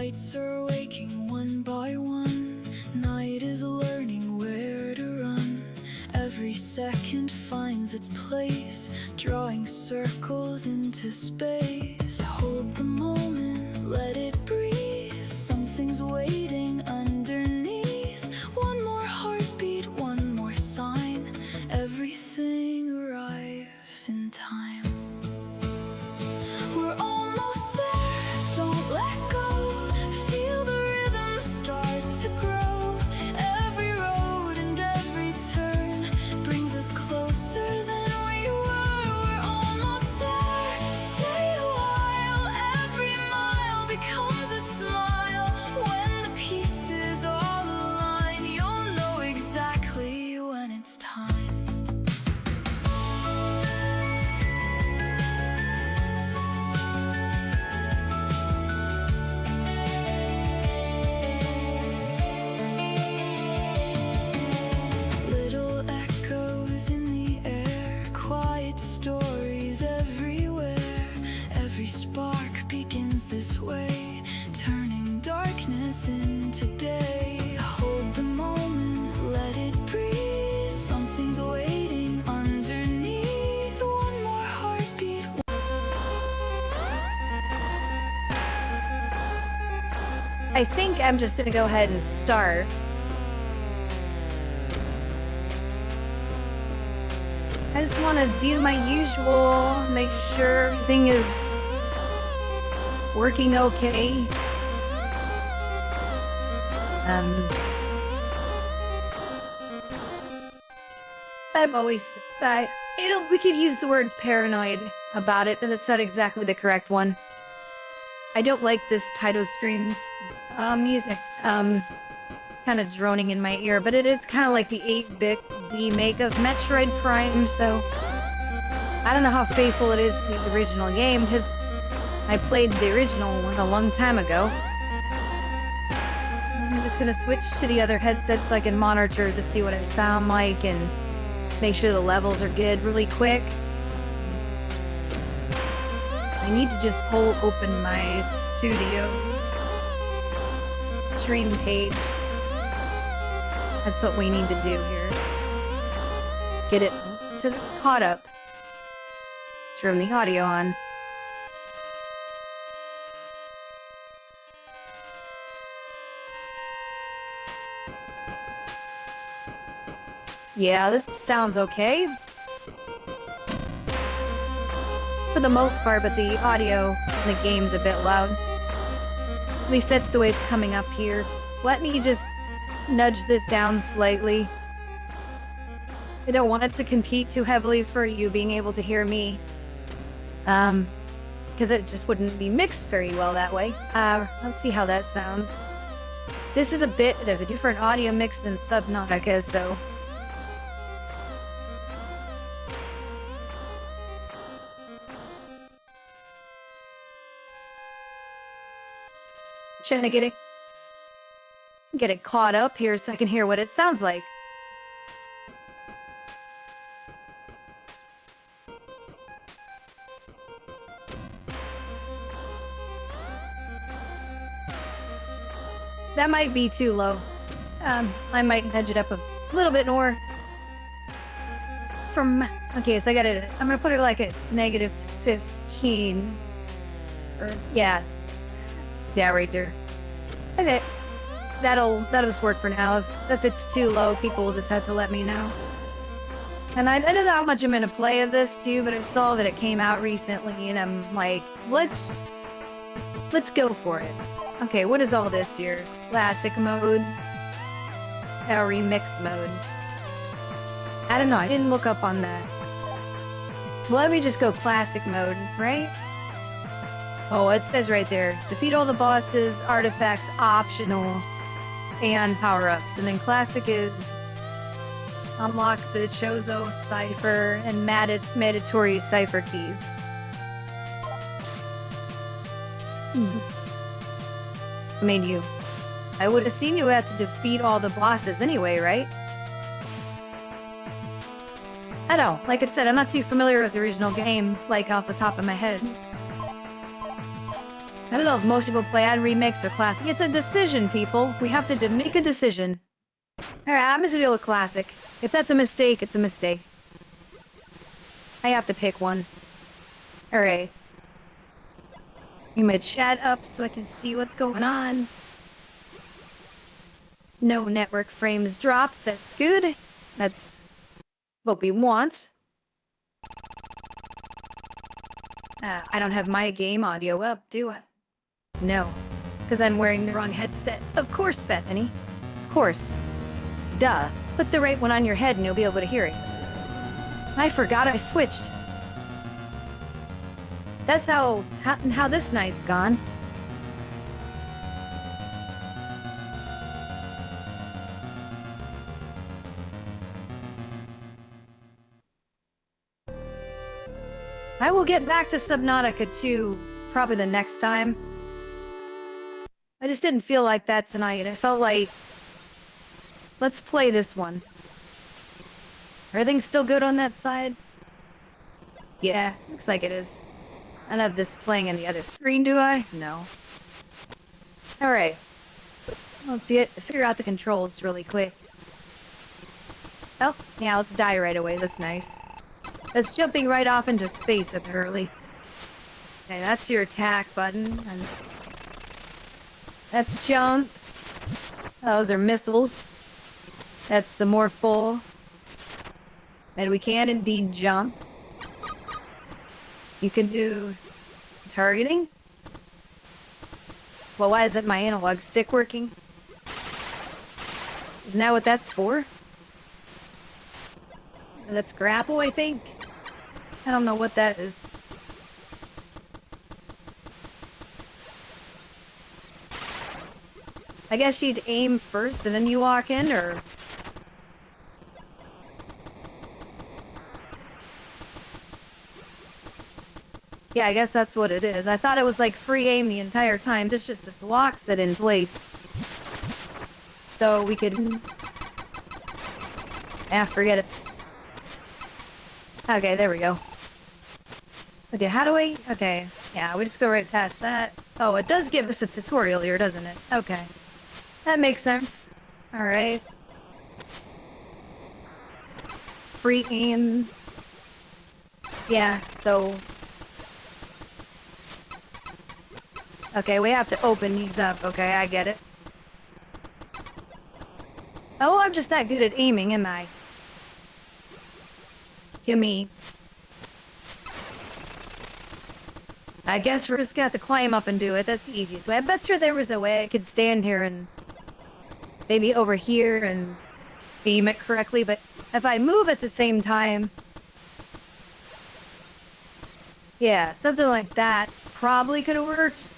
Lights are waking one by one. Night is learning where to run. Every second finds its place, drawing circles into space. Hold the moment, let it breathe. Something's waiting underneath. One more heartbeat, one more sign. Everything arrives in time. We're almost there, don't let go. Feel the rhythm start to grow. Every road and every turn brings us closer than we were. We're almost there, stay a while. Every mile becomes a smile. When the pieces all align, you'll know exactly when it's time. Little echoes in the air, quiet stories everywhere. Every spark begins this way, turning darkness into day. Hold the moment, let it breathe. Something's waiting underneath. One more heartbeat. I think I'm just gonna go ahead and start. I just want to do my usual, make sure everything is working okay. I've always said that we could use the word paranoid about it, and it's not exactly the correct one. I don't like this title screen music, kind of droning in my ear, but it is kind of like the 8-bit remake of Metroid Prime, so I don't know how faithful it is to the original game, because I played the original one a long time ago. I'm just gonna switch to the other headset so I can monitor to see what I sound like and make sure the levels are good really quick. I need to just pull open my studio stream page. That's what we need to do here. Get it caught up. Turn the audio on. Yeah, that sounds okay. For the most part, but the audio in the game's a bit loud. At least that's the way it's coming up here. Let me just nudge this down slightly. I don't want it to compete too heavily for you being able to hear me. Because it just wouldn't be mixed very well that way. Let's see how that sounds. This is a bit of a different audio mix than Subnautica, so... Trying to get it caught up here so I can hear what it sounds like. That might be too low. I might nudge it up a little bit more. Okay, so I got it. I'm gonna put it like at -15. Or yeah, right there. Okay, that'll just work for now. If it's too low, people will just have to let me know. And I don't know how much I'm gonna play of this too, but I saw that it came out recently, and I'm like, let's go for it. Okay, what is all this here? Classic mode. Or remix mode. I don't know, I didn't look up on that. Well, let me just go classic mode, right? Oh, it says right there, defeat all the bosses, artifacts optional, and power-ups. And then classic is unlock the Chozo cipher and mandatory cipher keys. I mean, I would have seen you have to defeat all the bosses anyway, right? I don't know, like I said, I'm not too familiar with the original game, like off the top of my head. I don't know if most people play on remakes or classic. It's a decision, people. We have to make a decision. Alright, I'm just gonna do a classic. If that's a mistake, it's a mistake. I have to pick one. Alright. Get my chat up so I can see what's going on. No network frames drop. That's good. That's what we want. I don't have my game audio up, do I? No, because I'm wearing the wrong headset. Of course, Bethany. Of course. Duh. Put the right one on your head and you'll be able to hear it. I forgot I switched. That's how this night's gone. I will get back to Subnautica 2 probably the next time. I just didn't feel like that tonight. I felt like, let's play this one. Everything's still good on that side? Yeah, looks like it is. I don't have this playing on the other screen, do I? No. Alright. Let's see it. Figure out the controls really quick. Oh, yeah, let's die right away. That's nice. That's jumping right off into space, apparently. Okay, that's your attack button. And that's jump. Those are missiles. That's the morph ball. And we can indeed jump. You can do targeting. Well, why isn't my analog stick working? Isn't that what that's for? That's grapple, I think. I don't know what that is. I guess you'd aim first and then you walk in, or... Yeah, I guess that's what it is. I thought it was like free aim the entire time. This just locks it in place. So we could... Ah, forget it. Okay, there we go. Okay, how do we... Okay, yeah, we just go right past that. Oh, it does give us a tutorial here, doesn't it? Okay. That makes sense. Alright. Free aim. Yeah, so... Okay, we have to open these up. Okay, I get it. Oh, I'm just that good at aiming, am I? Gimme. I guess we're just gonna have to climb up and do it. That's easy. So I bet you there was a way I could stand here and maybe over here and aim it correctly, but if I move at the same time... Yeah, something like that probably could have worked.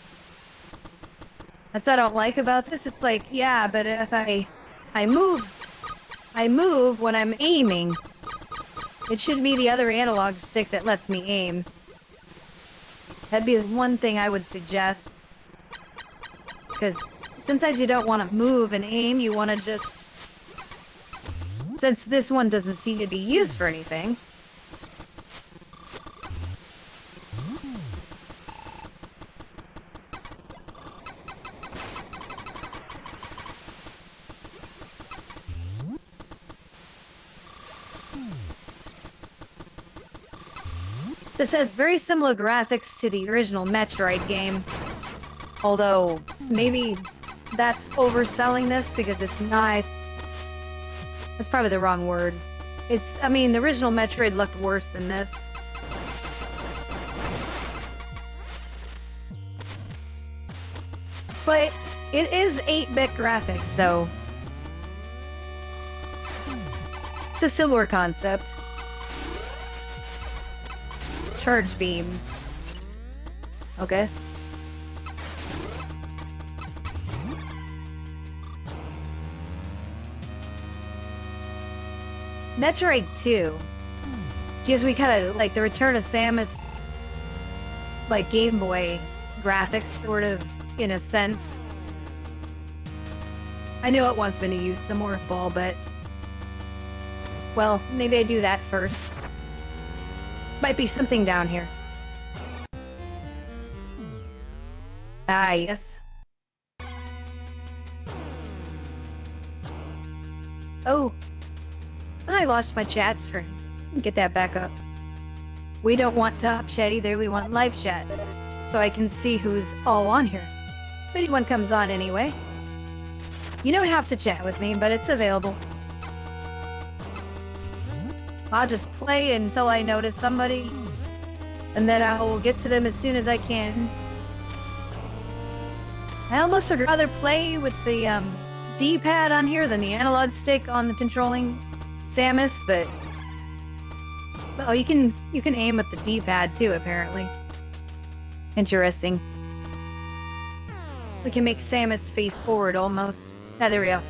That's what I don't like about this. It's like, yeah, but if I move when I'm aiming. It should be the other analog stick that lets me aim. That'd be one thing I would suggest. Because sometimes you don't want to move and aim, you want to just... Since this one doesn't seem to be used for anything. This has very similar graphics to the original Metroid game. Although, maybe that's overselling this because it's not... That's probably the wrong word. I mean, the original Metroid looked worse than this. But it is 8-bit graphics, so... It's a similar concept. Charge beam. Okay. Metroid 2 gives me kind of like the Return of Samus, like Game Boy graphics, sort of, in a sense. I knew it wants me to use the morph ball, but... Well, maybe I do that first. Might be something down here. Ah, yes. Oh, I lost my chat screen. Get that back up. We don't want top chat either, we want live chat. So I can see who's all on here. If anyone comes on anyway. You don't have to chat with me, but it's available. I'll just play until I notice somebody, and then I will get to them as soon as I can. I almost would rather play with the D-pad on here than the analog stick on the controlling Samus, but oh, you can aim at the D-pad too, apparently. Interesting. We can make Samus face forward almost. Ah, there we go.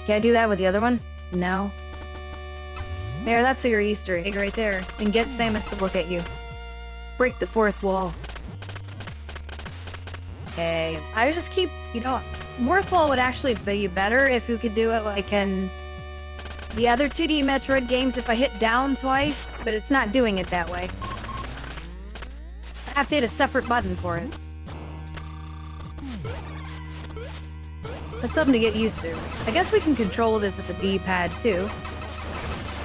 Can I do that with the other one? No. There, that's your Easter egg right there. And get Samus to look at you. Break the fourth wall. Okay. I just keep, you know, fourth wall would actually be better if you could do it like in the other 2D Metroid games if I hit down twice, but it's not doing it that way. I have to hit a separate button for it. That's something to get used to. I guess we can control this with the D-pad too.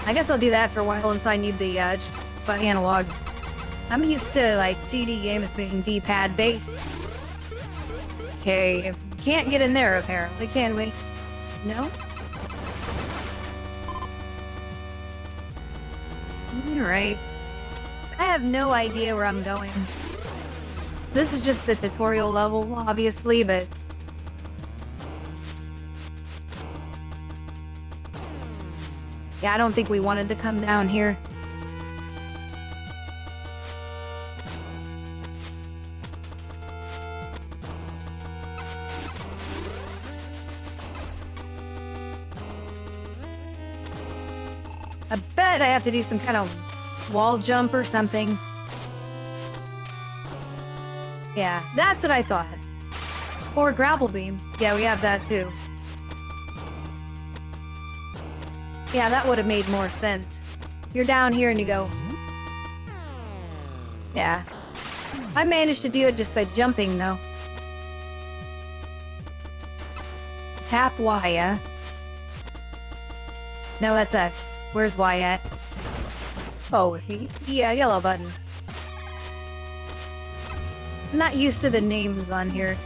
I guess I'll do that for a while until I need the analog. I'm used to like 2D games being D-pad based. Okay, can't get in there apparently, can we? No? Alright. I have no idea where I'm going. This is just the tutorial level, obviously, but yeah, I don't think we wanted to come down here. I bet I have to do some kind of wall jump or something. Yeah, that's what I thought. Or grapple beam. Yeah, we have that too. Yeah, that would have made more sense. You're down here and you go. Yeah. I managed to do it just by jumping, though. Tap Y, yeah? No, that's X. Where's Y at? Oh, yeah, yellow button. I'm not used to the names on here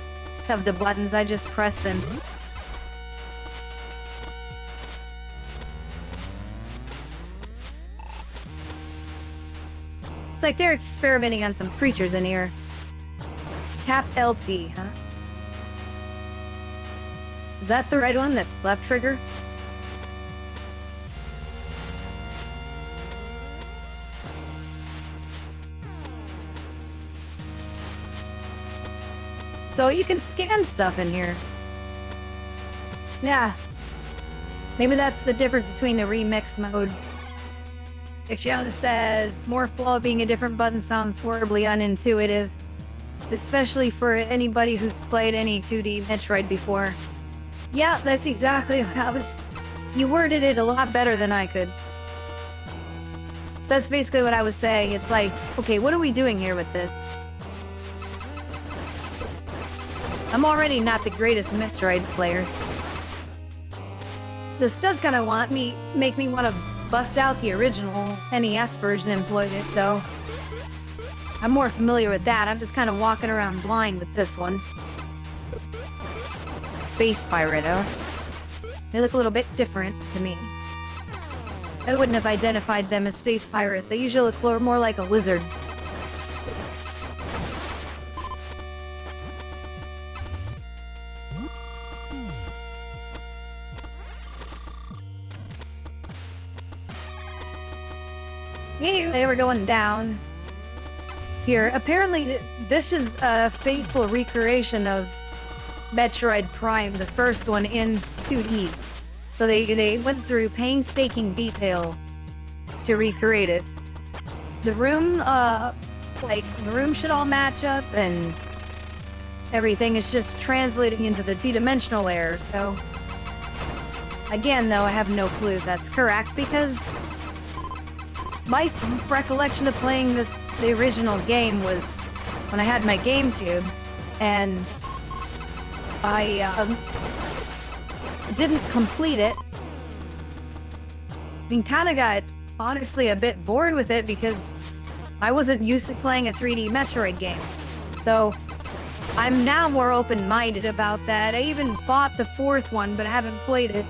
of the buttons, I just press them. It's like they're experimenting on some creatures in here. Tap LT, huh? Is that the right one? That's left trigger? So you can scan stuff in here. Yeah. Maybe that's the difference between the remix mode. Xion says, Morph Wall being a different button sounds horribly unintuitive. Especially for anybody who's played any 2D Metroid before. Yeah, that's exactly how you worded it a lot better than I could. That's basically what I was saying. It's like, okay, what are we doing here with this? I'm already not the greatest Metroid player. This does kind of make me want to bust out the original NES version and play it, though. I'm more familiar with that. I'm just kind of walking around blind with this one. Space Pirate, huh? They look a little bit different to me. I wouldn't have identified them as space pirates. They usually look more like a lizard. Yeah, they were going down. Here, apparently this is a faithful recreation of Metroid Prime, the first one in 2D. So they went through painstaking detail to recreate it. The room, the room should all match up, and everything is just translating into the two-dimensional layer, so... Again, though, I have no clue if that's correct, because my recollection of playing the original game was when I had my GameCube, and I didn't complete it. I mean, kind of got, honestly, a bit bored with it because I wasn't used to playing a 3D Metroid game. So, I'm now more open-minded about that. I even bought the 4th one, but I haven't played it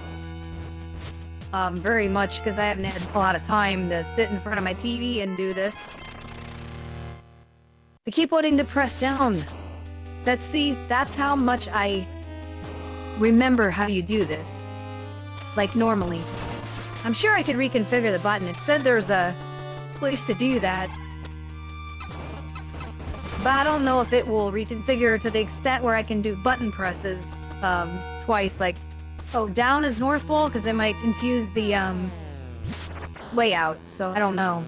very much because I haven't had a lot of time to sit in front of my TV and do this. I keep wanting to press down. That's how much I remember how you do this. Like normally. I'm sure I could reconfigure the button. It said there's a place to do that. But I don't know if it will reconfigure to the extent where I can do button presses twice. Like, oh, down is North Pole, because it might confuse the layout. So I don't know.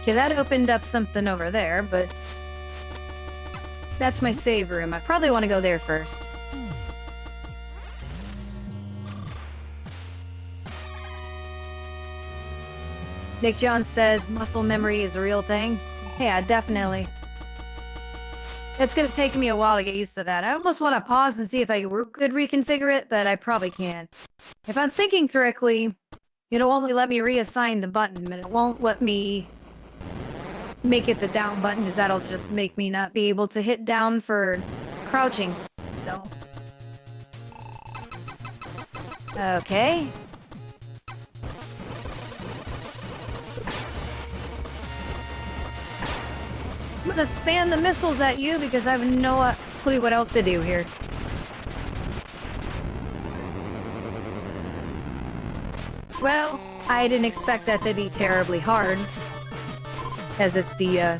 Okay, that opened up something over there, but that's my save room. I probably want to go there first. Nick Jones says muscle memory is a real thing. Yeah, definitely. It's gonna take me a while to get used to that. I almost want to pause and see if I could reconfigure it, but I probably can't. If I'm thinking correctly, it'll only let me reassign the button, but it won't let me make it the down button, because that'll just make me not be able to hit down for crouching. So. Okay. I'm gonna spam the missiles at you because I have no clue what else to do here. Well, I didn't expect that to be terribly hard. As it's the,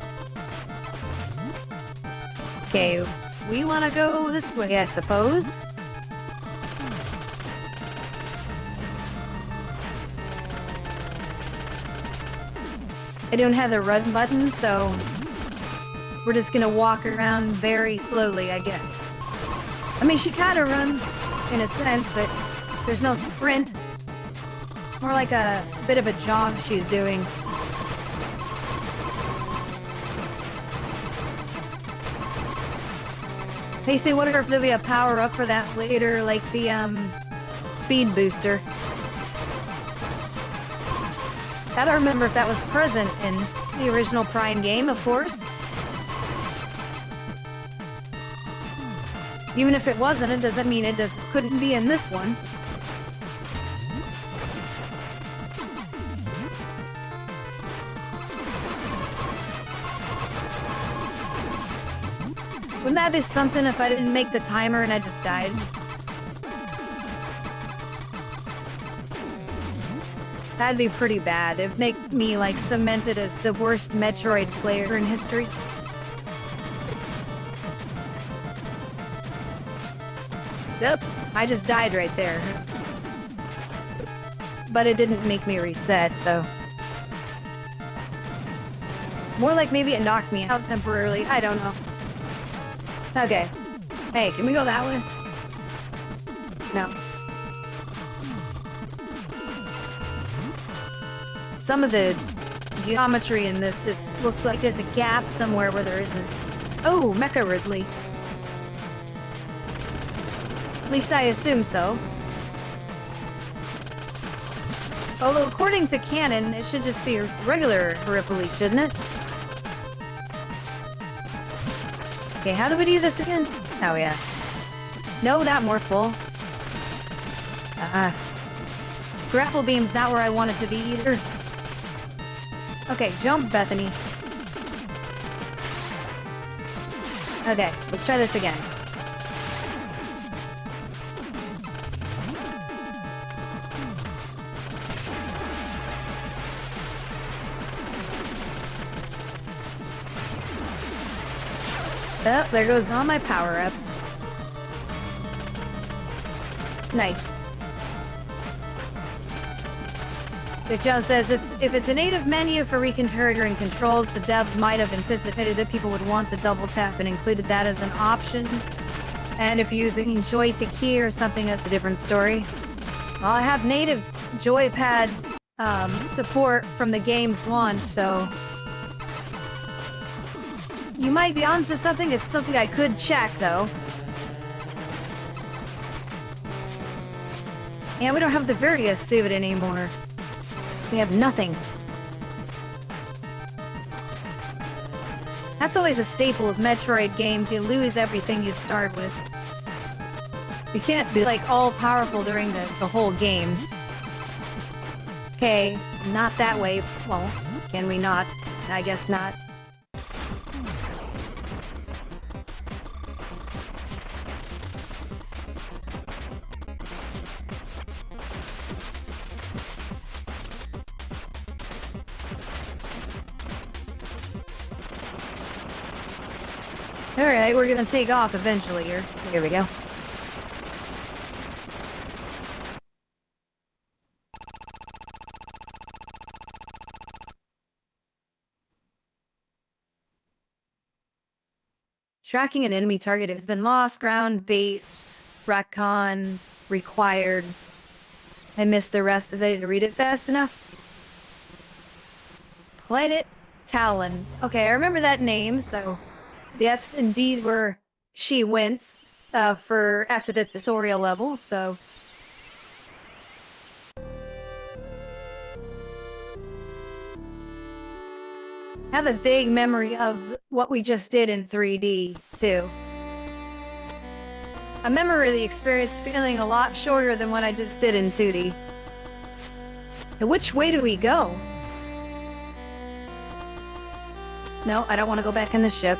Okay, we wanna go this way, I suppose. I don't have the run button, so we're just gonna walk around very slowly, I guess. I mean, she kinda runs, in a sense, but there's no sprint. More like a bit of a jog she's doing. Hey, say, wonder if there'll be a power-up for that later, like the, speed booster. I don't remember if that was present in the original Prime game, of course. Even if it wasn't, it doesn't mean it couldn't be in this one. Wouldn't that be something if I didn't make the timer and I just died? That'd be pretty bad. It'd make me, like, cemented as the worst Metroid player in history. Yep, I just died right there. But it didn't make me reset, so... More like maybe it knocked me out temporarily, I don't know. Okay. Hey, can we go that way? No. Some of the geometry in this looks like there's a gap somewhere where there isn't. Oh, Mecha Ridley. At least I assume so. Although, according to canon, it should just be a regular Ripley, shouldn't it? Okay, how do we do this again? Oh, yeah. No, not more full. Grapple beam's not where I want it to be either. Okay, jump, Bethany. Okay, let's try this again. Oh, there goes all my power-ups. Nice. Dick Jones says, if it's a native menu for reconfiguring controls, the devs might have anticipated that people would want to double tap and included that as an option. And if you're using joystick key or something, that's a different story. Well, I have native joypad support from the game's launch, so you might be onto something. It's something I could check, though. And we don't have the various suit anymore. We have nothing. That's always a staple of Metroid games. You lose everything you start with. You can't be, like, all-powerful during the whole game. Okay, not that way. Well, can we not? I guess not. Alright, we're gonna take off eventually here. Here we go. Tracking an enemy target has been lost, ground-based, retcon, required. I missed the rest. Is I didn't read it fast enough? Planet Talon. Okay, I remember that name, so that's indeed where she went for after the tutorial level, so I have a vague memory of what we just did in 3D, too. I remember the experience feeling a lot shorter than what I just did in 2D. And which way do we go? No, I don't want to go back in the ship.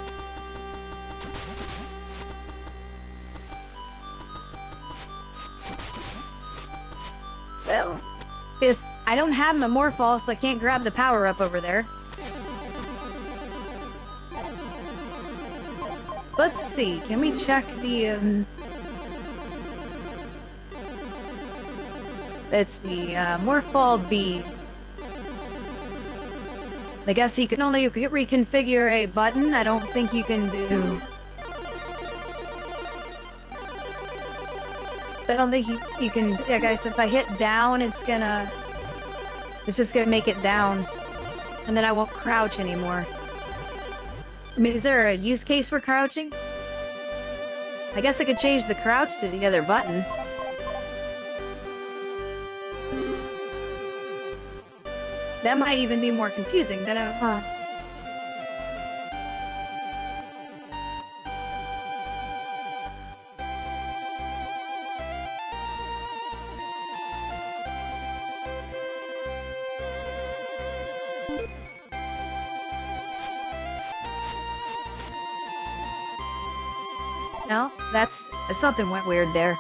Well, if I don't have my Morphall, so I can't grab the power-up over there. Let's see, can we check the, it's the, Morphall B. I guess you can only reconfigure a button. I don't think you can do... I don't think you can... Yeah, guys, if I hit down, it's just gonna make it down. And then I won't crouch anymore. I mean, is there a use case for crouching? I guess I could change the crouch to the other button. That might even be more confusing than I... No, something went weird there.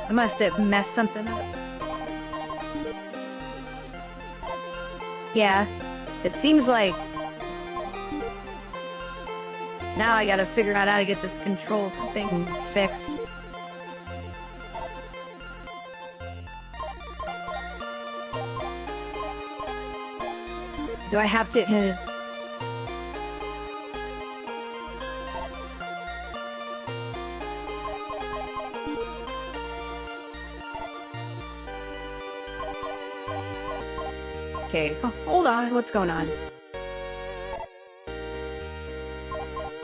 I must have messed something up. Yeah, it seems like... Now I gotta figure out how to get this control thing fixed. Do I have to... Okay, hold on, what's going on?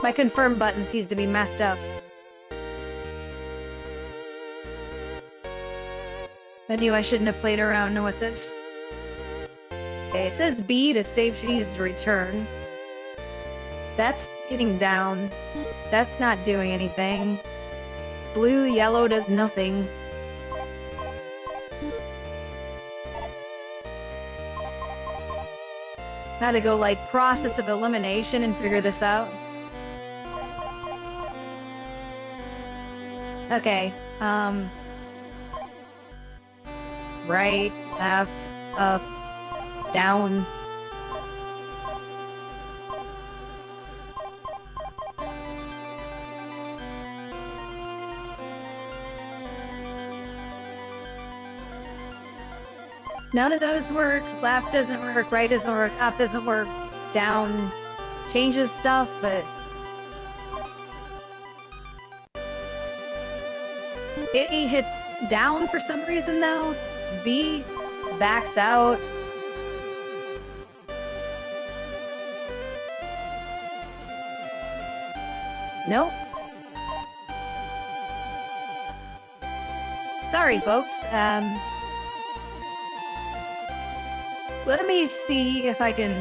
My confirm button seems to be messed up. I knew I shouldn't have played around with this. Okay, it says B to save cheese to return. That's getting down. That's not doing anything. Blue, yellow does nothing. Had to go, like, process of elimination and figure this out. Okay, right, left, up, down. None of those work. Left doesn't work, right doesn't work, up doesn't work, down changes stuff, but... It hits down for some reason, though. B, backs out. Nope. Sorry, folks. Let me see if I can...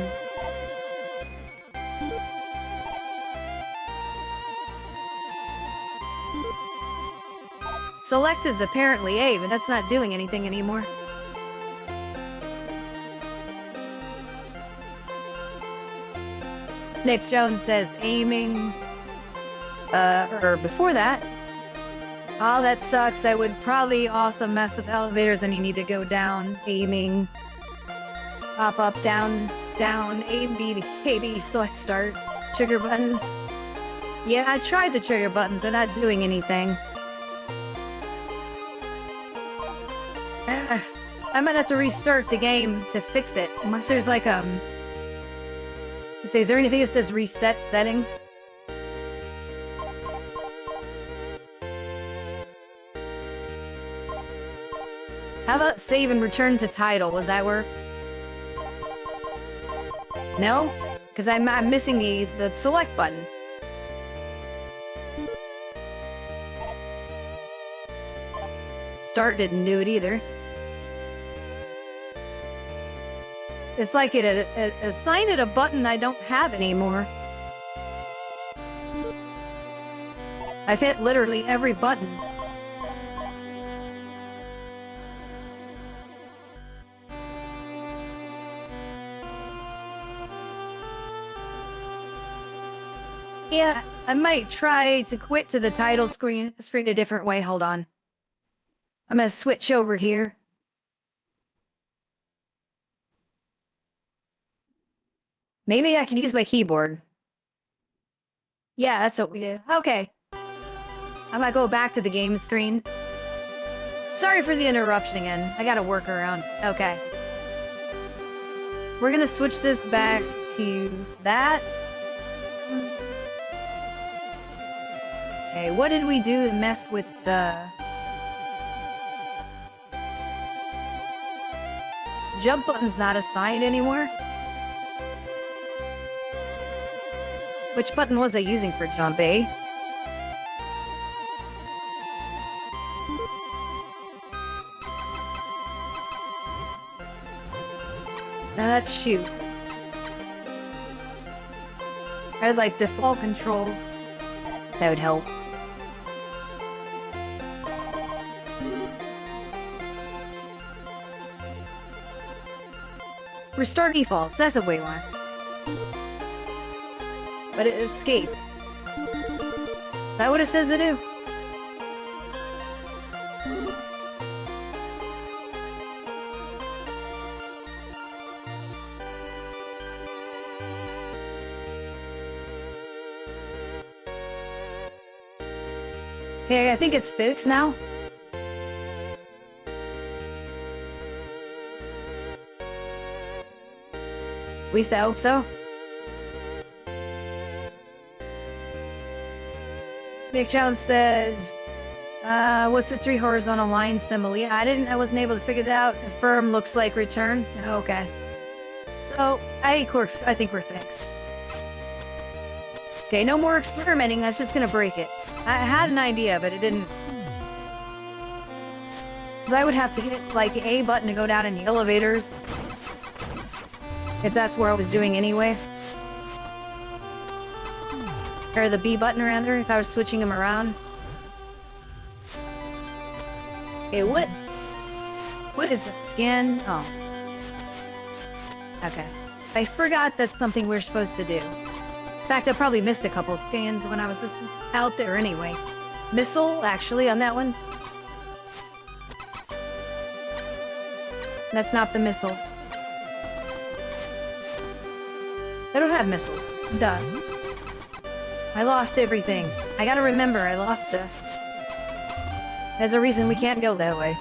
Select is apparently A, but that's not doing anything anymore. Nick Jones says aiming. Or before that. Oh, that sucks. I would probably also mess with elevators and you need to go down, aiming. Pop up, down, down, A, B, A, B, select start. Trigger buttons. Yeah, I tried the trigger buttons. They're not doing anything. I might have to restart the game to fix it. Unless there's like, is there anything that says reset settings? How about save and return to title? Was that work? No? Because I'm missing the select button. Start didn't do it either. It's like it assigned it a button I don't have anymore. I've hit literally every button. Yeah, I might try to quit to the title screen a different way. Hold on. I'm gonna switch over here. Maybe I can use my keyboard. Yeah, that's what we did. Okay. I might go back to the game screen. Sorry for the interruption again. I gotta work around. Okay. We're gonna switch this back to that. Okay, what did we do to mess with the... Jump button's not assigned anymore? Which button was I using for jump, eh? Now that's shoot. I'd like default controls. That would help. Restart defaults, that's a way one. But it escape. Is that what it says to do? Okay, I think it's fixed now. At least I hope so. Nick Jones says, what's the 3 horizontal line symbol? Yeah, I wasn't able to figure that out. Affirm looks like return. Okay. So, I think we're fixed. Okay, no more experimenting. That's just gonna break it. I had an idea, but it didn't. Because I would have to hit, like, A button to go down in the elevators. If that's where I was doing anyway. Or the B button around there, if I was switching them around. Okay, what is it? Scan? Oh. Okay. I forgot that's something we're supposed to do. In fact, I probably missed a couple scans when I was just out there anyway. Missile, actually, on that one. That's not the missile. I don't have missiles. Duh. I lost everything. I gotta remember, I lost stuff. There's a reason we can't go that way.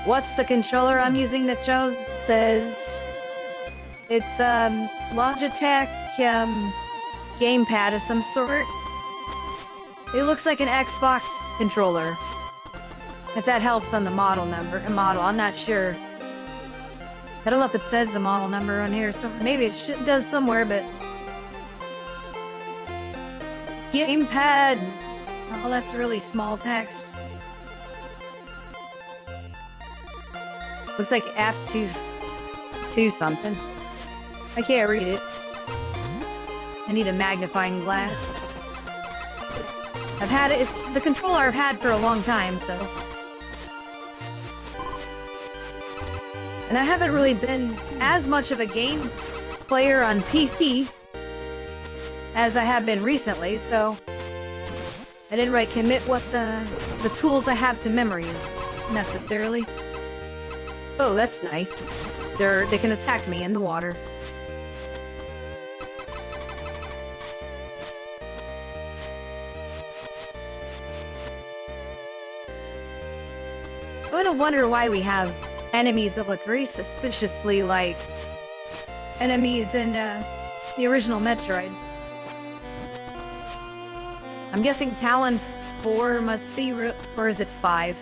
What's the controller I'm using that Joe says? It's, Logitech, gamepad of some sort. It looks like an Xbox controller. If that helps on the model number. I'm not sure. I don't know if it says the model number on here, so maybe it does somewhere, but... Gamepad! Oh, that's really small text. Looks like F2... 2 something. I can't read it. I need a magnifying glass. I've had it, it's the controller I've had for a long time, so... And I haven't really been as much of a game player on PC as I have been recently, so... I didn't really commit what the tools I have to memories, necessarily. Oh, that's nice. They can attack me in the water. I would wonder why we have enemies that look very suspiciously like enemies in the original Metroid. I'm guessing Talon 4 must be, or is it 5?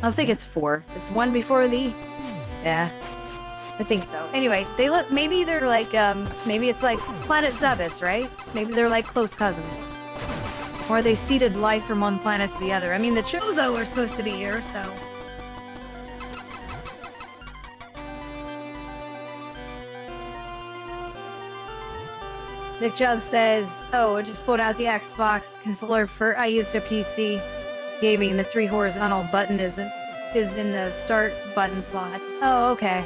I think it's 4. It's 1 before the... Yeah, I think so. Anyway, they look, maybe they're like, maybe it's like Planet Zebus, right? Maybe they're like close cousins. Or they seeded life from one planet to the other. I mean, the Chozo are supposed to be here, so... Nick Judd says, oh, I just pulled out the Xbox controller for I used a PC gaming. The 3 horizontal button is in the start button slot. Oh, okay.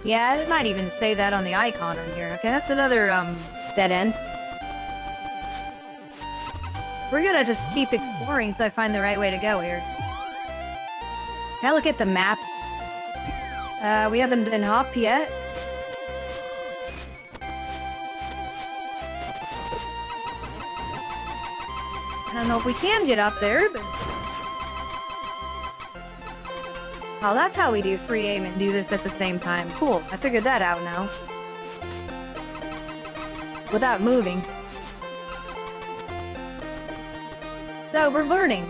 Yeah, it might even say that on the icon on here. Okay, that's another dead end. We're gonna just keep exploring so I find the right way to go here. Can I look at the map? We haven't been up yet. I don't know if we can get up there, but... Oh, that's how we do free aim and do this at the same time. Cool, I figured that out now. Without moving. So, we're learning.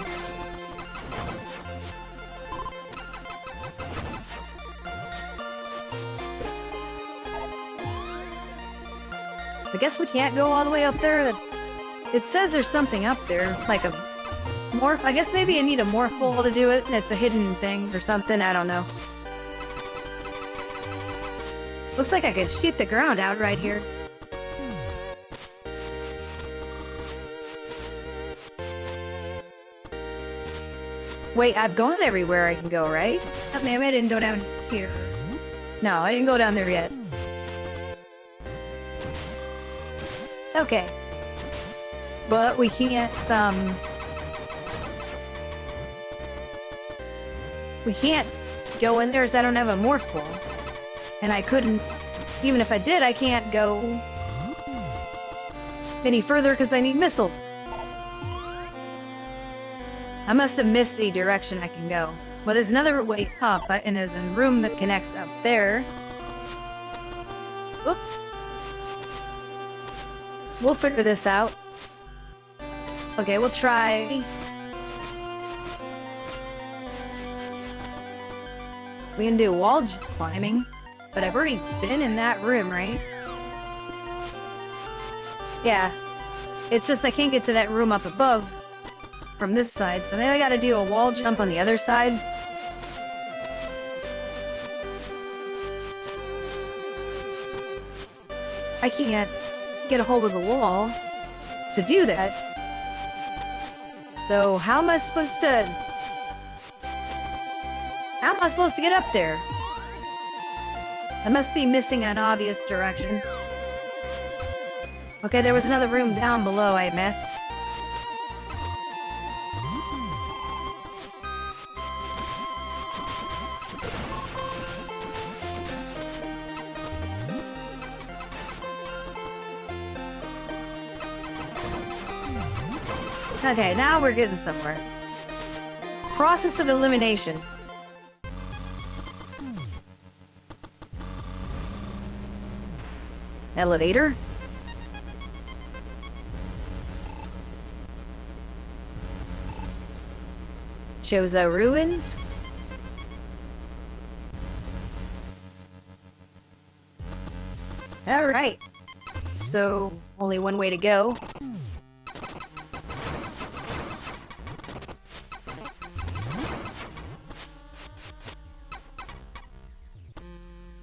I guess we can't go all the way up there. It says there's something up there, like a morph. I guess maybe I need a morph hole to do it, and it's a hidden thing or something. I don't know. Looks like I could shoot the ground out right here. Wait, I've gone everywhere I can go, right? Maybe I didn't go down here. No, I didn't go down there yet. Okay. But we can't, we can't go in there as I don't have a morph pool. And I couldn't, even if I did, I can't go any further because I need missiles. I must have missed a direction I can go. Well, there's another way up, and there's a room that connects up there. Whoop. We'll figure this out. Okay, we'll try. We can do wall climbing, but I've already been in that room, right? Yeah. It's just I can't get to that room up above from this side, so maybe I gotta do a wall jump on the other side. I can't get a hold of the wall to do that. So how am I supposed to... How am I supposed to get up there? I must be missing an obvious direction. Okay, there was another room down below I missed. Okay, now we're getting somewhere. Process of elimination. Elevator? Chozo Ruins. Alright. So, only one way to go.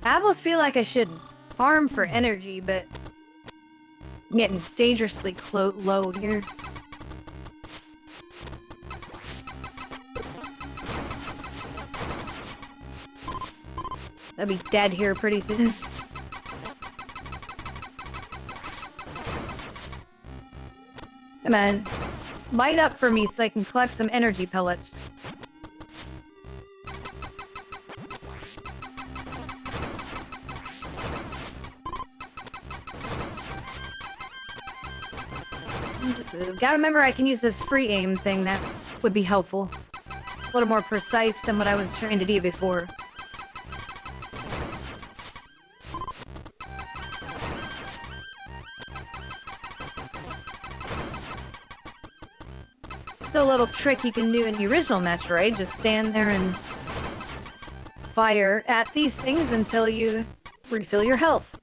I almost feel like I should farm for energy, but I'm getting dangerously low here. I'll be dead here pretty soon. Come on. Light up for me so I can collect some energy pellets. Gotta remember I can use this free aim thing. That would be helpful. A little more precise than what I was trying to do before. It's a little trick you can do in the original Metroid. Just stand there and fire at these things until you refill your health.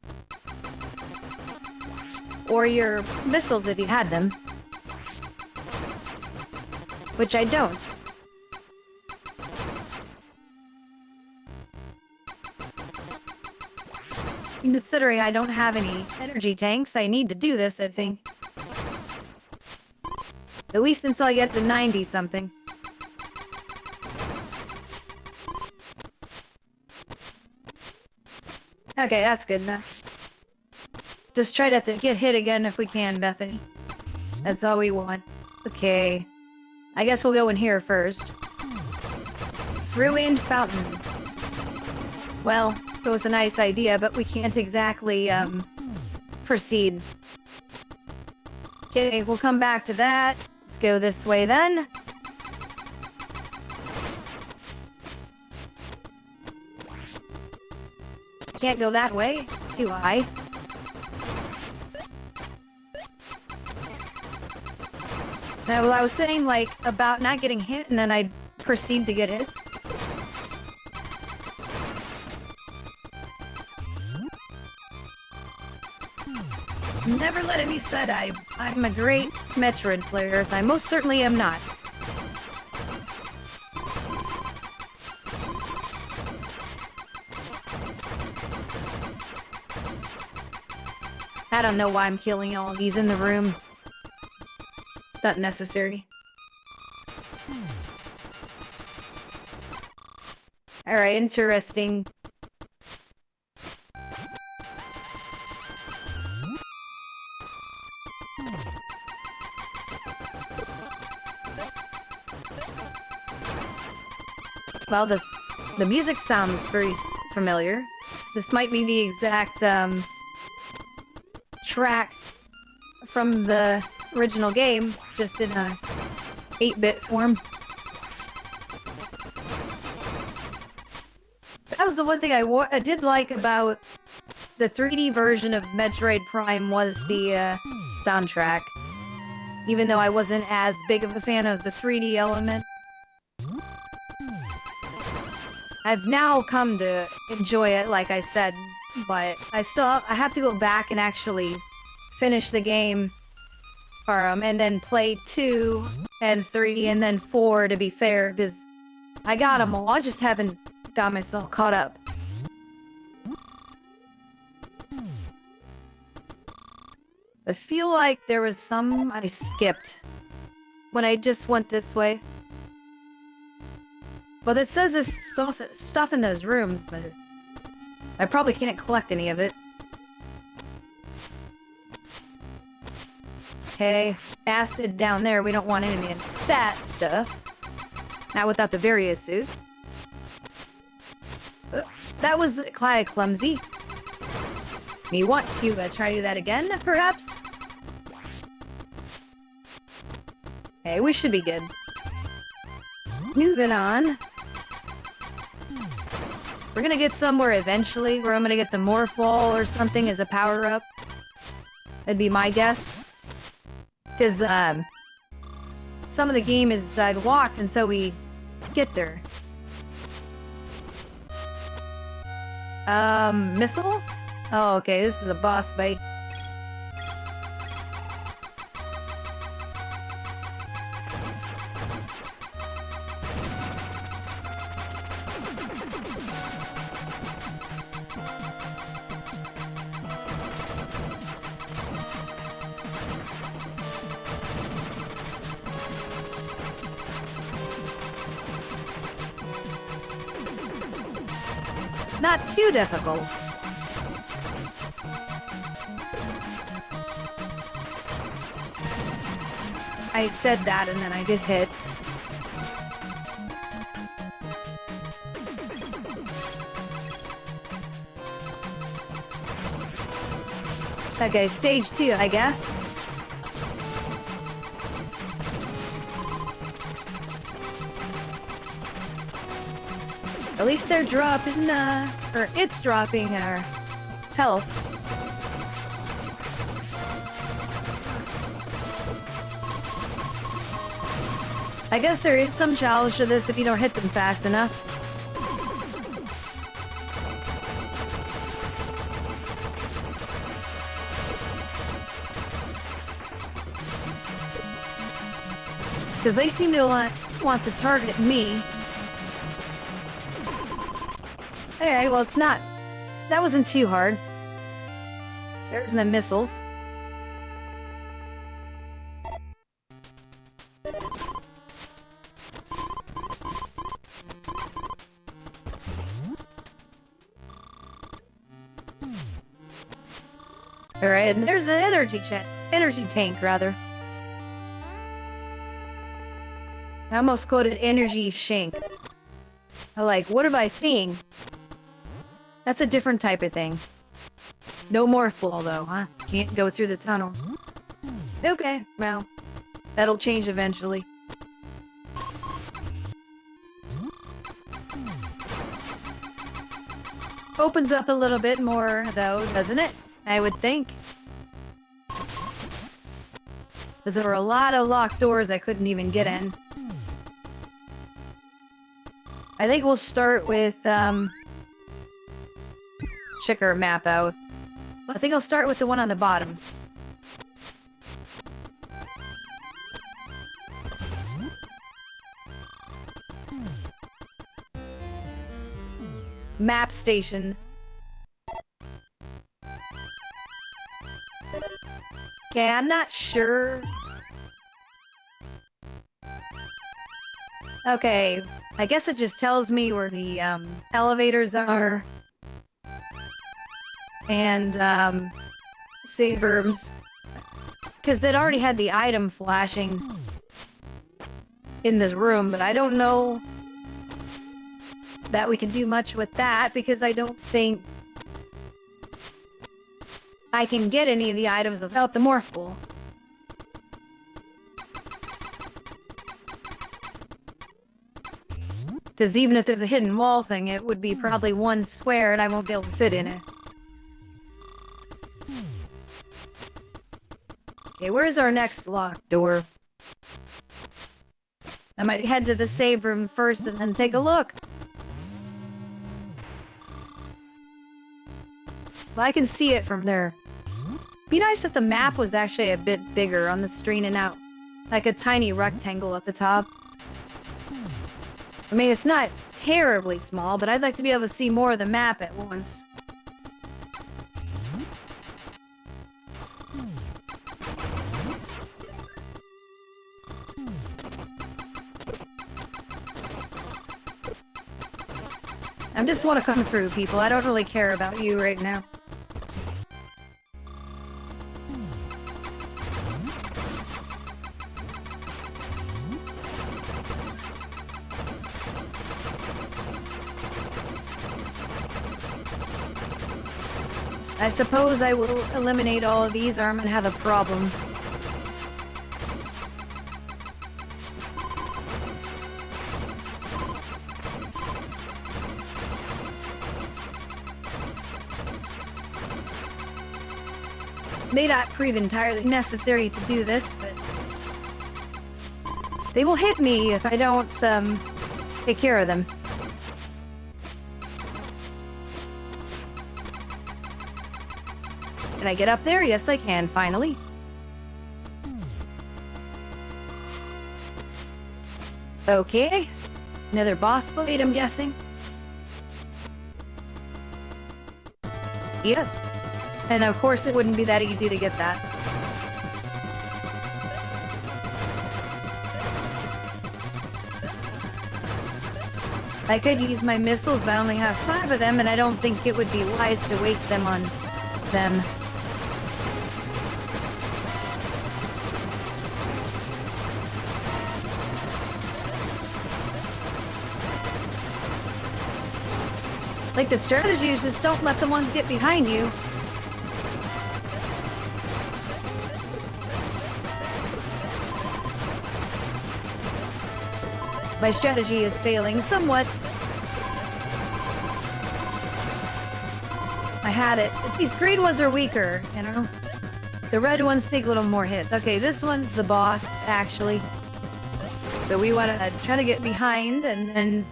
Or your missiles if you had them. Which I don't. Considering I don't have any energy tanks, I need to do this, I think. At least until I get to 90-something. Okay, that's good enough. Just try not to get hit again if we can, Bethany. That's all we want. Okay. I guess we'll go in here first. Ruined fountain. Well, it was a nice idea, but we can't exactly, proceed. Okay, we'll come back to that. Let's go this way then. Can't go that way. It's too high. Now, well, I was saying, like, about not getting hit, and then I'd proceed to get hit. Never let it be said I'm a great Metroid player, as I most certainly am not. I don't know why I'm killing all these in the room. It's not necessary. Alright, interesting. Well, the music sounds very familiar. This might be the exact, track from the original game, just in a 8-bit form. That was the one thing I did like about the 3D version of Metroid Prime was the soundtrack. Even though I wasn't as big of a fan of the 3D element. I've now come to enjoy it, like I said, but I have to go back and actually finish the game and then play 2 and 3 and then 4 to be fair, because I got them all. I just haven't got myself caught up. I feel like there was some I skipped when I just went this way. Well, it says there's stuff in those rooms, but I probably can't collect any of it. Okay, acid down there. We don't want any of that stuff. Not without the various suit. That was kind of clumsy. You want to try that again, perhaps? Okay, we should be good. Moving on. We're gonna get somewhere eventually where I'm gonna get the Morph Ball or something as a power-up. That'd be my guess. Because, some of the game is sidewalked, and so we get there? Missile? Oh, okay, this is a boss fight. Not too difficult. I said that and then I get hit. That guy's stage 2, I guess. At least they're dropping, or it's dropping our health. I guess there is some challenge to this if you don't hit them fast enough. Because they seem to want to target me. Okay, well, it's not. That wasn't too hard. There's the missiles. Alright, and there's the energy tank, rather. I almost quoted energy shank. What am I seeing? That's a different type of thing. No more full, though, huh? Can't go through the tunnel. Okay, well, that'll change eventually. Opens up a little bit more, though, doesn't it? I would think. Because there were a lot of locked doors I couldn't even get in. I think we'll start with, check our map out. I think I'll start with the one on the bottom. Map station. Okay, I'm not sure. Okay, I guess it just tells me where the elevators are. And save rooms. Because they'd already had the item flashing in this room, but I don't know that we can do much with that because I don't think I can get any of the items without the morph pool. Because even if there's a hidden wall thing, it would be probably one square and I won't be able to fit in it. Okay, where's our next locked door? I might head to the save room first and then take a look. Well, I can see it from there. Be nice if the map was actually a bit bigger on the screen and out. Like a tiny rectangle at the top. I mean, it's not terribly small, but I'd like to be able to see more of the map at once. I just want to come through, people. I don't really care about you right now. I suppose I will eliminate all of these or I'm gonna have a problem. May not prove entirely necessary to do this, but they will hit me if I don't take care of them. Can I get up there? Yes, I can, finally. Okay. Another boss fight, I'm guessing. Yeah. And of course it wouldn't be that easy to get that. I could use my missiles, but I only have 5 of them, and I don't think it would be wise to waste them on them. Like, the strategy is just don't let the ones get behind you. My strategy is failing somewhat. I had it. These green ones are weaker, you know? The red ones take a little more hits. Okay, this one's the boss, actually. So we want to try to get behind, and then...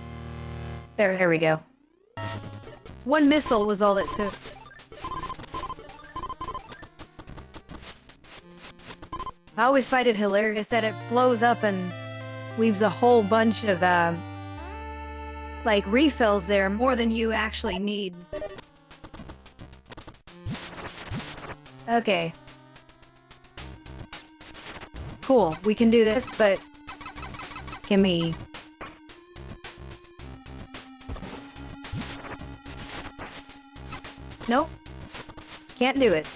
There we go. 1 missile was all it took. I always find it hilarious that it blows up and leaves a whole bunch of, like, refills there, more than you actually need. Okay. Cool, we can do this, but... Gimme... Nope. Can't do it.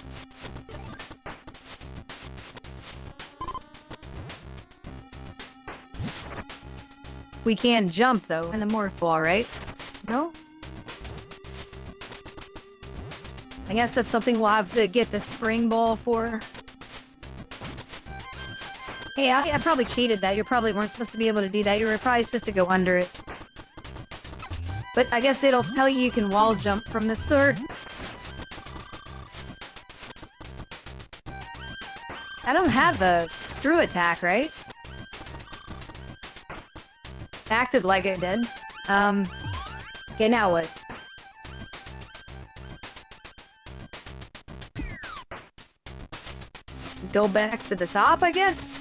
We can jump, though, in the morph ball, right? No? I guess that's something we'll have to get the spring ball for. Hey, I probably cheated that. You probably weren't supposed to be able to do that. You were probably supposed to go under it. But I guess it'll tell you can wall jump from the sword. I don't have a screw attack, right? Acted like it did. Okay, now what? Go back to the top, I guess?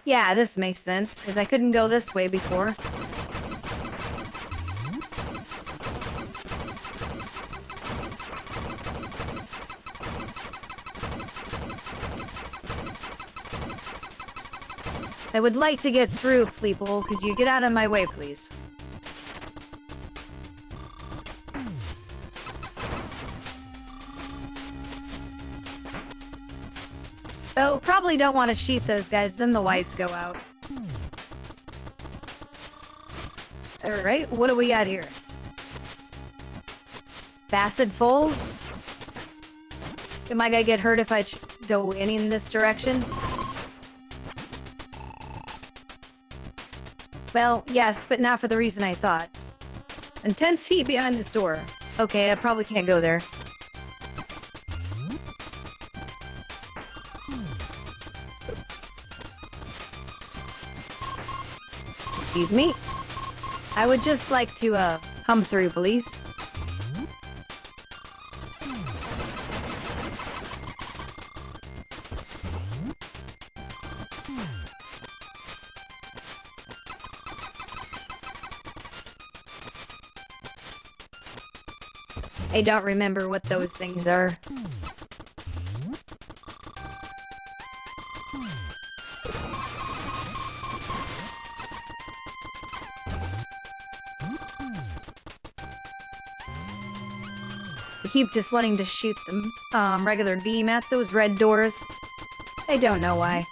Yeah, this makes sense, because I couldn't go this way before. I would like to get through, people. Could you get out of my way, please? Oh, probably don't want to cheat those guys, then the whites go out. Alright, what do we got here? Facet Falls? Am I gonna get hurt if I go in this direction? Well, yes, but not for the reason I thought. Intense heat behind this door. Okay, I probably can't go there. Excuse me. I would just like to, come through, please. I don't remember what those things are. I keep just wanting to shoot them, regular beam at those red doors. I don't know why.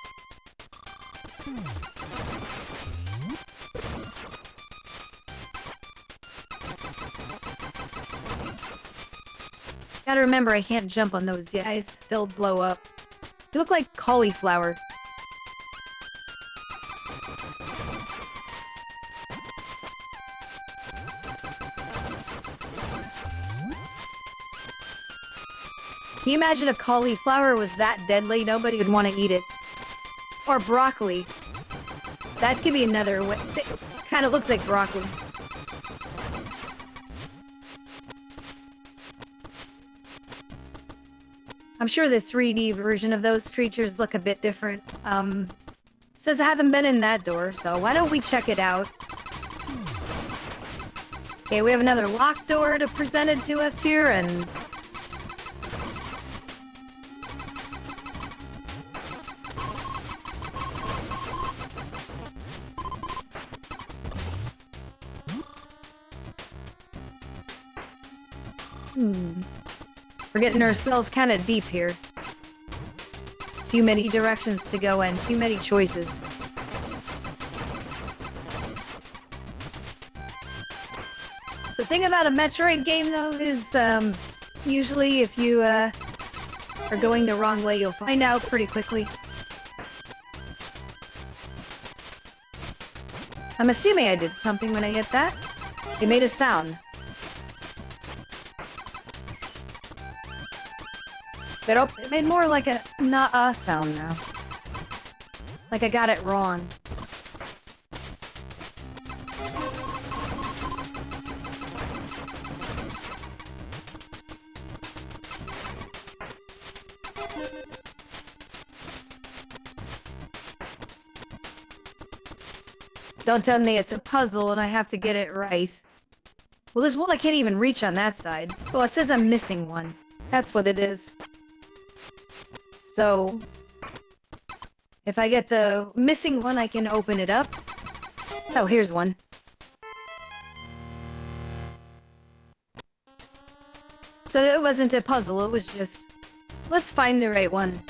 Gotta remember I can't jump on those guys. They'll blow up. They look like cauliflower. Can you imagine if cauliflower was that deadly? Nobody would want to eat it. Or broccoli. That could be another way. It kind of looks like broccoli. I'm sure the 3D version of those creatures look a bit different. Says I haven't been in that door, so why don't we check it out? Okay, we have another locked door to presented to us here, and we're getting ourselves kind of deep here. Too many directions to go in, too many choices. The thing about a Metroid game, though, is usually if you are going the wrong way, you'll find out pretty quickly. I'm assuming I did something when I hit that. It made a sound. But it made more like a not-a sound now. Like I got it wrong. Don't tell me it's a puzzle and I have to get it right. Well, there's one I can't even reach on that side. Well, it says I'm missing one. That's what it is. So, if I get the missing one, I can open it up. Oh, here's one. So it wasn't a puzzle, it was just, let's find the right one.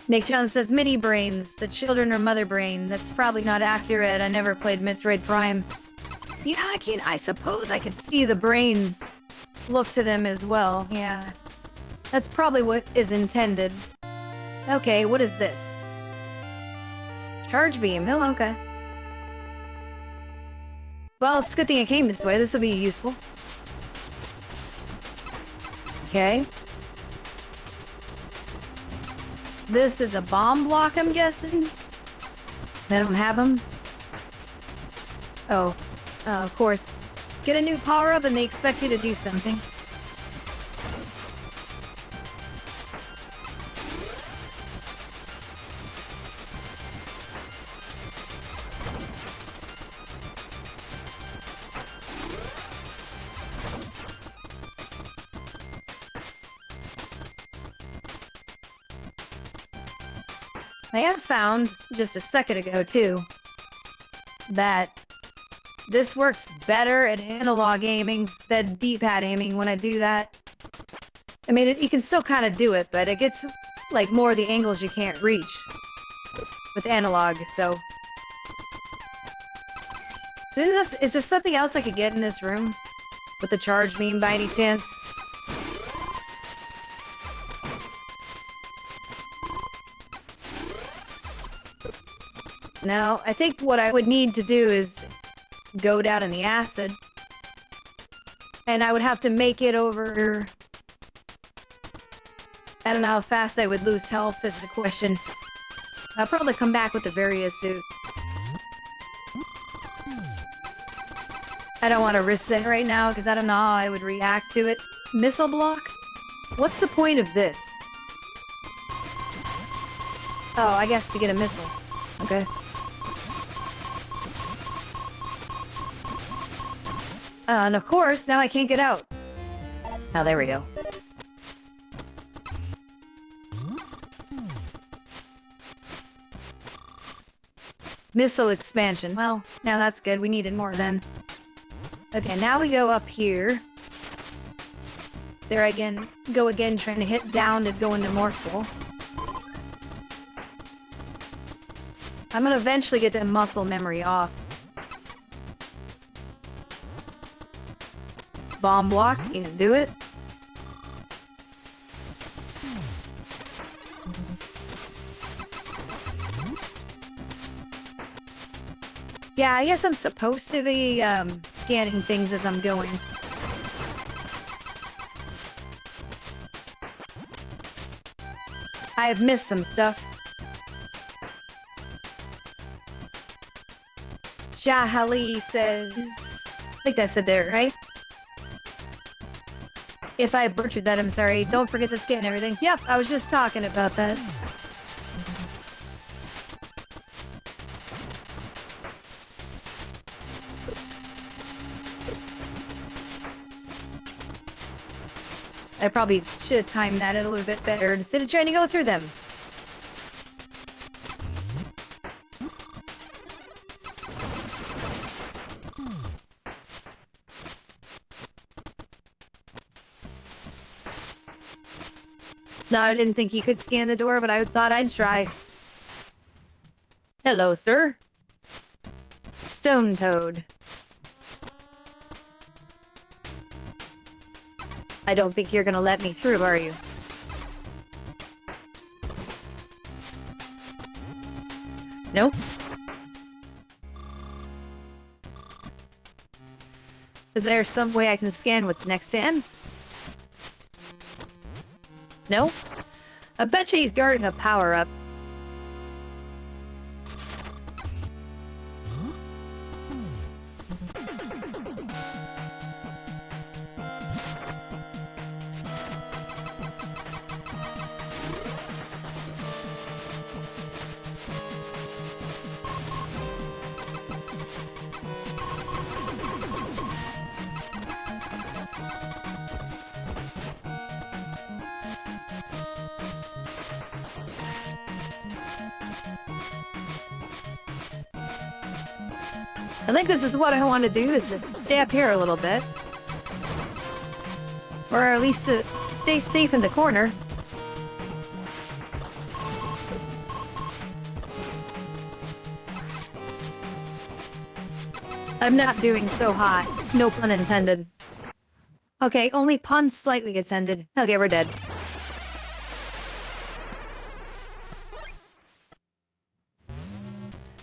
Nick John says, mini brains, the children are mother brain. That's probably not accurate, I never played Metroid Prime. Yeah, I suppose I could see the brain look to them as well, yeah. That's probably what is intended. Okay, what is this? Charge beam. Oh, okay. Well, it's a good thing I came this way. This will be useful. Okay. This is a bomb block, I'm guessing? They don't have them? Oh. Of course. Get a new power-up and they expect you to do something. I have found, just a second ago too, that this works better at analog aiming than D-pad aiming when I do that. I mean, you can still kind of do it, but it gets, like, more of the angles you can't reach with analog, so... So is there something else I could get in this room? With the charge beam by any chance? No, I think what I would need to do is go down in the acid. And I would have to make it over... I don't know how fast I would lose health is the question. I'll probably come back with the various suit. I don't want to risk it right now because I don't know how I would react to it. Missile block? What's the point of this? Oh, I guess to get a missile. Okay. And of course, now I can't get out. Oh, there we go. Missile expansion. Well, now that's good. We needed more then. Okay, now we go up here. There again. Go again, trying to hit down to go into morphal. I'm gonna eventually get the muscle memory off. Bomb block, you can do it. Yeah, I guess I'm supposed to be scanning things as I'm going. I have missed some stuff. Jahali says... I think that's it there, right? If I butchered that, I'm sorry. Don't forget to scan everything. Yep, I was just talking about that. I probably should have timed that a little bit better instead of trying to go through them. No, I didn't think he could scan the door, but I thought I'd try. Hello, sir. Stone Toad. I don't think you're gonna let me through, are you? Nope. Is there some way I can scan what's next to him? No? I bet you he's guarding a power-up. I think this is what I want to do, is just stay up here a little bit. Or at least to stay safe in the corner. I'm not doing so hot. No pun intended. Okay, only pun slightly intended. Okay, we're dead.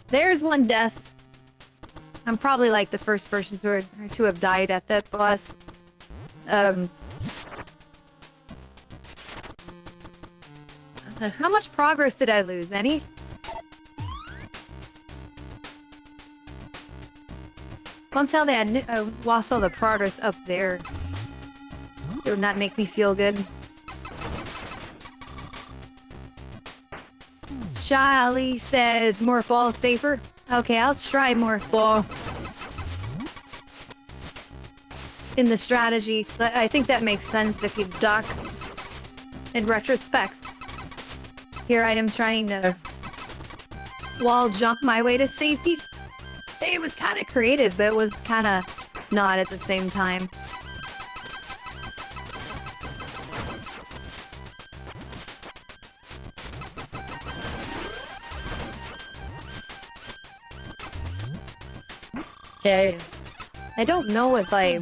There's one death. I'm probably like the first person to have died at that boss. How much progress did I lose? Any? Don't tell me I lost all the progress up there. It would not make me feel good. Charlie says more fall safer. Okay, I'll try more fall. In the strategy, I think that makes sense if you duck. In retrospect. Here I am trying to wall jump my way to safety. It was kind of creative, but it was kind of not at the same time. Okay. I don't know if I...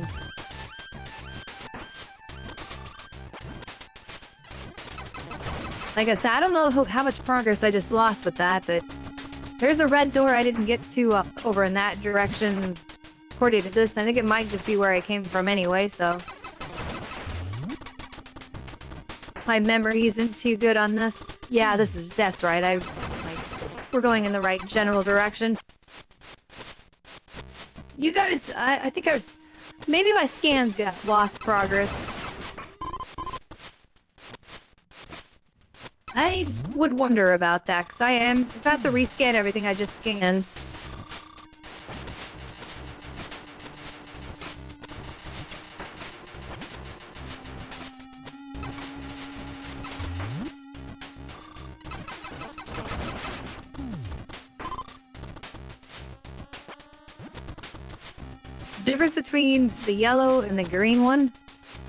Like I said, I don't know how much progress I just lost with that, but... There's a red door I didn't get to over in that direction. According to this, I think it might just be where I came from anyway, so... My memory isn't too good on this. Yeah, that's right. We're going in the right general direction. You guys, I think maybe my scans got lost progress. I would wonder about that, because if I have to rescan everything I just scanned. Difference between the yellow and the green one?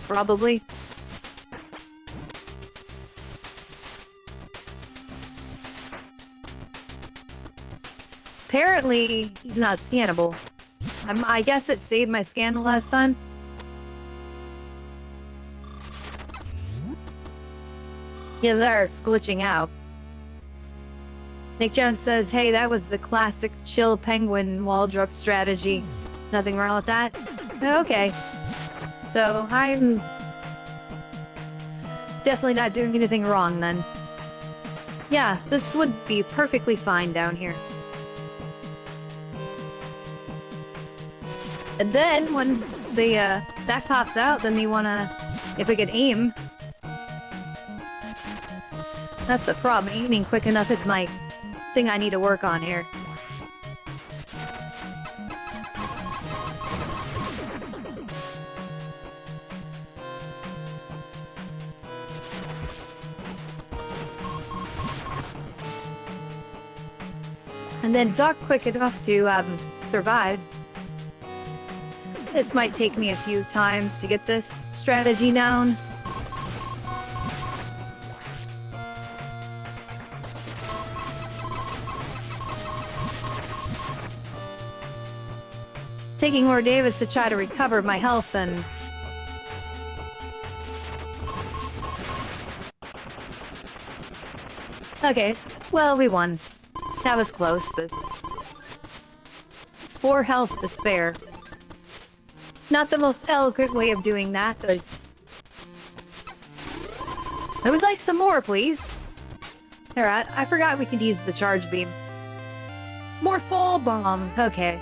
Probably. Apparently, he's not scannable. I guess it saved my scan the last time. Yeah, there, it's glitching out. Nick Jones says, hey, that was the classic chill penguin wall drop strategy. Nothing wrong with that? Okay. So, I'm definitely not doing anything wrong then. Yeah, this would be perfectly fine down here. And then when the that pops out, then we wanna, if we could aim. That's the problem. Aiming quick enough is my thing I need to work on here. And then duck quick enough to survive. This might take me a few times to get this strategy down. Taking more Davis to try to recover my health and... Okay, well, we won. That was close, but... 4 health to spare. Not the most eloquent way of doing that, but... I would like some more, please. Alright, I forgot we could use the charge beam. More fall bomb. Okay.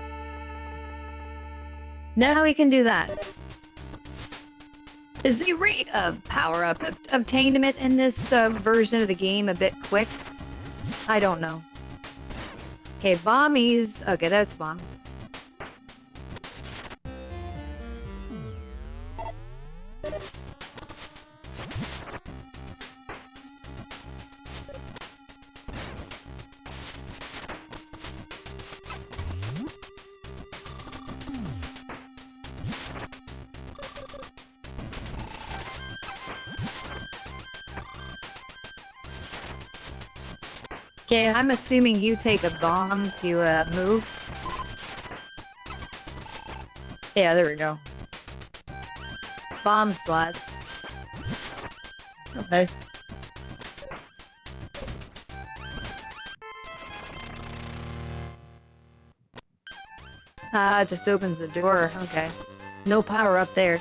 Now we can do that. Is the rate of power-up obtainment in this version of the game a bit quick? I don't know. Okay, bombies. Okay, that's bomb. Okay, I'm assuming you take a bomb to move. Yeah, there we go. Bomb slots. Okay. Ah, it just opens the door. Okay. No power up there.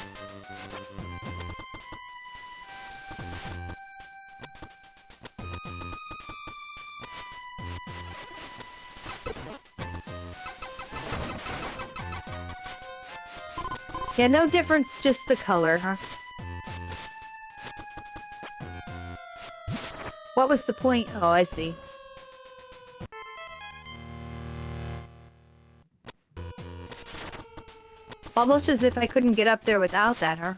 Yeah, no difference, just the color, huh? What was the point? Oh, I see. Almost as if I couldn't get up there without that, huh?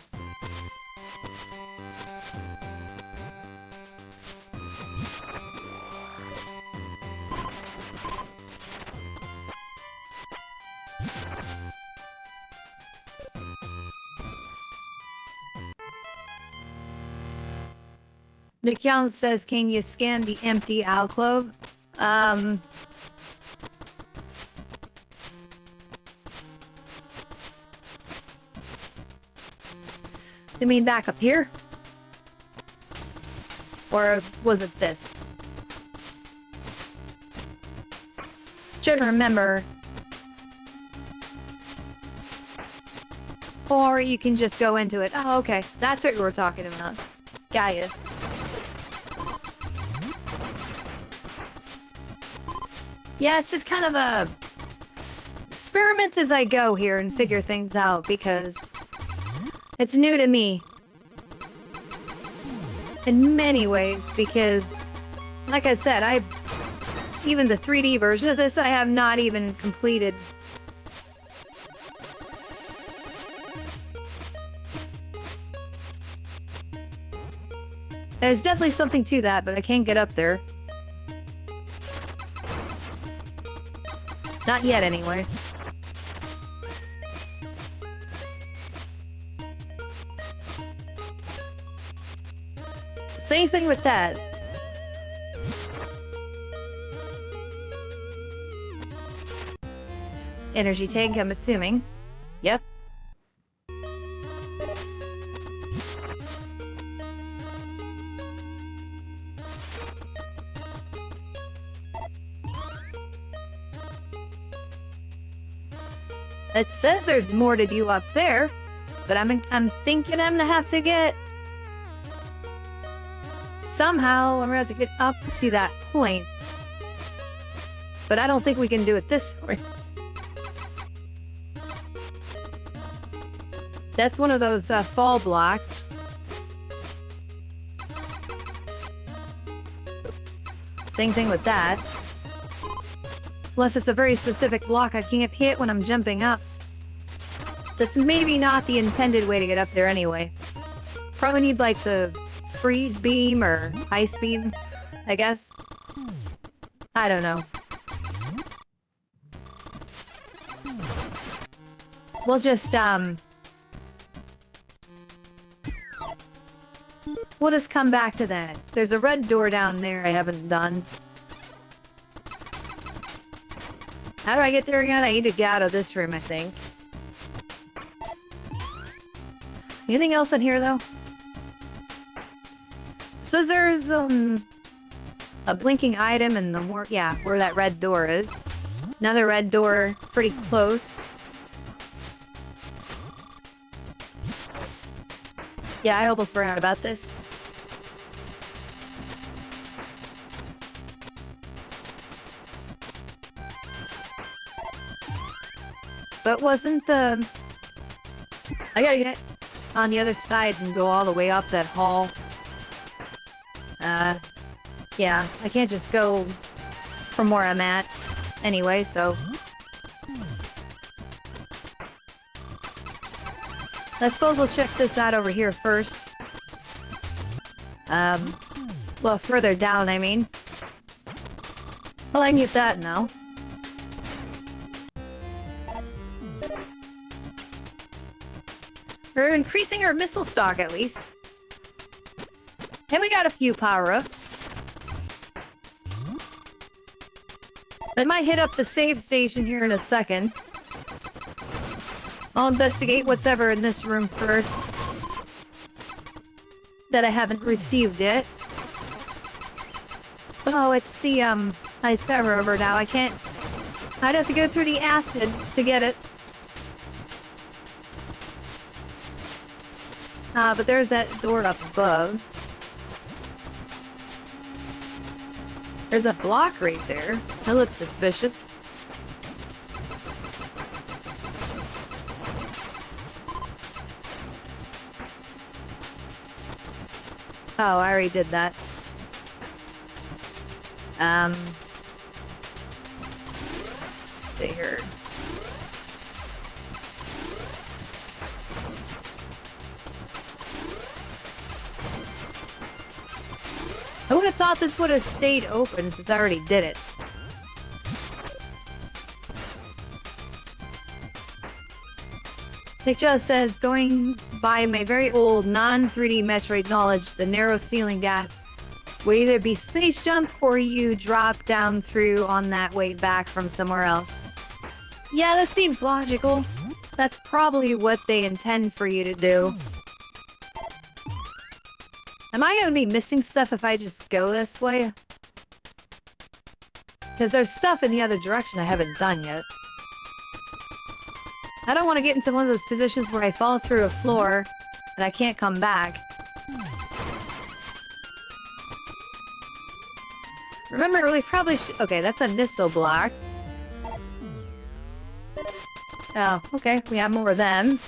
Nick Young says, can you scan the empty alcove? You mean back up here? Or was it this? Should remember. Or you can just go into it. Oh, okay. That's what we were talking about. Got ya. Yeah, it's just kind of a experiment as I go here and figure things out because it's new to me. In many ways, because like I said, even the 3D version of this I have not even completed. There's definitely something to that, but I can't get up there. Not yet, anyway. Same thing with that. Energy tank, I'm assuming. Yep. It says there's more to do up there, but I'm thinking I'm gonna have to get somehow I'm gonna have to get up to see that point. But I don't think we can do it this way. That's one of those fall blocks. Same thing with that. Unless it's a very specific block I can't hit when I'm jumping up. This is maybe not the intended way to get up there anyway. Probably need like the freeze beam or ice beam, I guess. I don't know. We'll just, we'll just come back to that. There's a red door down there I haven't done. How do I get there again? I need to get out of this room, I think. Anything else in here, though? So there's, a blinking item in the where that red door is. Another red door pretty close. Yeah, I almost forgot about this. But wasn't the... I gotta get on the other side and go all the way up that hall. Yeah, I can't just go from where I'm at anyway, so... I suppose we'll check this out over here first. Well, further down, I mean. Well, I can get that now. We're increasing our missile stock, at least. And we got a few power-ups. I might hit up the save station here in a second. I'll investigate what's ever in this room first. That I haven't received yet. Oh, it's the, ice server now. I can't... I'd have to go through the acid to get it. But there's that door up above. There's a block right there. That looks suspicious. Oh, I already did that. Let's see here. I would have thought this would have stayed open since I already did it. It just says, going by my very old non-3D Metroid knowledge, the narrow ceiling gap will either be space jump or you drop down through on that way back from somewhere else. Yeah, that seems logical. That's probably what they intend for you to do. Am I gonna be missing stuff if I just go this way? Because there's stuff in the other direction I haven't done yet. I don't want to get into one of those positions where I fall through a floor and I can't come back. Remember, we probably should... Okay, that's a missile block. Oh, okay, we have more of them.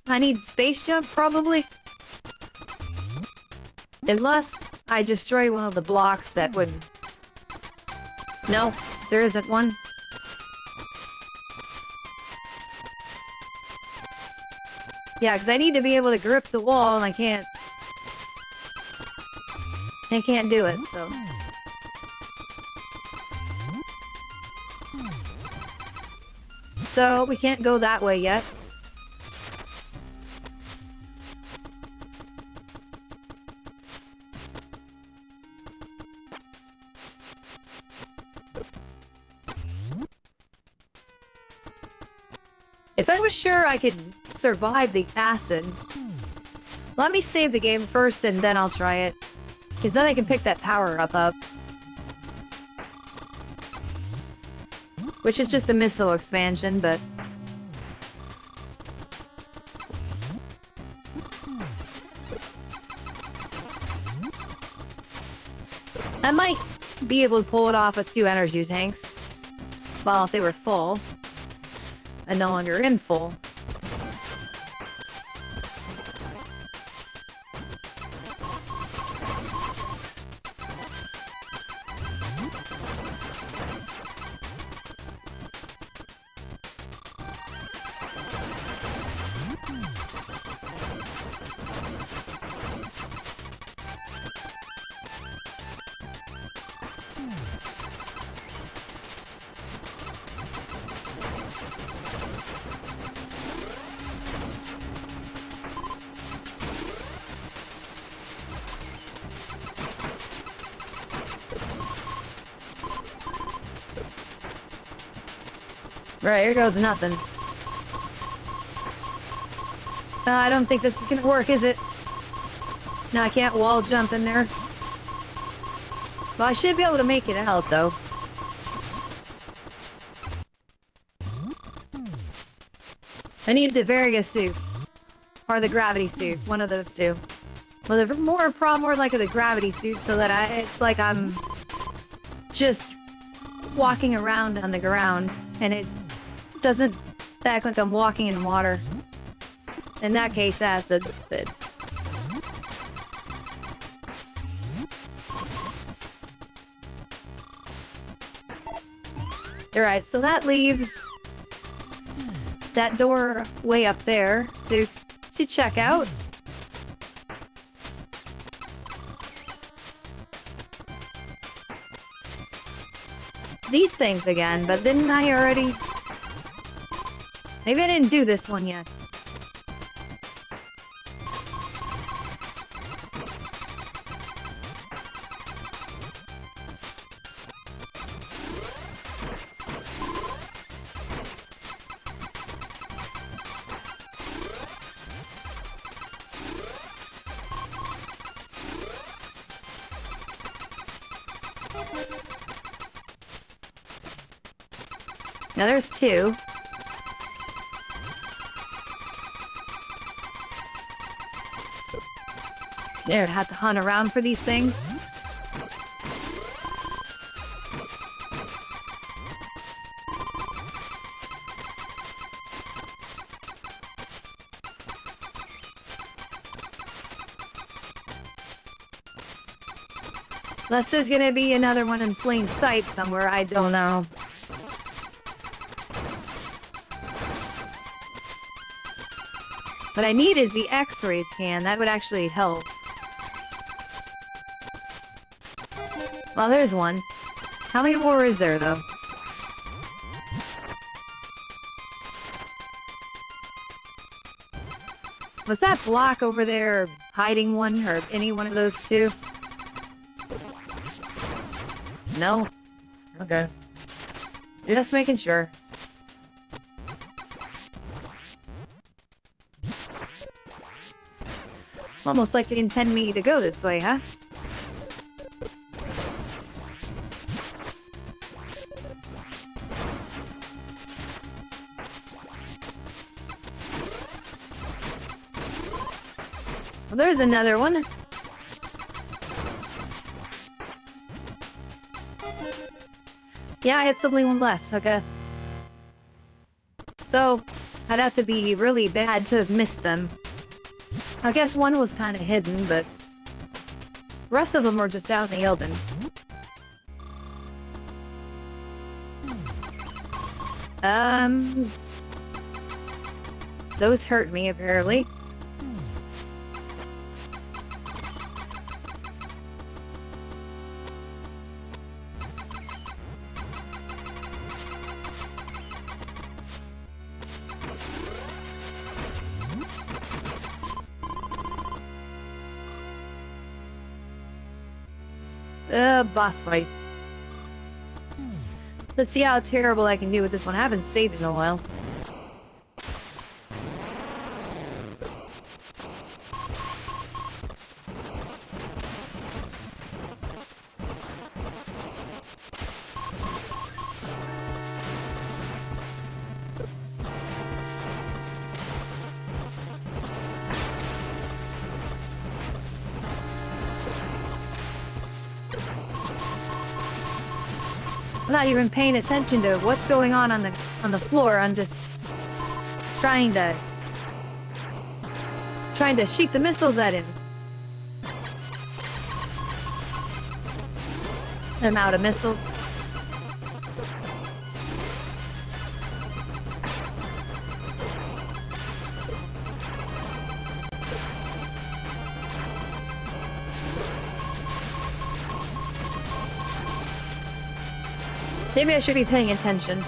I need space jump, probably. Unless I destroy one of the blocks that would... No, there isn't one. Yeah, because I need to be able to grip the wall, and I can't do it, so... So, we can't go that way yet. If I was sure I could survive the acid, let me save the game first and then I'll try it. Because then I can pick that power-up up. Which is just the missile expansion, but... I might be able to pull it off with 2 energy tanks. Well, if they were full. And no longer in full. Right, here goes nothing. I don't think this is gonna work, is it? No, I can't wall jump in there. Well, I should be able to make it out, though. I need the Variga suit. Or the gravity suit. One of those two. Well, the more like the gravity suit, so that it's like I'm just walking around on the ground, and it doesn't act like I'm walking in water. In that case, acid. But alright, so that leaves that door way up there to check out. These things again, but didn't I already? Maybe I didn't do this one yet. Now there's 2. There, I'd have to hunt around for these things. Unless there's gonna be another one in plain sight somewhere, I don't know. What I need is the X-ray scan. That would actually help. Well, there's one. How many more is there, though? Was that block over there hiding one, or any one of those 2? No? Okay. Just making sure. Almost like you intend me to go this way, huh? Well, there's another one. Yeah, I had only one left, okay. So, I'd have to be really bad to have missed them. I guess one was kind of hidden, but the rest of them were just out in the open. Those hurt me, apparently. Boss fight. Let's see how terrible I can do with this one. I haven't saved in a while. I'm not even paying attention to what's going on the floor. I'm just trying to shoot the missiles at him. I'm out of missiles. Maybe I should be paying attention.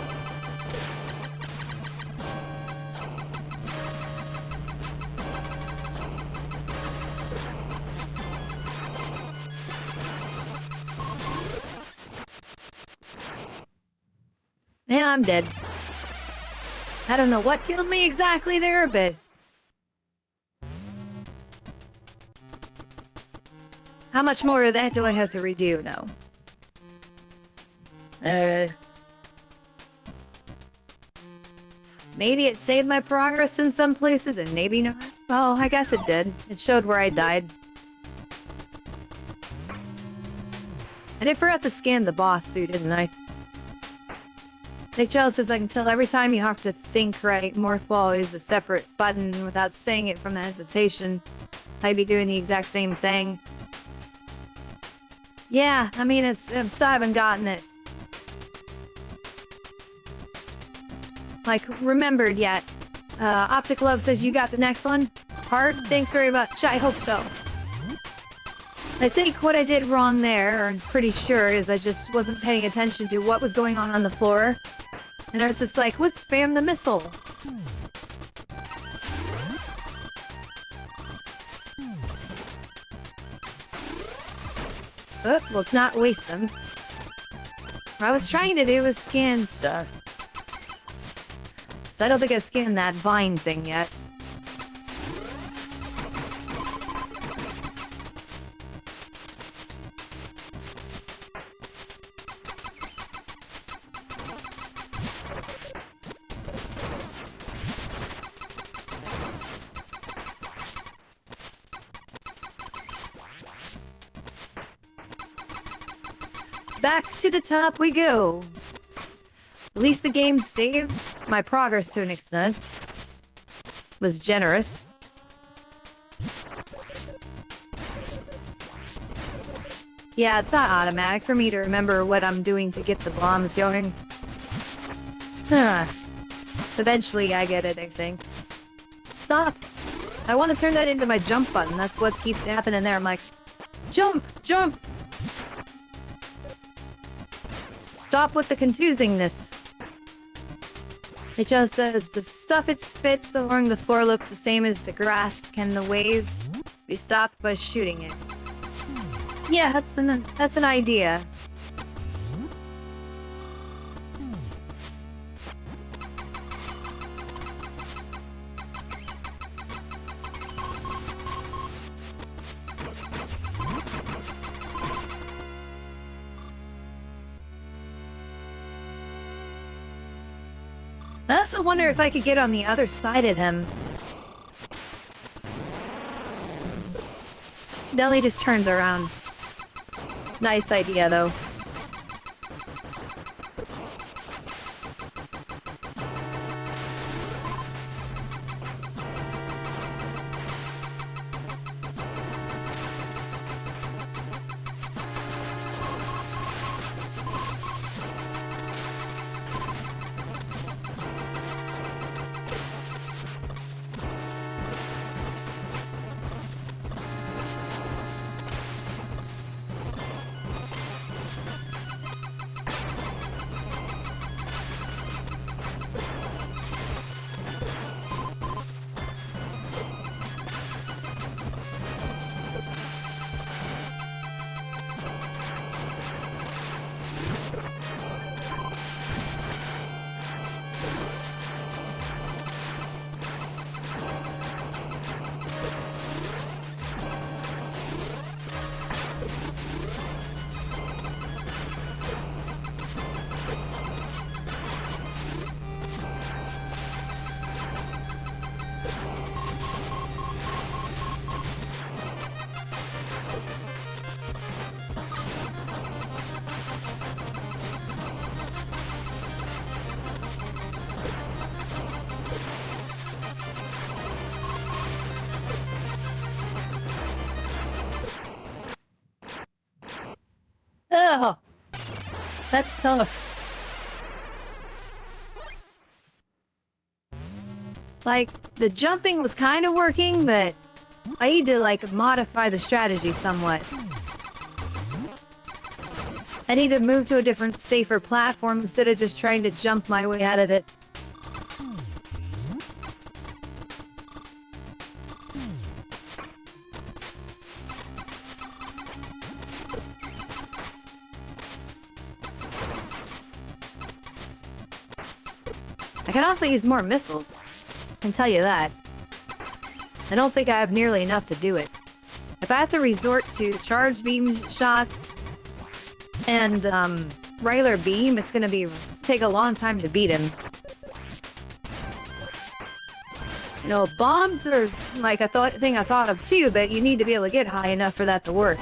Yeah, I'm dead. I don't know what killed me exactly there, but... How much more of that do I have to redo now? Maybe it saved my progress in some places, and maybe not. Well, I guess it did. It showed where I died. I did forget to scan the boss too, didn't I? Nick says I can tell every time you have to think right. Morphball is a separate button without saying it from the hesitation. I'd be doing the exact same thing. Yeah, I mean, I still haven't gotten it. Like, remembered yet. Optic Love says you got the next one? Hard? Thanks very much. I hope so. I think what I did wrong there, or I'm pretty sure, is I just wasn't paying attention to what was going on the floor. And I was just like, let's spam the missile. Oh, let's not waste them. What I was trying to do was scan stuff. So I don't think I scanned that vine thing yet. Back to the top we go. At least the game saved my progress to an extent. Was generous. Yeah, it's not automatic for me to remember what I'm doing to get the bombs going. Huh. Eventually I get it, I think. Stop! I want to turn that into my jump button. That's what keeps happening there. I'm like, jump! Jump! Stop with the confusingness. It just says, the stuff it spits along the floor looks the same as the grass. Can the wave be stopped by shooting it? Yeah, that's an idea. I also wonder if I could get on the other side of him. Deli just turns around. Nice idea, though. Ugh. That's tough. Like, the jumping was kind of working, but I need to, like, modify the strategy somewhat. I need to move to a different, safer platform instead of just trying to jump my way out of it. I can also use more missiles. I can tell you that. I don't think I have nearly enough to do it. If I have to resort to charge beam shots and regular beam, it's gonna take a long time to beat him. You know, bombs are like a thing I thought of too, but you need to be able to get high enough for that to work.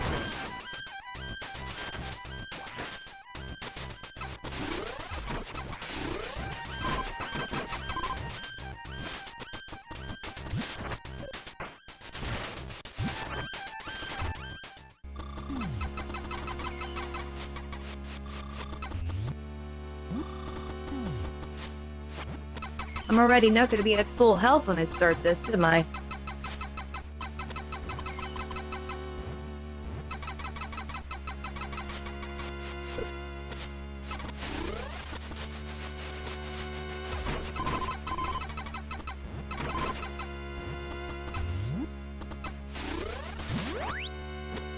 I'm already not going to be at full health when I start this, am I?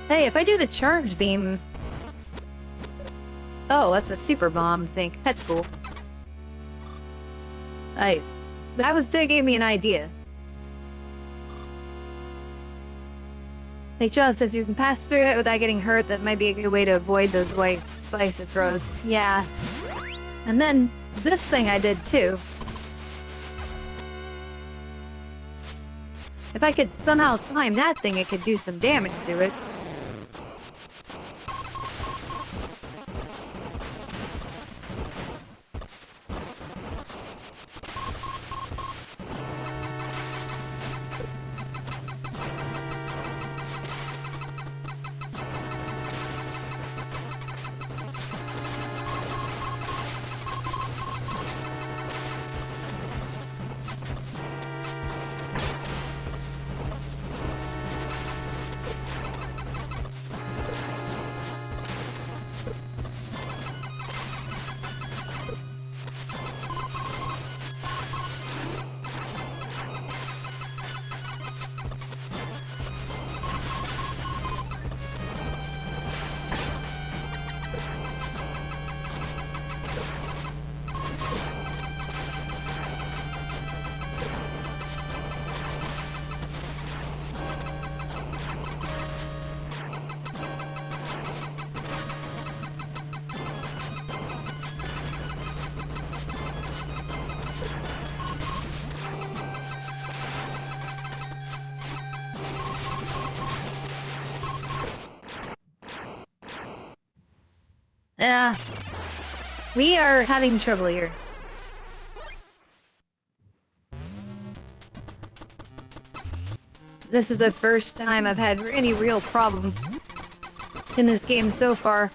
Hey, if I do the charge beam... Oh, that's a super bomb thing. That's cool. That gave me an idea. They just says you can pass through it without getting hurt. That might be a good way to avoid those white spikes it throws. Yeah. And then this thing I did too. If I could somehow time that thing, it could do some damage to it. We are having trouble here. This is the first time I've had any real problem in this game so far.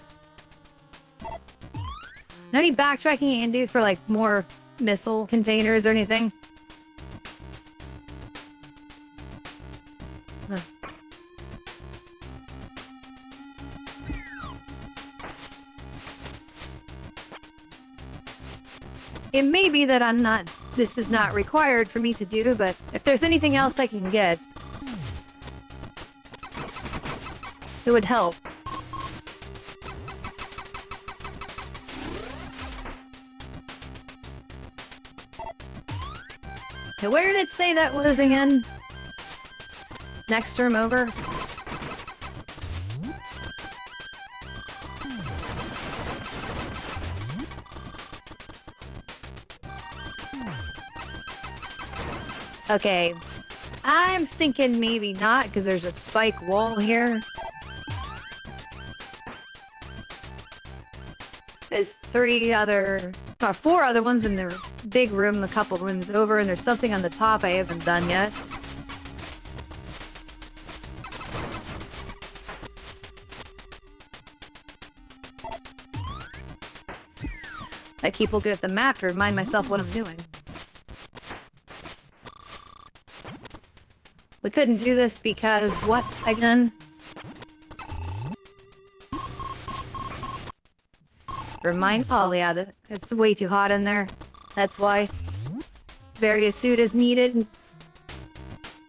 Any backtracking you can do for like more missile containers or anything? Huh. It may be that this is not required for me to do, but if there's anything else I can get, it would help. Okay, where did it say that was again? Next room over? Okay, I'm thinking maybe not, because there's a spike wall here. There's four other ones in the big room, a couple rooms over, and there's something on the top I haven't done yet. I keep looking at the map to remind myself what I'm doing. We couldn't do this because what again? Oh yeah, it's way too hot in there. That's why. Various suit is needed.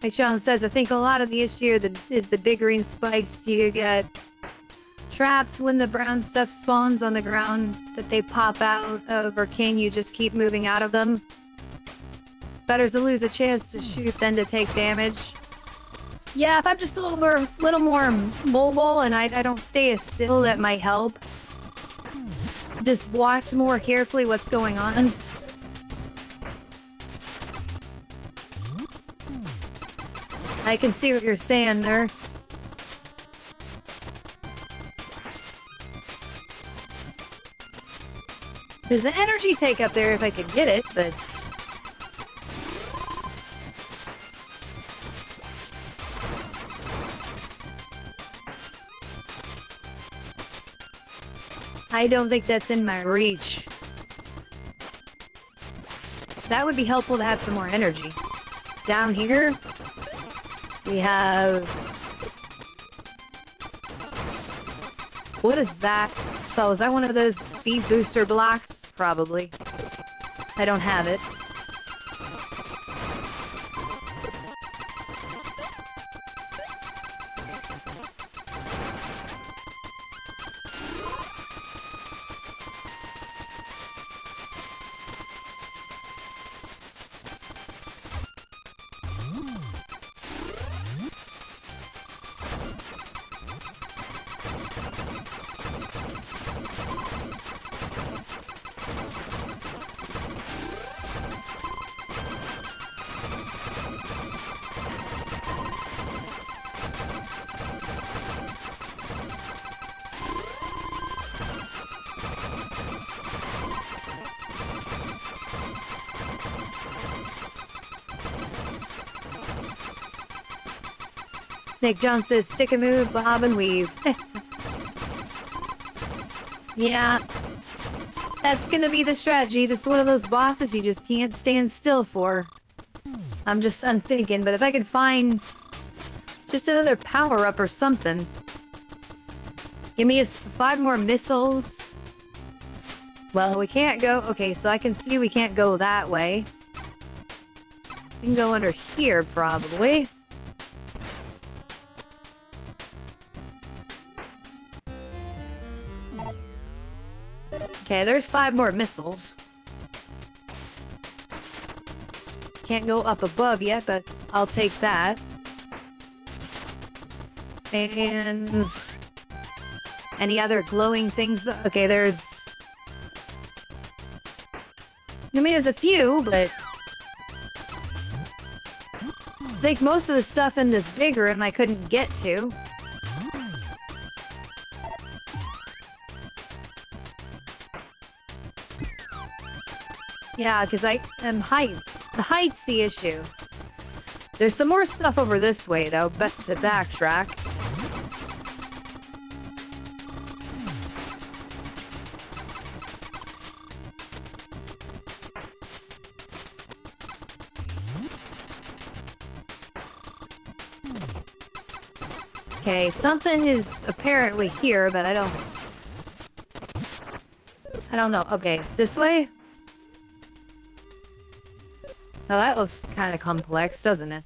Like Sean says, I think a lot of the issue is the big green spikes. You get traps when the brown stuff spawns on the ground that they pop out of, or can you just keep moving out of them? Better to lose a chance to shoot than to take damage. Yeah, if I'm just a little more mobile and I don't stay as still, that might help. Just watch more carefully what's going on. I can see what you're saying there. There's an energy take up there if I could get it, but... I don't think that's in my reach. That would be helpful to have some more energy. Down here, we have... What is that? Oh, is that one of those speed booster blocks? Probably. I don't have it. Nick John says, stick and move, bob and weave. Yeah. That's gonna be the strategy. This is one of those bosses you just can't stand still for. I'm thinking, but if I could find just another power-up or something. Give me 5 more missiles. Well, we can't go... Okay, so I can see we can't go that way. We can go under here, probably. Okay, there's 5 more missiles. Can't go up above yet, but I'll take that. And... any other glowing things? Okay, there's... I mean, there's a few, but... I think most of the stuff in this big room I couldn't get to. Yeah, because I am height. The height's the issue. There's some more stuff over this way, though, but to backtrack. Okay, something is apparently here, but I don't know. Okay, this way? Oh, that looks kind of complex, doesn't it?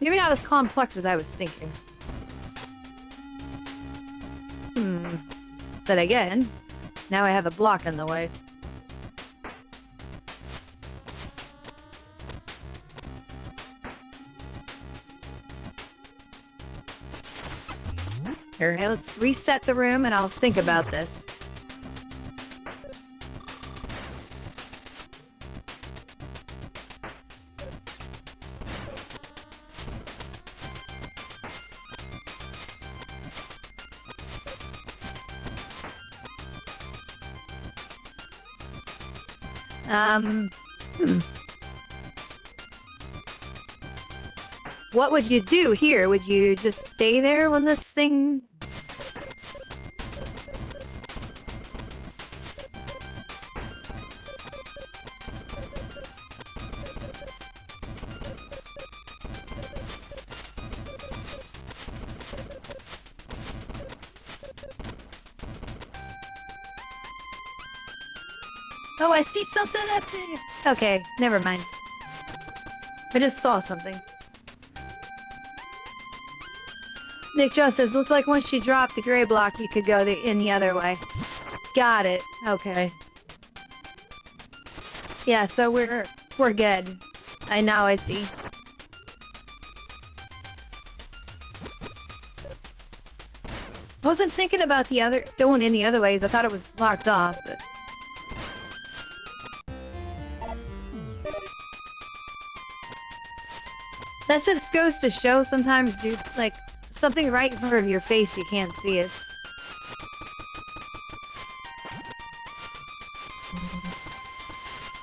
Maybe not as complex as I was thinking. But again, now I have a block in the way. Okay, let's reset the room and I'll think about this. What would you do here? Would you just stay there when this thing... Oh, I see something up there. Okay, never mind. I just saw something. Nick Joe says, looked like once she dropped the gray block, you could go in the other way. Got it. Okay. Yeah, so we're good. I see. I wasn't thinking about going in the other ways. I thought it was locked off, but... That just goes to show sometimes, dude, like, something right in front of your face, you can't see it.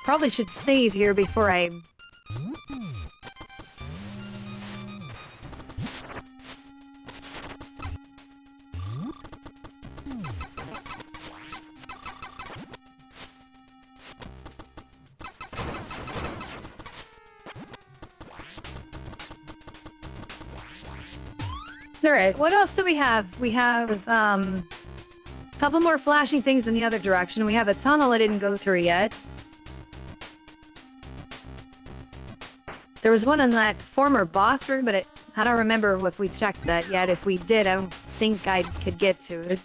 Probably should save here before I... Alright, what else do we have? We have, a couple more flashing things in the other direction. We have a tunnel I didn't go through yet. There was one in that former boss room, but I don't remember if we checked that yet. If we did, I don't think I could get to it.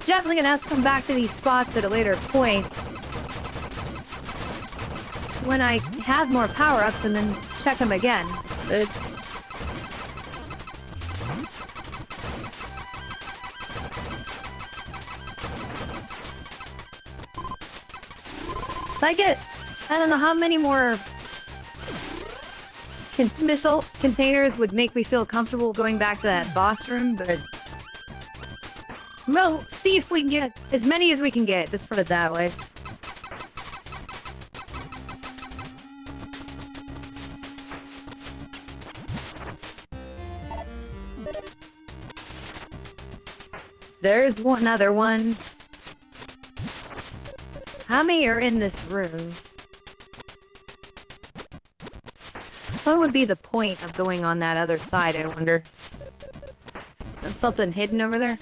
Definitely gonna have to come back to these spots at a later point. When I have more power-ups and then check them again. I don't know how many more missile containers would make me feel comfortable going back to that boss room, but... We'll see if we can get as many as we can get, let's put it that way. There's one other one. How many are in this room? What would be the point of going on that other side, I wonder? Is there something hidden over there?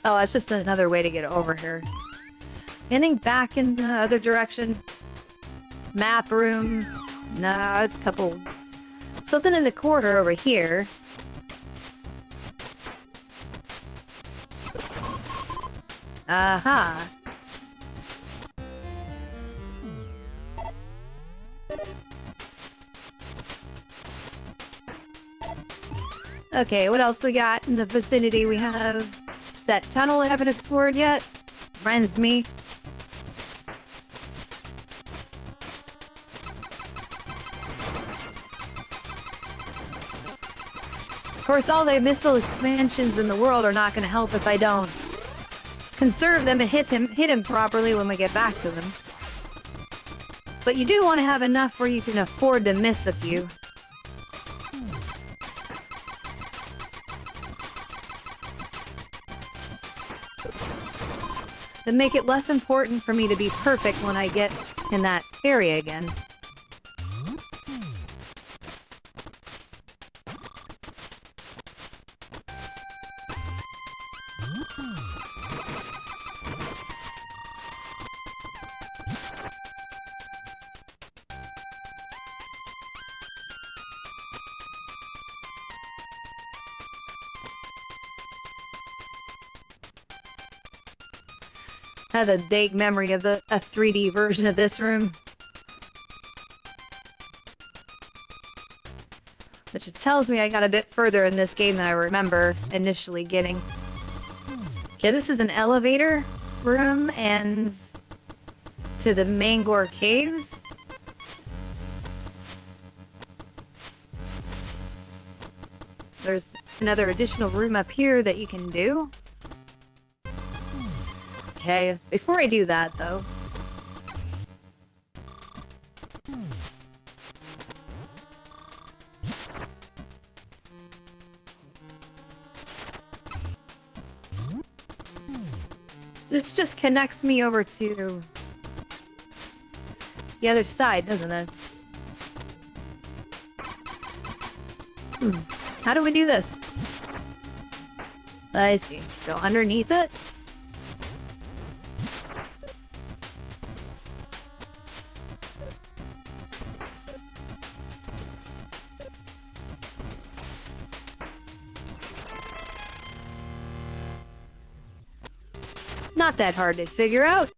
Oh, it's just another way to get over here. Anything back in the other direction? Map room? No, it's a couple... Something in the corner over here. Aha. Okay, what else we got in the vicinity? We have that tunnel I haven't explored yet. Reminds me. Of course, all the missile expansions in the world are not going to help if I don't conserve them and hit him properly when we get back to them. But you do want to have enough where you can afford to miss a few. To make it less important for me to be perfect when I get in that area again. I had a vague memory of a 3D version of this room. Which it tells me I got a bit further in this game than I remember initially getting. Okay, this is an elevator room and to the Mangor Caves. there's another additional room up here that you can do. Okay, before I do that, though... This just connects me over to the other side, doesn't it? How do we do this? I see. Go underneath it? Not that hard to figure out.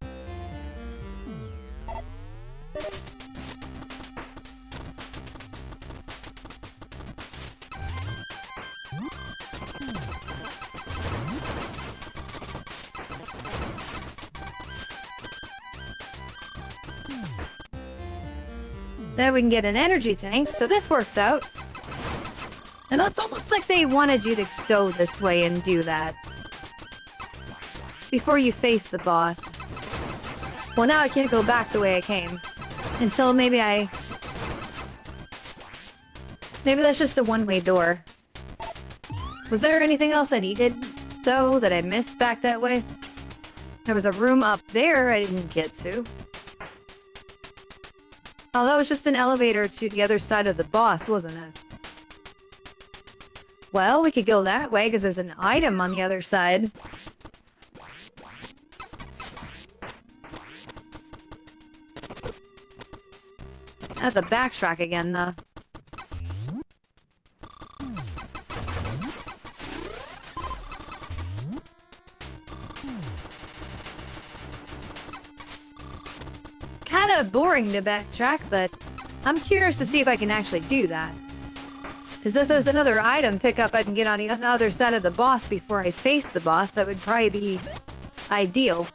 Then we can get an energy tank, so this works out. And it's almost like they wanted you to go this way and do that before you face the boss. Well, now I can't go back the way I came. Until maybe that's just a one-way door. Was there anything else I needed, though, that I missed back that way? There was a room up there I didn't get to. Oh, that was just an elevator to the other side of the boss, wasn't it? Well, we could go that way, because there's an item on the other side. That's a backtrack again, though. Kinda boring to backtrack, but I'm curious to see if I can actually do that. Because if there's another item pickup I can get on the other side of the boss before I face the boss, that would probably be ideal.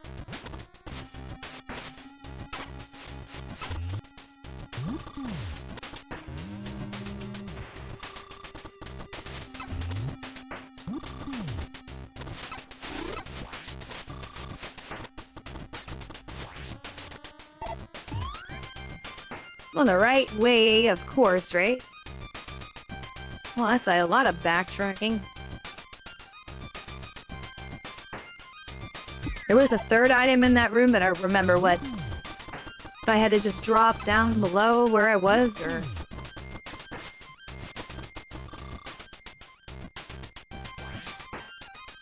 Well, the right way, of course, right? Well, that's a lot of backtracking. There was a third item in that room, but I don't remember what. If I had to just drop down below where I was, or...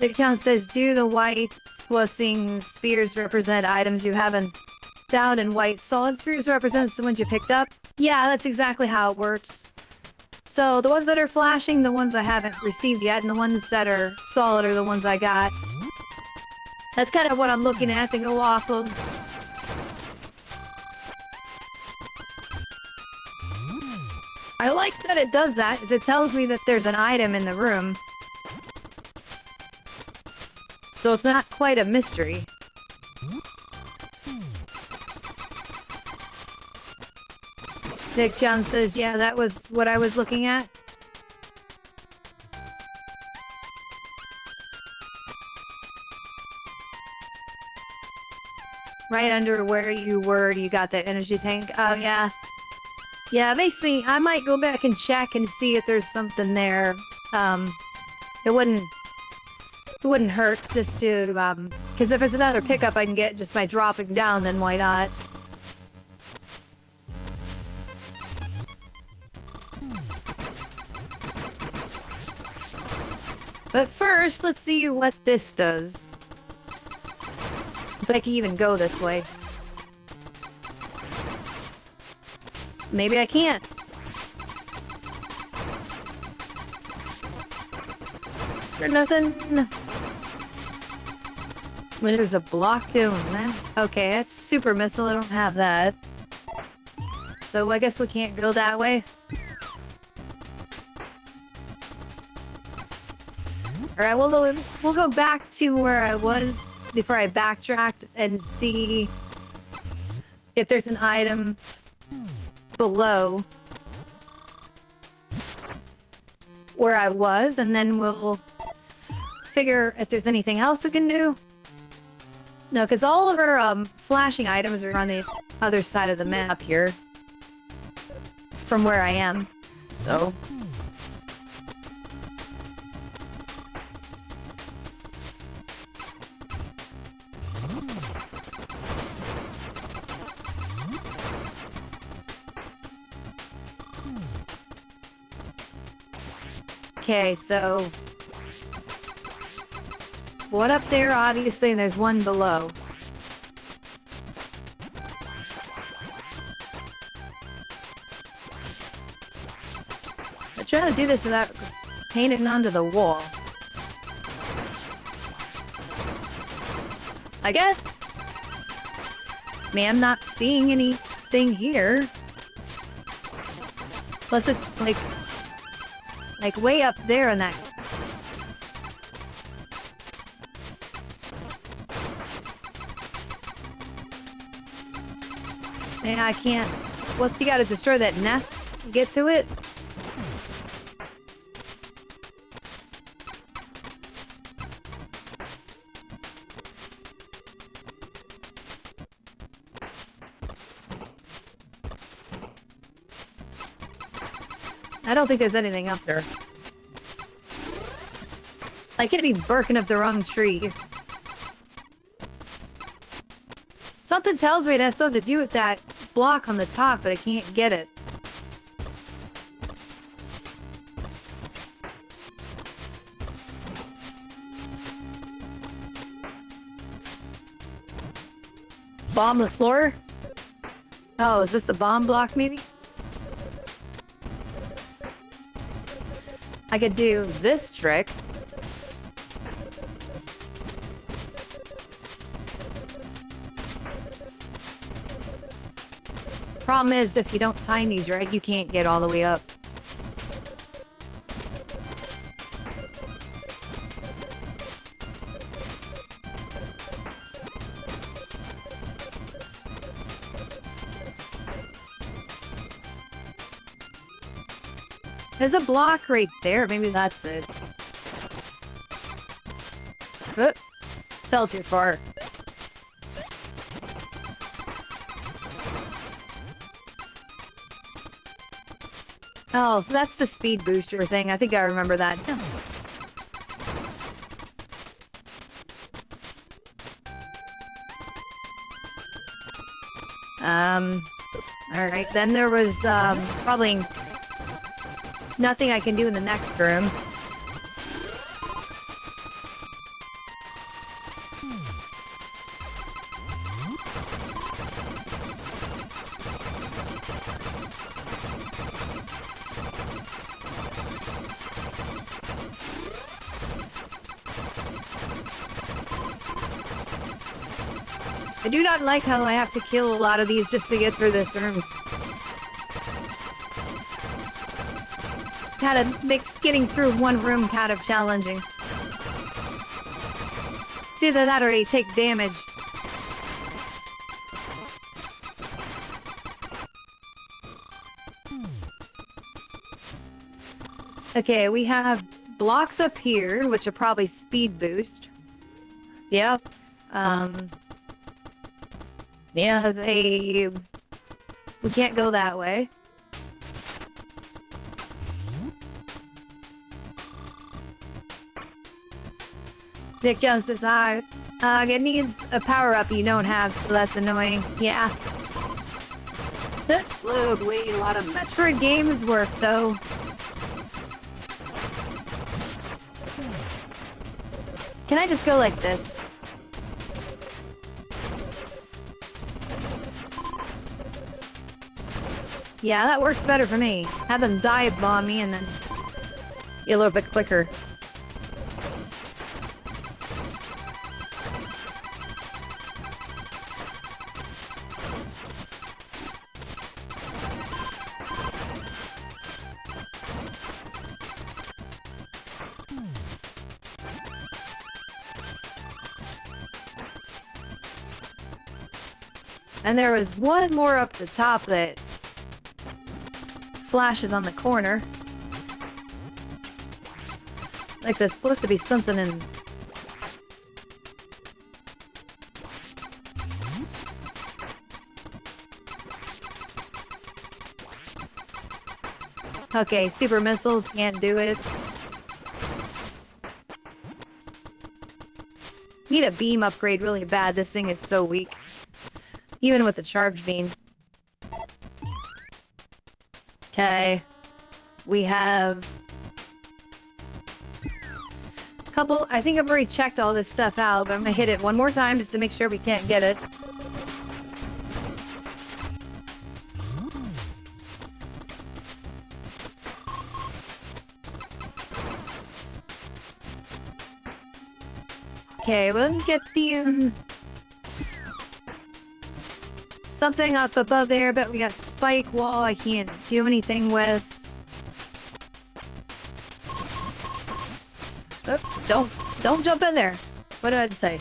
The account says, do the white pulsing spheres represent items you haven't found, and white solid spheres represents the ones you picked up? Yeah, that's exactly how it works. So the ones that are flashing, the ones I haven't received yet, and the ones that are solid are the ones I got. That's kind of what I'm looking at to go off of. I like that it does that, because it tells me that there's an item in the room. So it's not quite a mystery. Nick John says, yeah, that was what I was looking at. Right under where you were, you got that energy tank. Oh, yeah. Yeah, basically, I might go back and check and see if there's something there. It wouldn't hurt just to, because if there's another pickup I can get just by dropping down, then why not? But first, let's see what this does. If I can even go this way. Maybe I can't. Is there nothing? Well, there's a block doing that. Okay, that's super missile. I don't have that. So I guess we can't go that way. Alright, we'll go back to where I was before I backtracked and see if there's an item below where I was, and then we'll figure if there's anything else we can do. No, because all of our flashing items are on the other side of the map here. From where I am. So... Okay, so... One up there, obviously, and there's one below. I'm trying to do this without painting onto the wall. I guess. I mean, I'm not seeing anything here. Plus it's like way up there in that. Man, I can't. What's he gotta destroy that nest to get to it? I don't think there's anything up there. I could be barking up the wrong tree. Something tells me it has something to do with that block on the top, but I can't get it. Bomb the floor? Oh, is this a bomb block maybe? I could do this trick. Problem is, if you don't time these right, you can't get all the way up. There's a block right there. Maybe that's it. Oop. Fell too far. Oh, so that's the speed booster thing. I think I remember that. Alright, then there was, probably nothing I can do in the next room. I do not like how I have to kill a lot of these just to get through this room. Kind of makes getting through one room kind of challenging. It's either that or you take damage. Okay, we have blocks up here, which are probably speed boost. Yep. Yeah, we can't go that way. Nick Jones says, it needs a power-up you don't have, so that's annoying. Yeah. That slowed way a lot of Metroid games work, though. Can I just go like this? Yeah, that works better for me. Have them dive bomb me and then be a little bit quicker. And there was one more up the top that flashes on the corner. Like there's supposed to be something in... Okay, super missiles can't do it. Need a beam upgrade really bad. This thing is so weak. Even with the charge beam. Okay. We have... couple... I think I've already checked all this stuff out, but I'm gonna hit it one more time just to make sure we can't get it. Okay, we'll get the, something up above there, but we got spike wall I can't do anything with. Oh, don't jump in there. What did I say?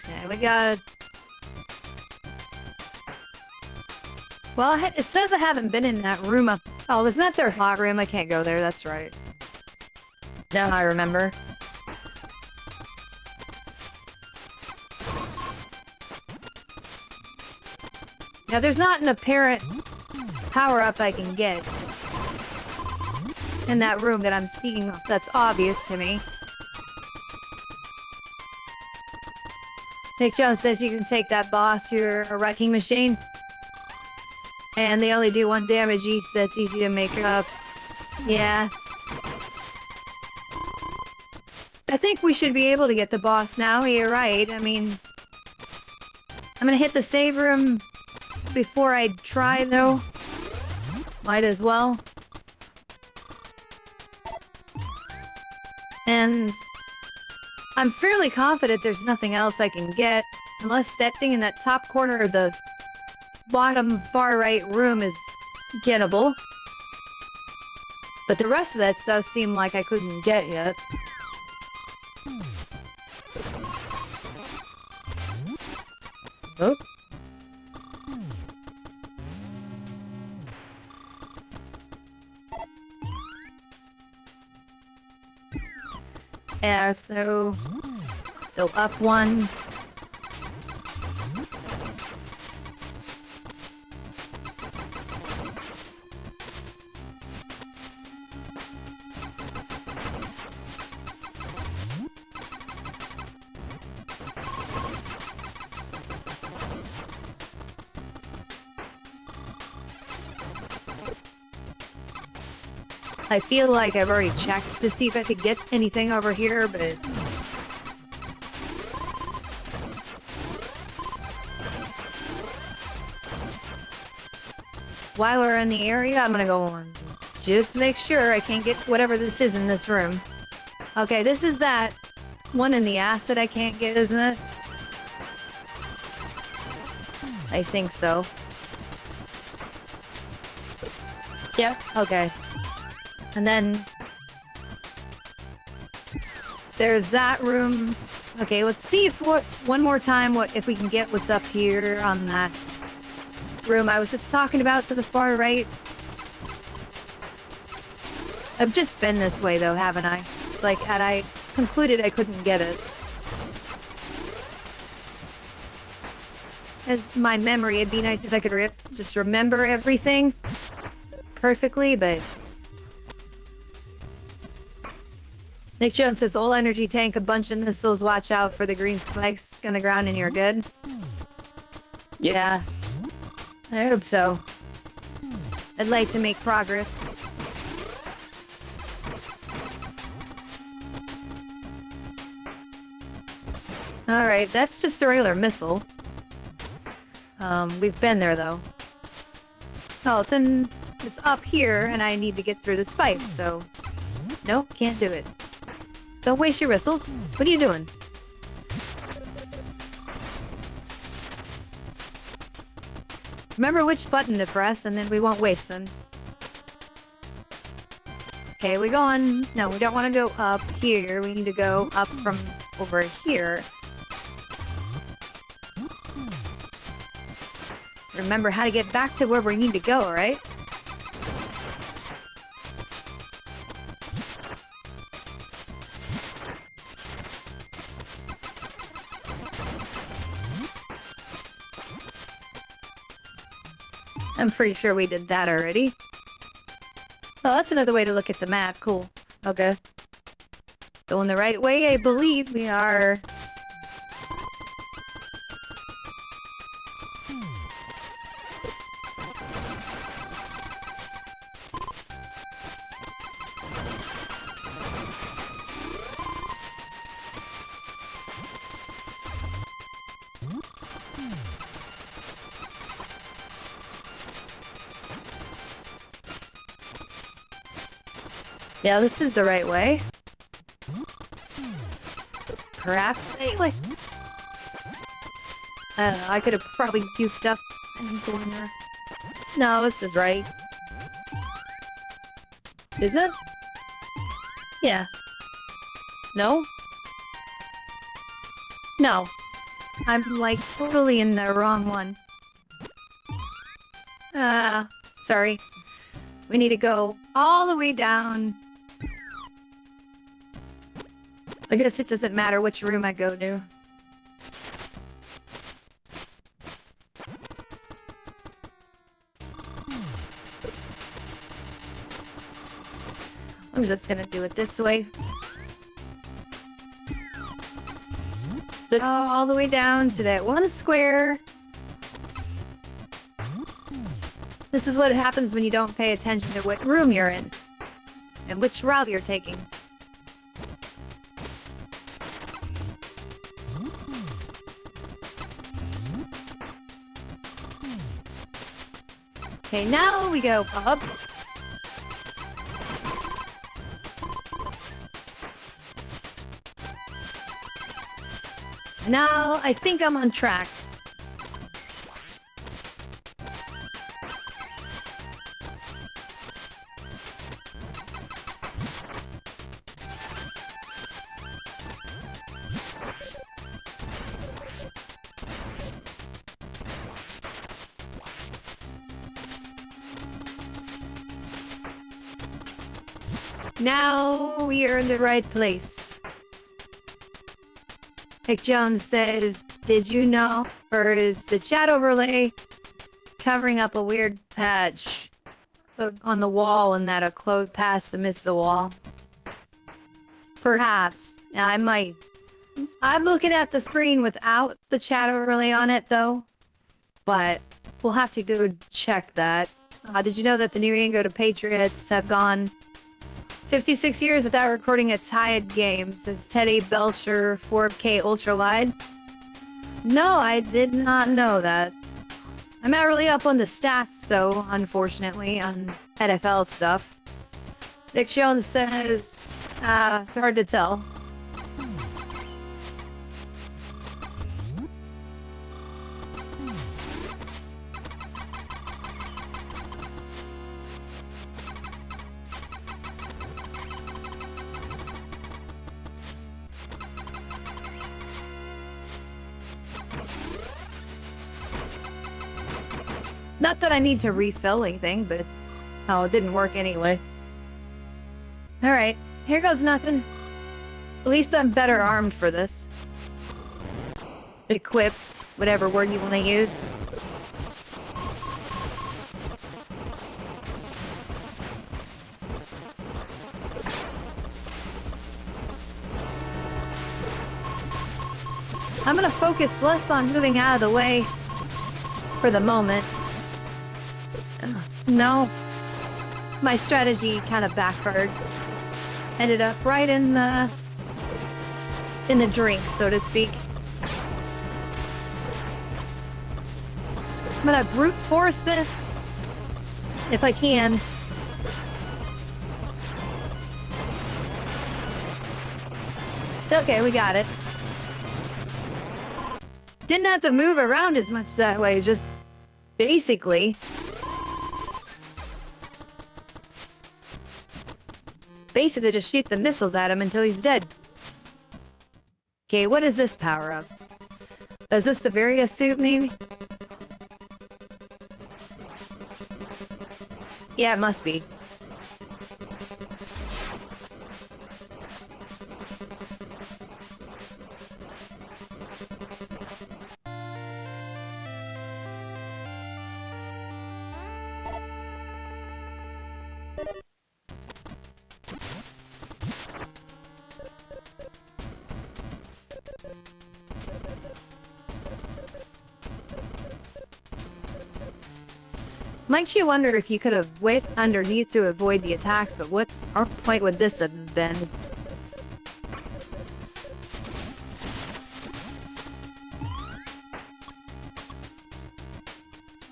Okay, we got... Well, it says I haven't been in that room up... Oh, isn't that their hot room? I can't go there, that's right. Now I remember. Now, there's not an apparent power-up I can get in that room that I'm seeing that's obvious to me. Nick Jones says you can take that boss, you're a wrecking machine. And they only do 1 damage each, so it's easy to make up. Yeah. I think we should be able to get the boss now, you're right. I mean... I'm gonna hit the save room before I try, though. Might as well. And... I'm fairly confident there's nothing else I can get. Unless that thing in that top corner of the... bottom far right room is gettable. But the rest of that stuff seemed like I couldn't get yet. Oh. Yeah, so... go up 1. I feel like I've already checked to see if I could get anything over here, but... while we're in the area, I'm gonna go on. Just to make sure I can't get whatever this is in this room. Okay, this is that one in the ass that I can't get, isn't it? I think so. Yep, okay. And then there's that room. Okay, let's see if one more time if we can get what's up here on that room I was just talking about to the far right. I've just been this way though, haven't I? It's like had I concluded I couldn't get it. As my memory, it'd be nice if I could just remember everything perfectly, but... Nick Jones says, "All energy tank, a bunch of missiles, watch out for the green spikes on the ground and you're good." Yeah. I hope so. I'd like to make progress. Alright, that's just a regular missile. We've been there though. Oh, it's up here and I need to get through the spikes, so... Nope, can't do it. Don't waste your missiles. What are you doing? Remember which button to press, and then we won't waste them. Okay, we go on... No, we don't want to go up here. We need to go up from over here. remember how to get back to where we need to go, right? I'm pretty sure we did that already. Oh, that's another way to look at the map. Cool. Okay. Going the right way, I believe we are. Yeah, this is the right way. Perhaps. Anyway. I don't know, I could have probably goofed up and going there. No, this is right. Is it? Yeah. No? No. I'm like totally in the wrong one. Sorry. We need to go all the way down. I guess it doesn't matter which room I go to. I'm just gonna do it this way. Go all the way down to that one square. This is what happens when you don't pay attention to what room you're in and which route you're taking. Okay, now we go up. Now I think I'm on track. Now we are in the right place. Nick Jones says, did you know? Or is the chat overlay covering up a weird patch on the wall and that a code passed amidst the wall? Perhaps. I might. I'm looking at the screen without the chat overlay on it, though. But we'll have to go check that. Did you know that the New England Patriots have gone 56 years without recording a tied game since Teddy Belcher 4K Ultra Wide? No, I did not know that. I'm not really up on the stats, though, unfortunately, on NFL stuff. Nick Jones says, it's hard to tell. Not that I need to refill anything, but... oh, it didn't work anyway. Alright, here goes nothing. At least I'm better armed for this. Equipped, whatever word you want to use. I'm gonna focus less on moving out of the way for the moment. No. My strategy kind of backfired. Ended up right in the drink, so to speak. I'm gonna brute force this if I can. Okay, we got it. Didn't have to move around as much that way, just basically. Basically just shoot the missiles at him until he's dead. Okay, what is this power up? Is this the Varia suit, maybe? Yeah, it must be. Might you wonder if you could have went underneath to avoid the attacks, but what point would this have been?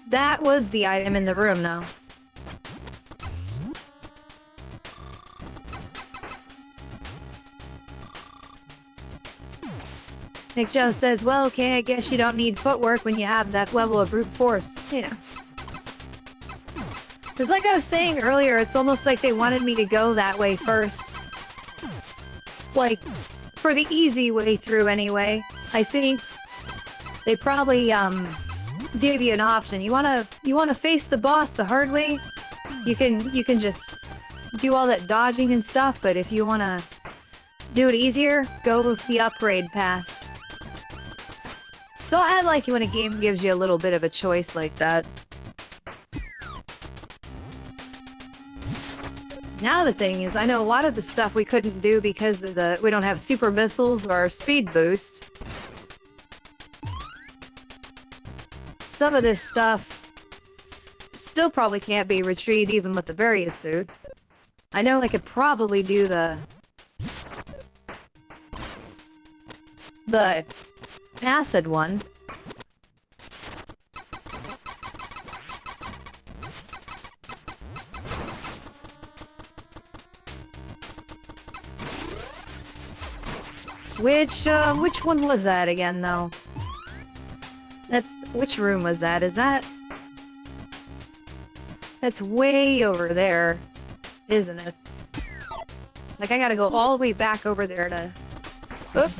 That was the item in the room now. Nick Jones says, well, okay, I guess you don't need footwork when you have that level of brute force. Yeah. Because like I was saying earlier, it's almost like they wanted me to go that way first. Like, for the easy way through anyway. I think they probably, gave you an option. You wanna face the boss the hard way? You can just do all that dodging and stuff, but if you wanna do it easier, go with the upgrade pass. So I like it when a game gives you a little bit of a choice like that. Now the thing is, I know a lot of the stuff we couldn't do because of we don't have super missiles or speed boost. Some of this stuff still probably can't be retrieved even with the various suit. I know I could probably do the acid one. Which one was that again, though? Which room was that? That's way over there, isn't it? It's like I gotta go all the way back over there to... Oops.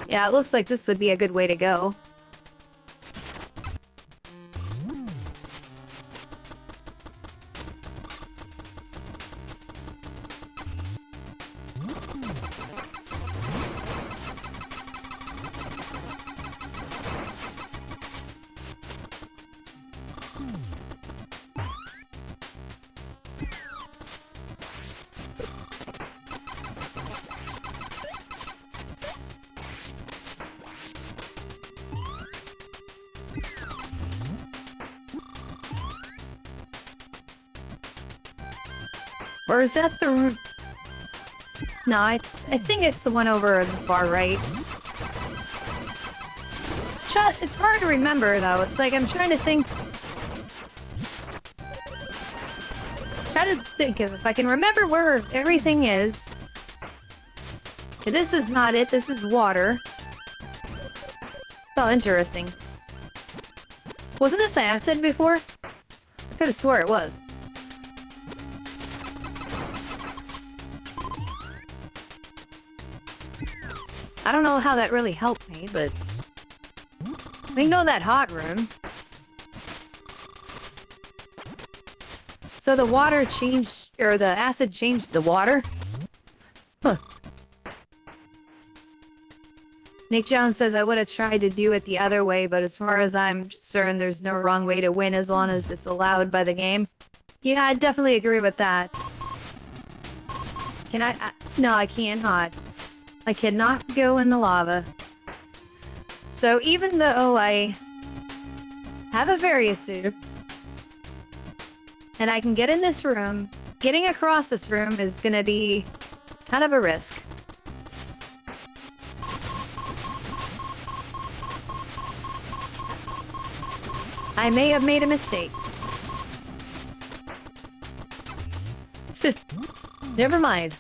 Yeah, it looks like this would be a good way to go. Or is that the... No, I think it's the one over on the far right. It's hard to remember, though. It's like I'm trying to think... if I can remember where everything is. Okay, this is not it. This is water. Oh, interesting. Wasn't this acid before? I could have swore it was. I don't know how that really helped me, but... We know that hot room. So the water changed... Or the acid changed the water? Huh. Nick Jones says I would have tried to do it the other way, but as far as I'm concerned, there's no wrong way to win as long as it's allowed by the game. Yeah, I definitely agree with that. Can I no, I cannot. I cannot go in the lava. So even though I have a various suit, and I can get in this room, getting across this room is gonna be kind of a risk. I may have made a mistake. Never mind.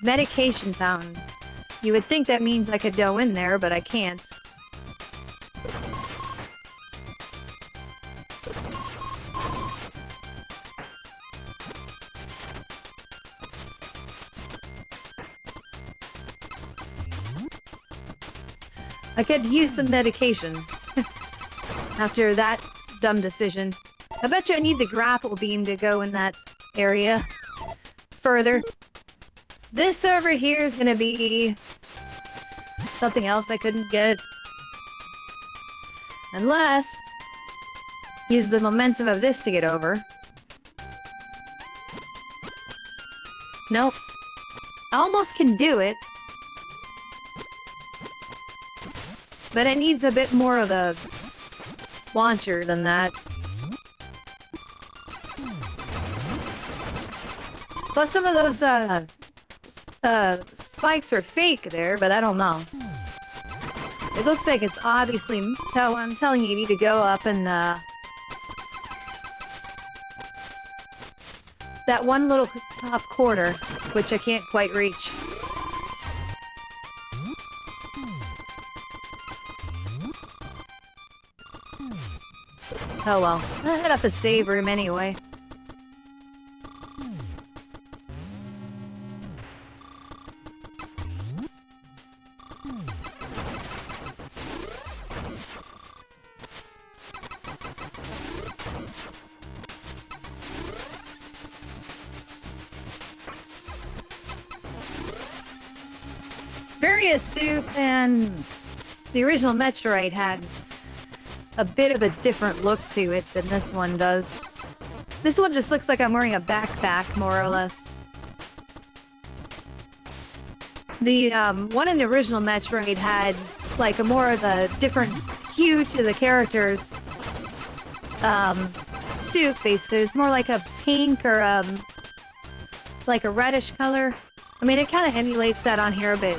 Medication fountain. You would think that means I could go in there, but I can't. I could use some medication. After that dumb decision. I bet you I need the grapple beam to go in that area. Further. This over here is gonna be something else I couldn't get. Unless use the momentum of this to get over. Nope. I almost can do it. But it needs a bit more of a launcher than that. Plus some of those spikes are fake there, but I don't know. It looks like it's obviously I'm telling you need to go up in that one little top corner, which I can't quite reach. Oh well, I'll head up a save room anyway. Various Soup and the original Metroid had a bit of a different look to it than this one does. This one just looks like I'm wearing a backpack, more or less. The one in the original Metroid had like a more of a different hue to the character's suit, basically. It's more like a pink or like a reddish color. I mean, it kind of emulates that on here a bit.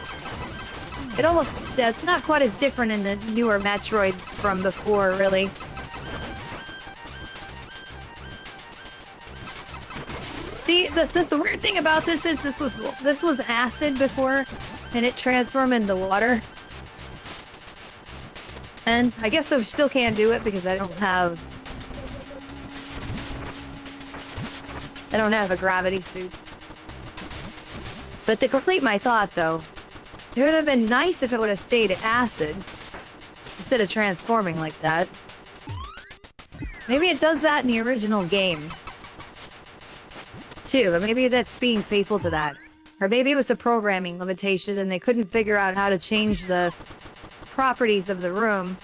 It almost, it's not quite as different in the newer Metroids from before, really. See, the weird thing about this is this was acid before, and it transformed into water. And I guess I still can't do it because I don't have a gravity suit. But to complete my thought, though, it would have been nice if it would have stayed acid instead of transforming like that. Maybe it does that in the original game too, but maybe that's being faithful to that. Or maybe it was a programming limitation and they couldn't figure out how to change the properties of the room.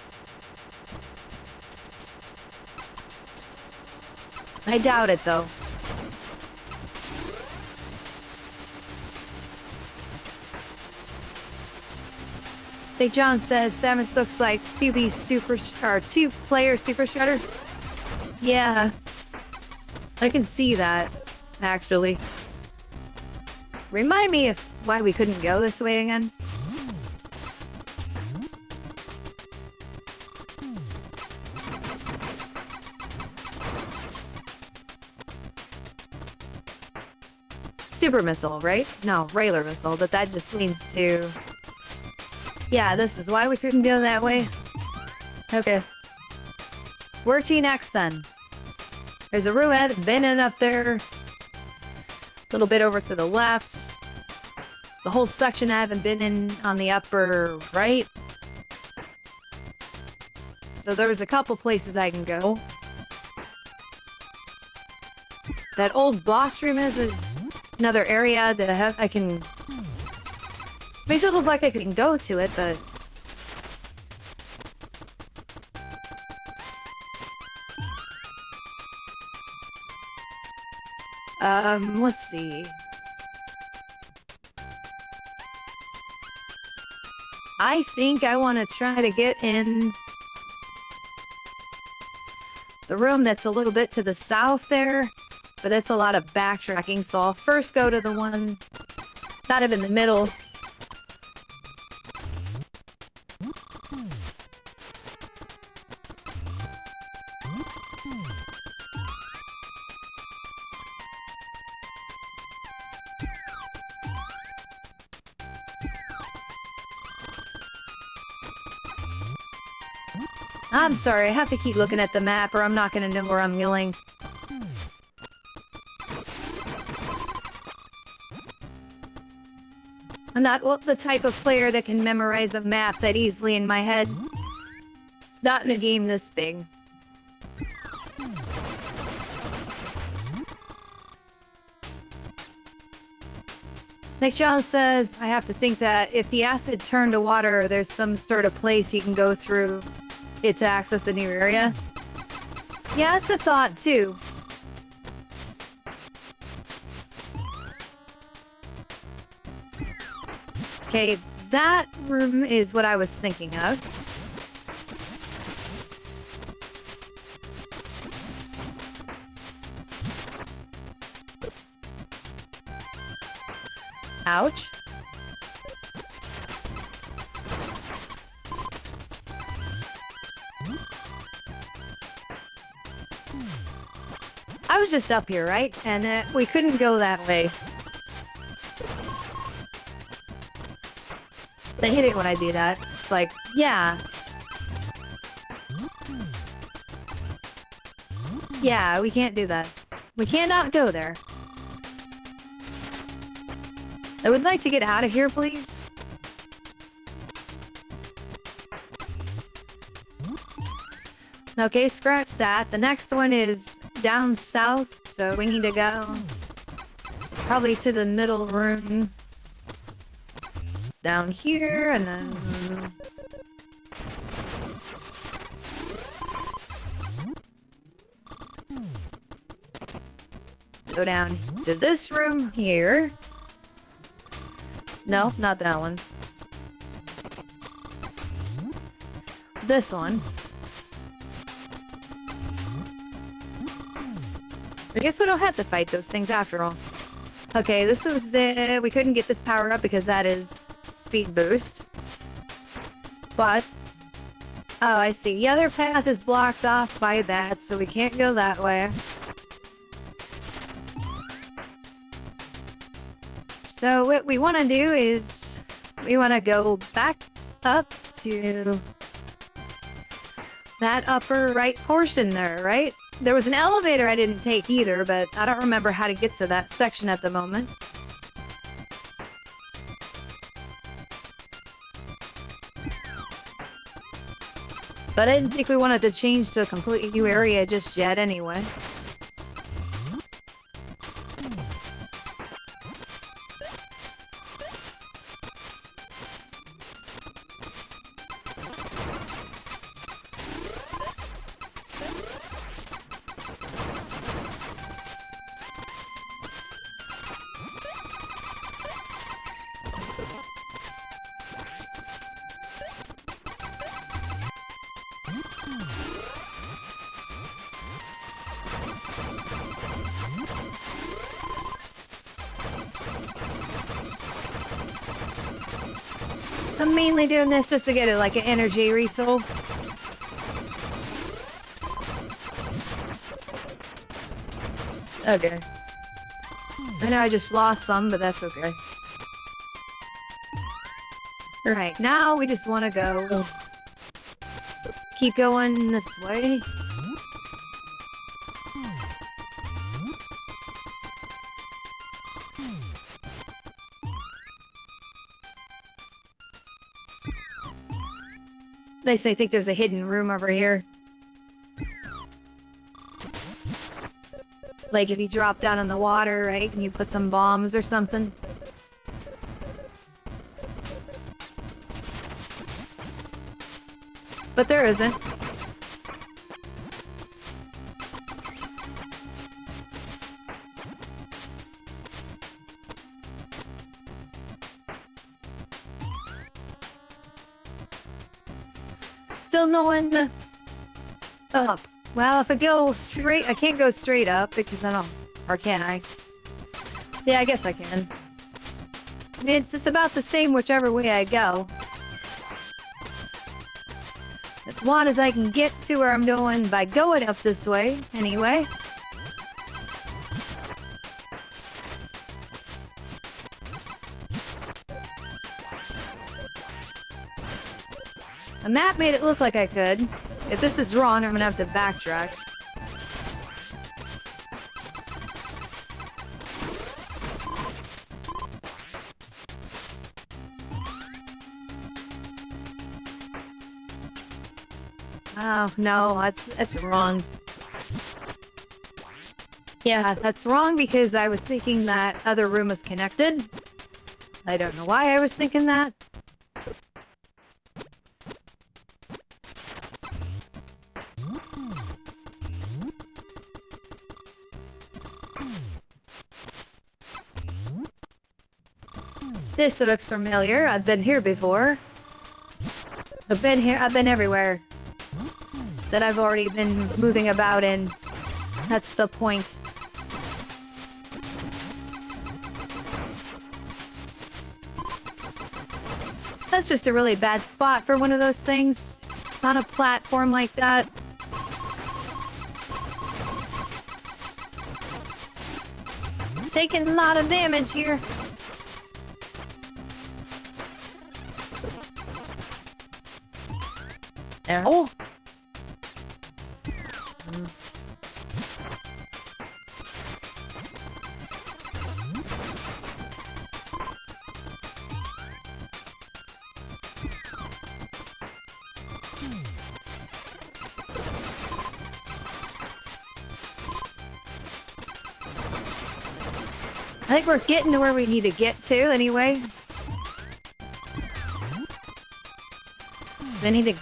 I doubt it, though. Like John says, Samus looks like 2-player Super Shredder. Yeah, I can see that, actually. Remind me of why we couldn't go this way again. Super missile, right? No, regular missile, but that just leads to... Yeah, this is why we couldn't go that way. Okay. Where to next, then? There's a room I haven't been in up there. A little bit over to the left. The whole section I haven't been in on the upper right. So there's a couple places I can go. That old boss room has another area that I can... Makes it look like I can go to it, but... let's see. I think I want to try to get in the room that's a little bit to the south there, but that's a lot of backtracking, so I'll first go to the one kind of in the middle. I'm sorry, I have to keep looking at the map or I'm not gonna know where I'm going. I'm not the type of player that can memorize a map that easily in my head. Not in a game this big. Like John says, I have to think that if the acid turned to water, there's some sort of place you can go through it to access the new area. Yeah, it's a thought too. Okay, that room is what I was thinking of. Ouch. I was just up here, right? And we couldn't go that way. They hate it when I do that. It's like, yeah. Yeah, we can't do that. We cannot go there. I would like to get out of here, please. Okay, scratch that. The next one is down south, so we need to go probably to the middle room. Down here, and then... go down to this room here. No, not that one. This one. I guess we don't have to fight those things after all. Okay, this was the... we couldn't get this power up because that is speed boost. But... oh, I see. The other path is blocked off by that, so we can't go that way. So what we want to do is... we want to go back up to... that upper right portion there, right? There was an elevator I didn't take either, but I don't remember how to get to that section at the moment. But I didn't think we wanted to change to a completely new area just yet anyway. I'm mainly doing this just to get it like an energy refill. Okay. I know I just lost some, but that's okay. Alright, now we just want to go... keep going this way. They think there's a hidden room over here. Like if you drop down in the water, right, and you put some bombs or something. But there isn't. Still no one up. Well, if I go straight, I can't go straight up because I don't, or can I? Yeah, I guess I can. I mean, it's just about the same whichever way I go. As long as I can get to where I'm going by going up this way, anyway. The map made it look like I could. If this is wrong, I'm gonna have to backtrack. Oh, no, that's wrong. Yeah, that's wrong because I was thinking that other room was connected. I don't know why I was thinking that. This looks familiar. I've been here before. I've been here. I've been everywhere that I've already been moving about in. That's the point. That's just a really bad spot for one of those things. On a platform like that. Taking a lot of damage here. There. Oh! I think we're getting to where we need to get to, anyway. So I need to...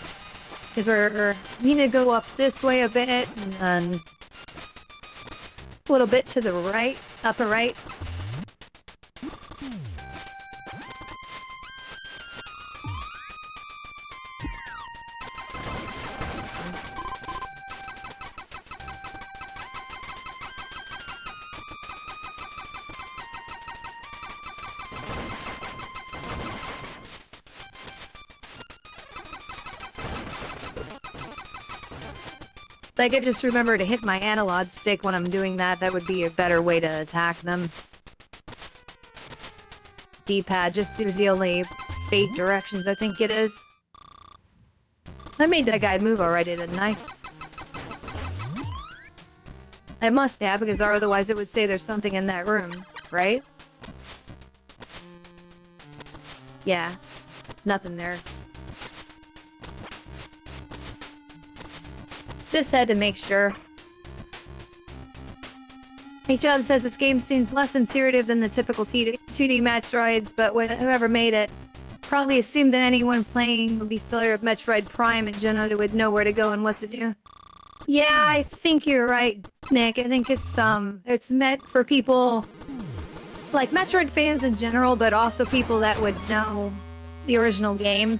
Because we need to go up this way a bit, and then... A little bit to the right, upper right. I could just remember to hit my analog stick when I'm doing that. That would be a better way to attack them. D-pad just gives the only 8 directions, I think it is. I made that guy move already, didn't I? I must have, because otherwise it would say there's something in that room, right? Yeah. Nothing there. Just had to make sure. John says this game seems less intuitive than the typical 2D Metroids, but whoever made it probably assumed that anyone playing would be familiar with Metroid Prime and generally would know where to go and what to do. Yeah, I think you're right, Nick. I think it's meant for people like Metroid fans in general, but also people that would know the original game.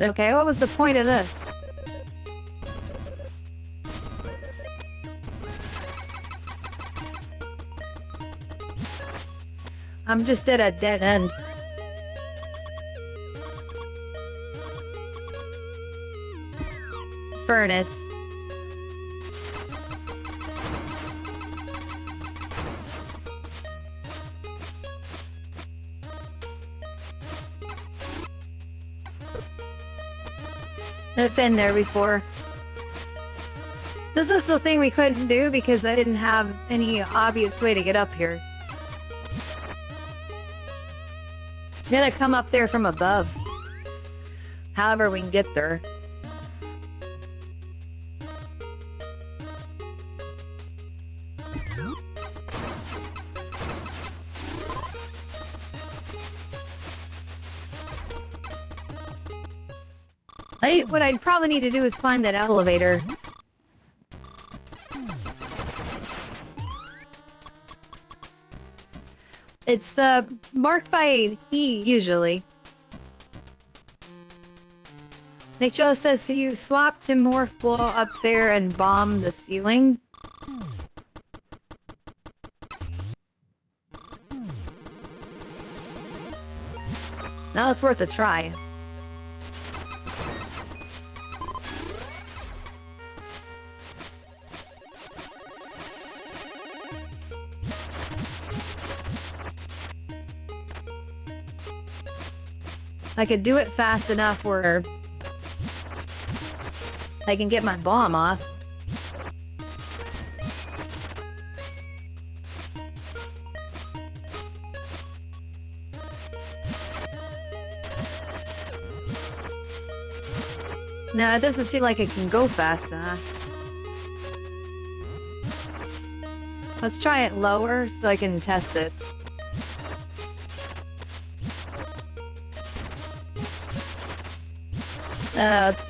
Okay, what was the point of this? I'm just at a dead end. Furnace. I've been there before. This is the thing we couldn't do because I didn't have any obvious way to get up here. I'm gonna come up there from above. However we can get there. What I'd probably need to do is find that elevator. It's marked by E usually. Nick Joe says, "Can you swap to Morph up there and bomb the ceiling?" Now it's worth a try. I could do it fast enough where I can get my bomb off. No, it doesn't seem like it can go fast enough. Let's try it lower so I can test it.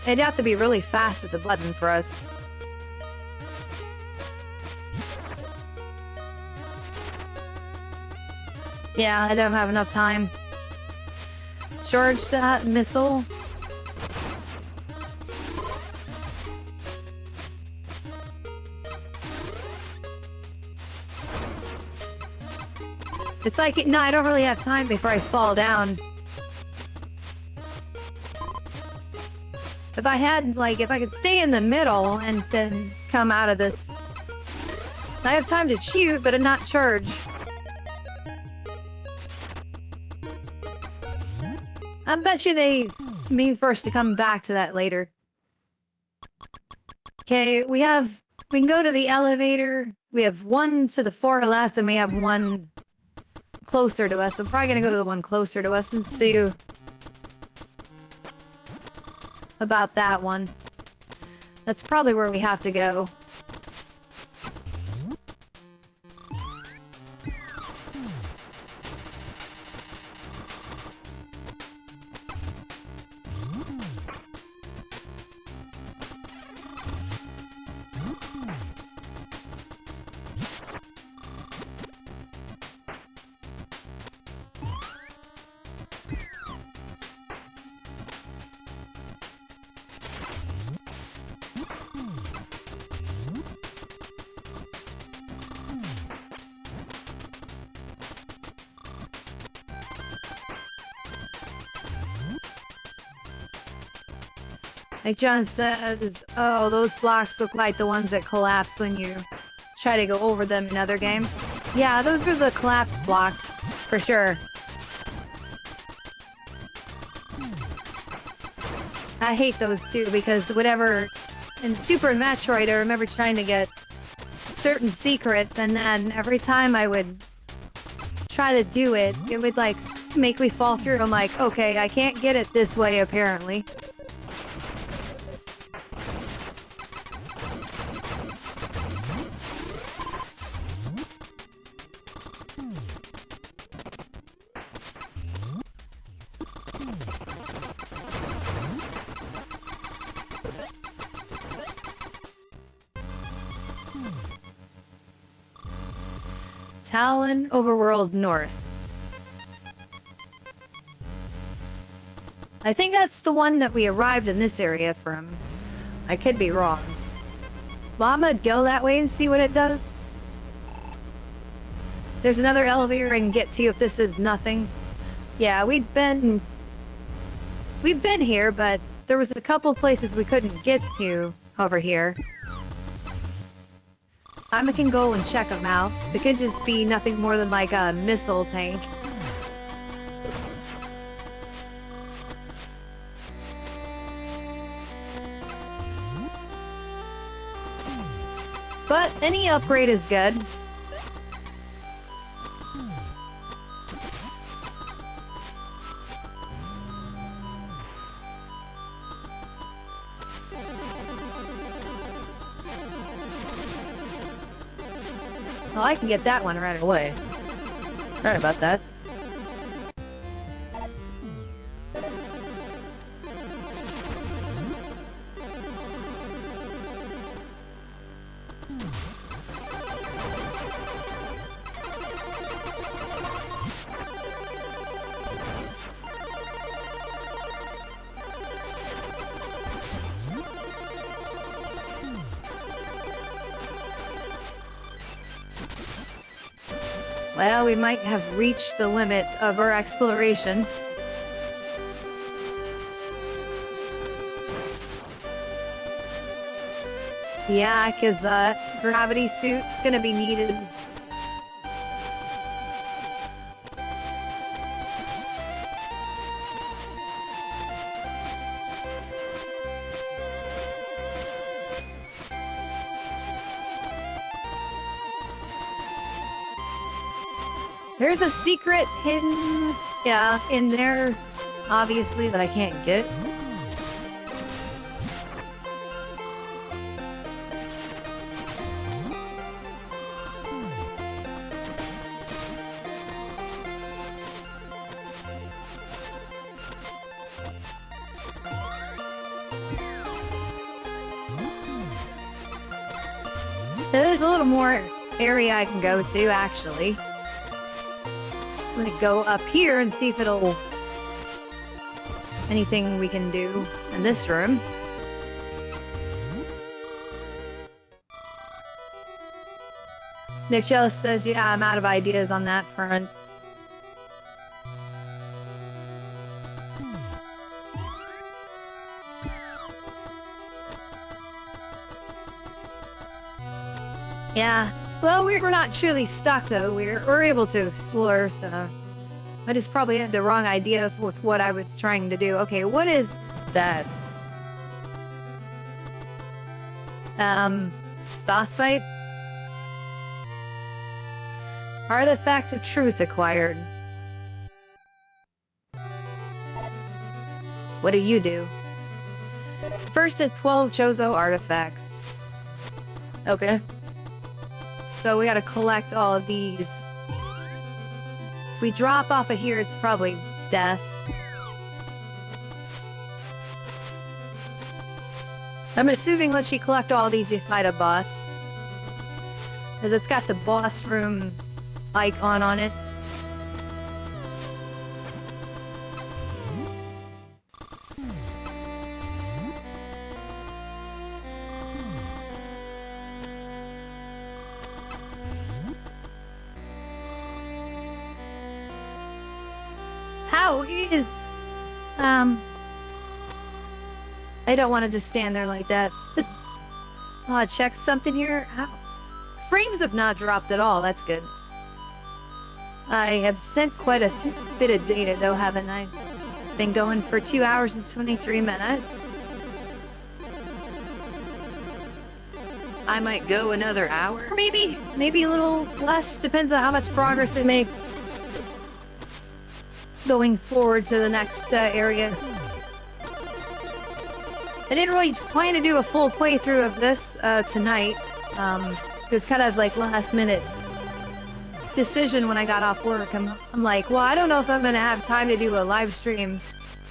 It'd have to be really fast with the button for us. Yeah, I don't have enough time. Charge that missile. It's like, no, I don't really have time before I fall down. If I had, like, if I could stay in the middle and then come out of this, I have time to shoot, but not charge. I bet you they mean for us to come back to that later. Okay, we can go to the elevator. We have one to the far left, and we have one closer to us. I'm probably gonna go to the one closer to us and see about that one. That's probably where we have to go. Like John says, oh, those blocks look like the ones that collapse when you try to go over them in other games. Yeah, those are the collapse blocks, for sure. I hate those too, because whatever... In Super Metroid, I remember trying to get certain secrets, and then every time I would try to do it, it would, like, make me fall through. I'm like, okay, I can't get it this way, apparently. Talon Overworld North. I think that's the one that we arrived in this area from. I could be wrong. Well, I'm gonna go that way and see what it does. There's another elevator I can get to if this is nothing. Yeah, we've been here, but there was a couple places we couldn't get to over here. I can go and check them out. It could just be nothing more than like a missile tank. But any upgrade is good. Well, I can get that one right away. Sorry about that. Well, we might have reached the limit of our exploration. Yeah, because gravity suit's gonna be needed. There's a secret hidden, yeah, in there, obviously, that I can't get. There's a little more area I can go to, actually. I'm gonna go up here and see if it'll... anything we can do in this room. Nick Jealous says, yeah, I'm out of ideas on that front. Yeah, well, we're not truly stuck, though. We're able to explore, so... I just probably had the wrong idea with what I was trying to do. Okay, what is that? Boss fight? Artifact of Truth acquired. What do you do? First at 12 Chozo artifacts. Okay. So we gotta collect all of these. If we drop off of here, it's probably death. I'm assuming once you collect all these, you fight a boss. Because it's got the boss room icon on it. How is... I don't want to just stand there like that. Oh, check something here. Ow. Frames have not dropped at all. That's good. I have sent quite a bit of data, though, haven't I? Been going for 2 hours and 23 minutes. I might go another hour, maybe? Maybe a little less. Depends on how much progress they make. Going forward to the next area. I didn't really plan to do a full playthrough of this tonight. It was kind of like last minute decision when I got off work. I'm like, well, I don't know if I'm gonna have time to do a live stream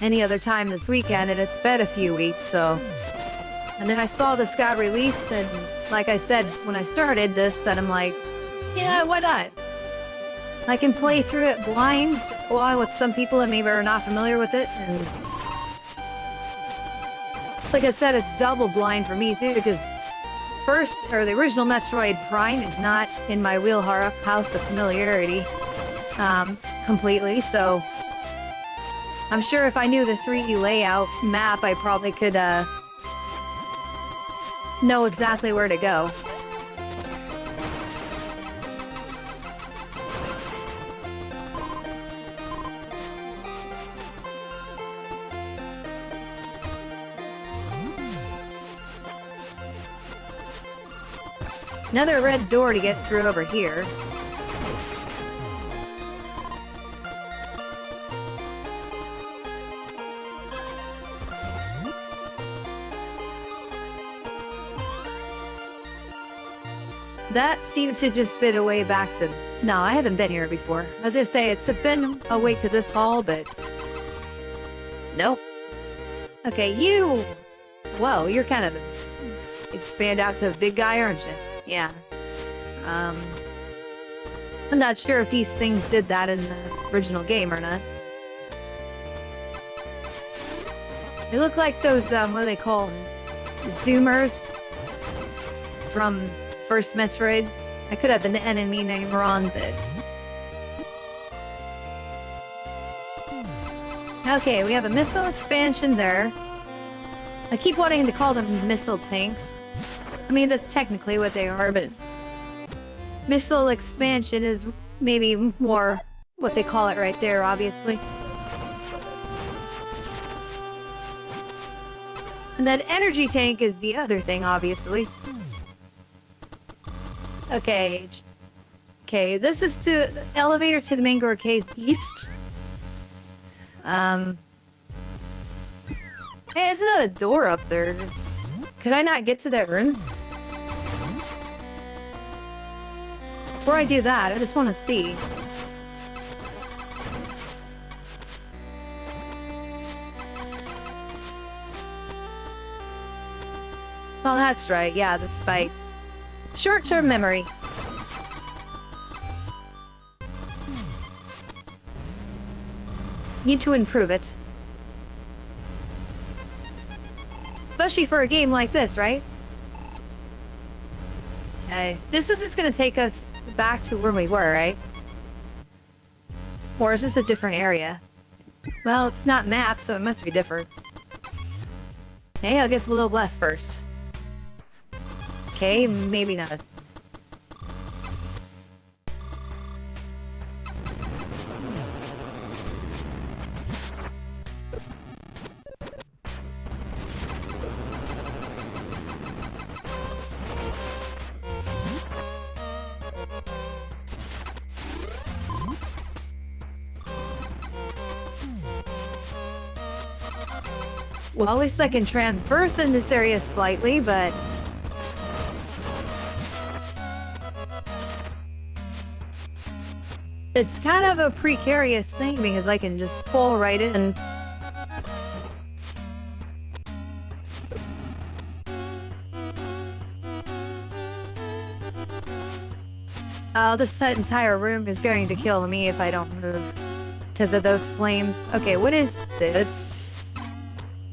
any other time this weekend, and it's been a few weeks, so. And then I saw this got released, and like I said when I started this, and I'm like, yeah, why not? I can play through it blind, well, with some people that maybe are not familiar with it, and like I said, it's double blind for me too, because the original Metroid Prime is not in my wheelhouse of familiarity, completely, so I'm sure if I knew the 3D layout map, I probably could, know exactly where to go. Another red door to get through over here. That seems to just fit a way back to... No, I haven't been here before. I was gonna say, it's been a way to this hall, but... Nope. Okay, you... Whoa, you're kind of... Expand out to a big guy, aren't you? Yeah. I'm not sure if these things did that in the original game or not. They look like those, what do they call them? Zoomers from first Metroid. I could have the enemy name wrong, but... Okay, we have a missile expansion there. I keep wanting to call them missile tanks. I mean, that's technically what they are, but... Missile expansion is maybe more what they call it right there, obviously. And that energy tank is the other thing, obviously. Okay. Okay, this is to elevator to the main Caves east. Hey, isn't that a door up there? Could I not get to that room? Before I do that, I just want to see. Oh, that's right. Yeah, the spikes. Short-term memory. Need to improve it. Especially for a game like this, right? Okay. This is just gonna take us back to where we were, right? Or is this a different area? Well, it's not mapped, so it must be different. Okay, I guess we'll go left first. Okay, maybe not. Well, at least I can transverse in this area slightly, but... it's kind of a precarious thing because I can just fall right in. Oh, this entire room is going to kill me if I don't move because of those flames. Okay, what is this?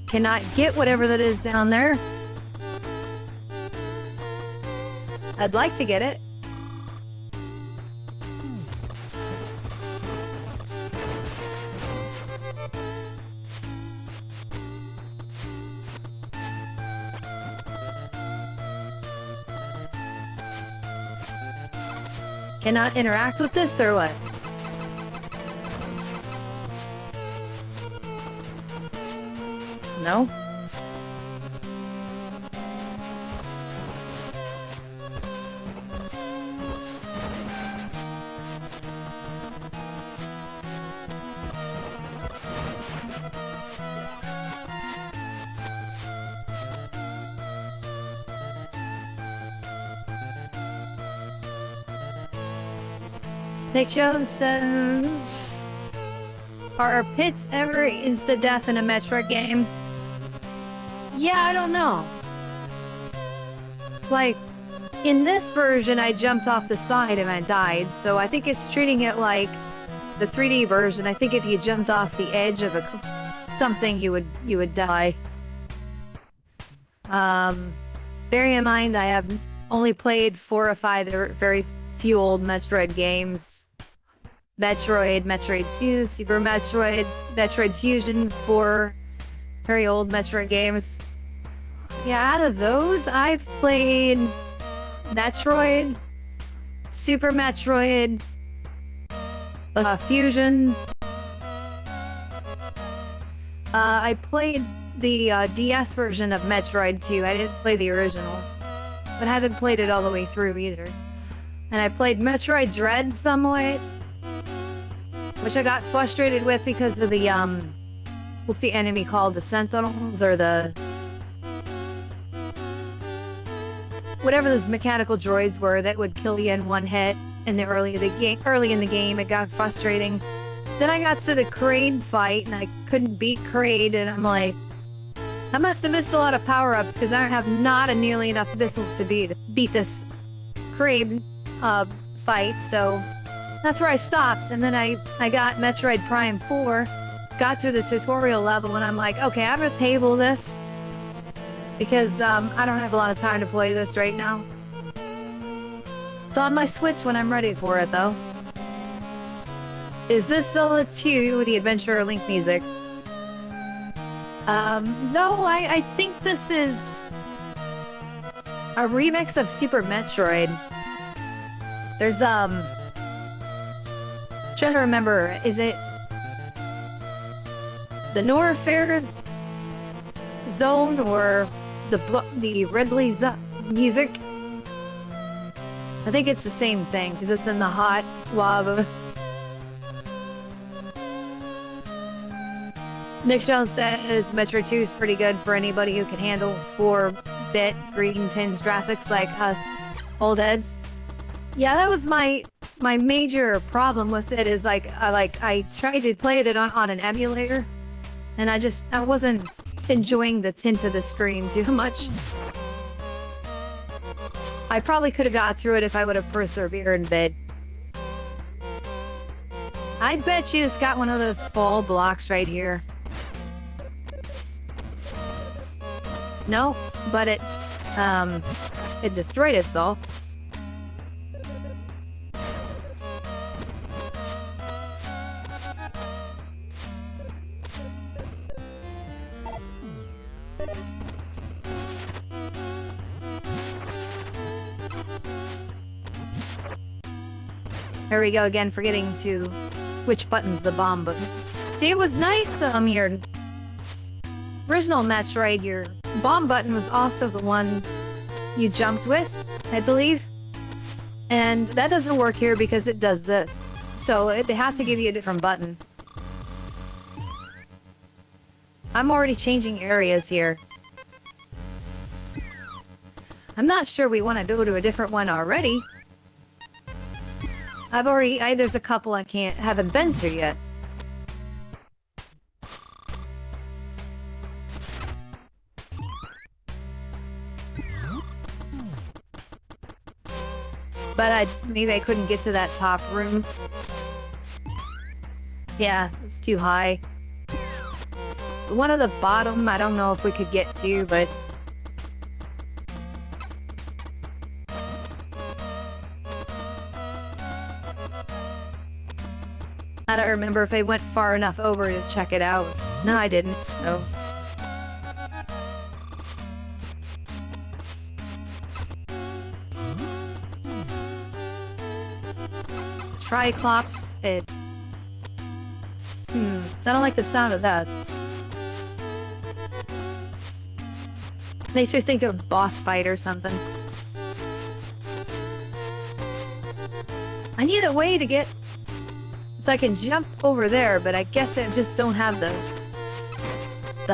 Cannot get whatever that is down there. I'd like to get it. Cannot interact with this or what? No? Nick Jones says, are pits ever insta-death in a Metroid game? Yeah, I don't know. Like, in this version, I jumped off the side and I died, so I think it's treating it like the 3D version. I think if you jumped off the edge of something, you would die. Bearing in mind, I have only played 4 or 5 very few old Metroid games. Metroid, Metroid 2, Super Metroid, Metroid Fusion, 4 very old Metroid games. Yeah, out of those, I've played Metroid, Super Metroid, Fusion. I played the DS version of Metroid 2. I didn't play the original, but I haven't played it all the way through either. And I played Metroid Dread somewhat, which I got frustrated with because of the, what's the enemy called? The Sentinels, or the... whatever those mechanical droids were that would kill you in one hit in the early in the game. It got frustrating. Then I got to the Kraid fight, and I couldn't beat Kraid, and I'm like, I must have missed a lot of power-ups, because I don't have not nearly enough missiles to beat this Kraid fight, so that's where I stopped. And then I got Metroid Prime 4, got through the tutorial level, and I'm like, okay, I'm gonna table this because I don't have a lot of time to play this right now. It's on my Switch when I'm ready for it, though. Is this Zelda 2, the Adventure Link music? No, I think this is a remix of Super Metroid. There's, trying to remember, is it the Norfair Zone or the Ridley music? I think it's the same thing, because it's in the hot lava. Nick Jones says Metroid 2 is pretty good for anybody who can handle 4-bit Green Tins graphics like us old heads. Yeah, that was my major problem with it is I tried to play it on an emulator, and I wasn't enjoying the tint of the screen too much. I probably could have got through it if I would have persevered a bit. I bet you it's got one of those fall blocks right here. No, but it destroyed itself. There we go again, forgetting to which button's the bomb button. See, it was nice, your original Metroid, your bomb button was also the one you jumped with, I believe. And that doesn't work here because it does this. So they have to give you a different button. I'm already changing areas here. I'm not sure we want to go to a different one already. There's a couple I haven't been to yet. But maybe I couldn't get to that top room. Yeah, it's too high. The one at the bottom, I don't know if we could get to, but... I don't remember if I went far enough over to check it out. No, I didn't, so... Triclops. I don't like the sound of that. Makes me think of boss fight or something. I need a way to get... So I can jump over there, but I guess I just don't have the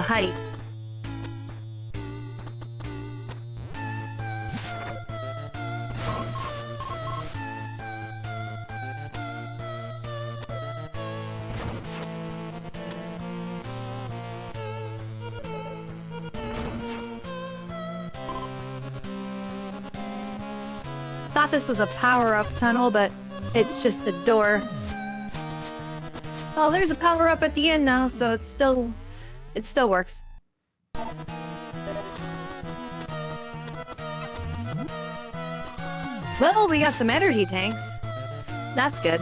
height. Thought this was a power-up tunnel, but it's just a door. Oh, there's a power-up at the end now, so it still works. Well, we got some energy tanks. That's good.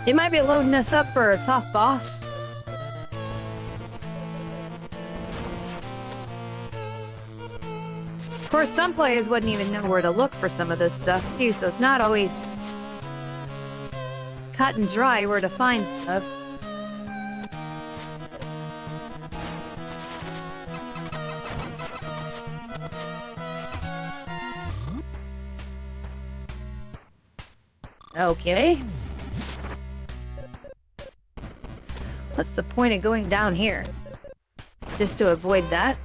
It might be loading us up for a tough boss. Of course, some players wouldn't even know where to look for some of this stuff, too, so it's not always cut and dry where to find stuff. Okay. What's the point of going down here? Just to avoid that?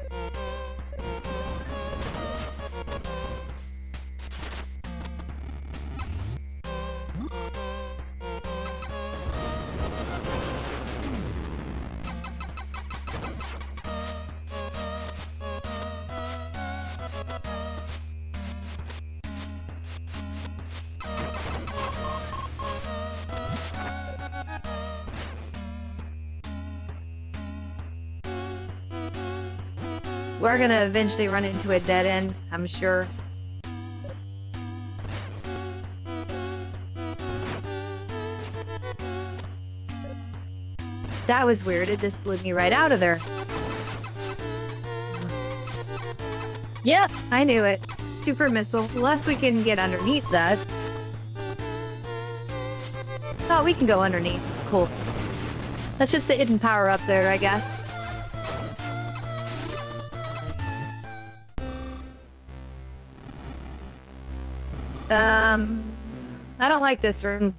We're gonna eventually run into a dead end, I'm sure. That was weird, it just blew me right out of there. Yeah, I knew it. Super missile, unless we can get underneath that. Oh, we can go underneath. Cool. That's just the hidden power up there, I guess. I don't like this room.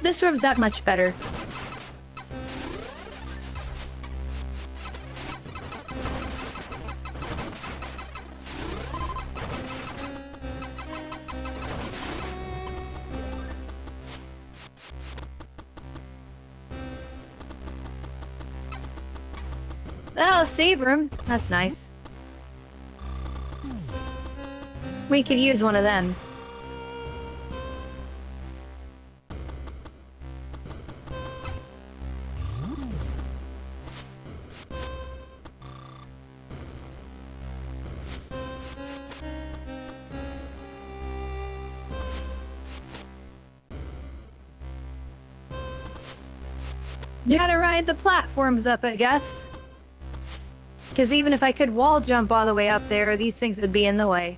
This room's not much better. Oh, save room. That's nice. We could use one of them. You gotta ride the platforms up, I guess. Because even if I could wall jump all the way up there, these things would be in the way.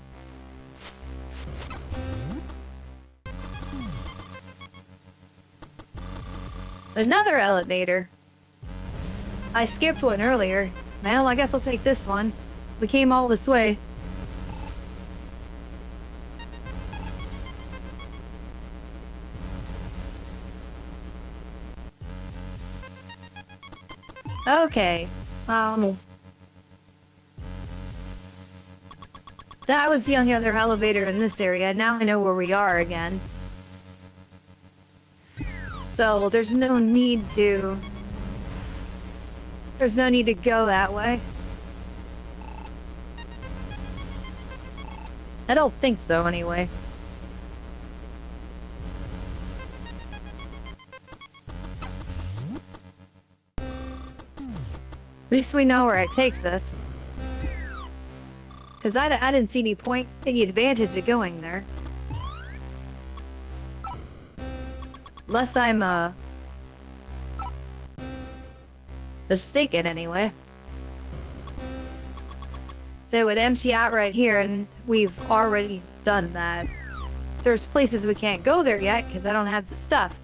Another elevator. I skipped one earlier. Well, I guess I'll take this one. We came all this way. Okay. That was the only other elevator in this area. Now I know where we are again. So there's no need to... There's no need to go that way. I don't think so, anyway. At least we know where it takes us. Because I didn't see any point, any advantage of going there. Unless I'm, mistaken, anyway. So it would empty out right here, and we've already done that. There's places we can't go there yet, because I don't have the stuff.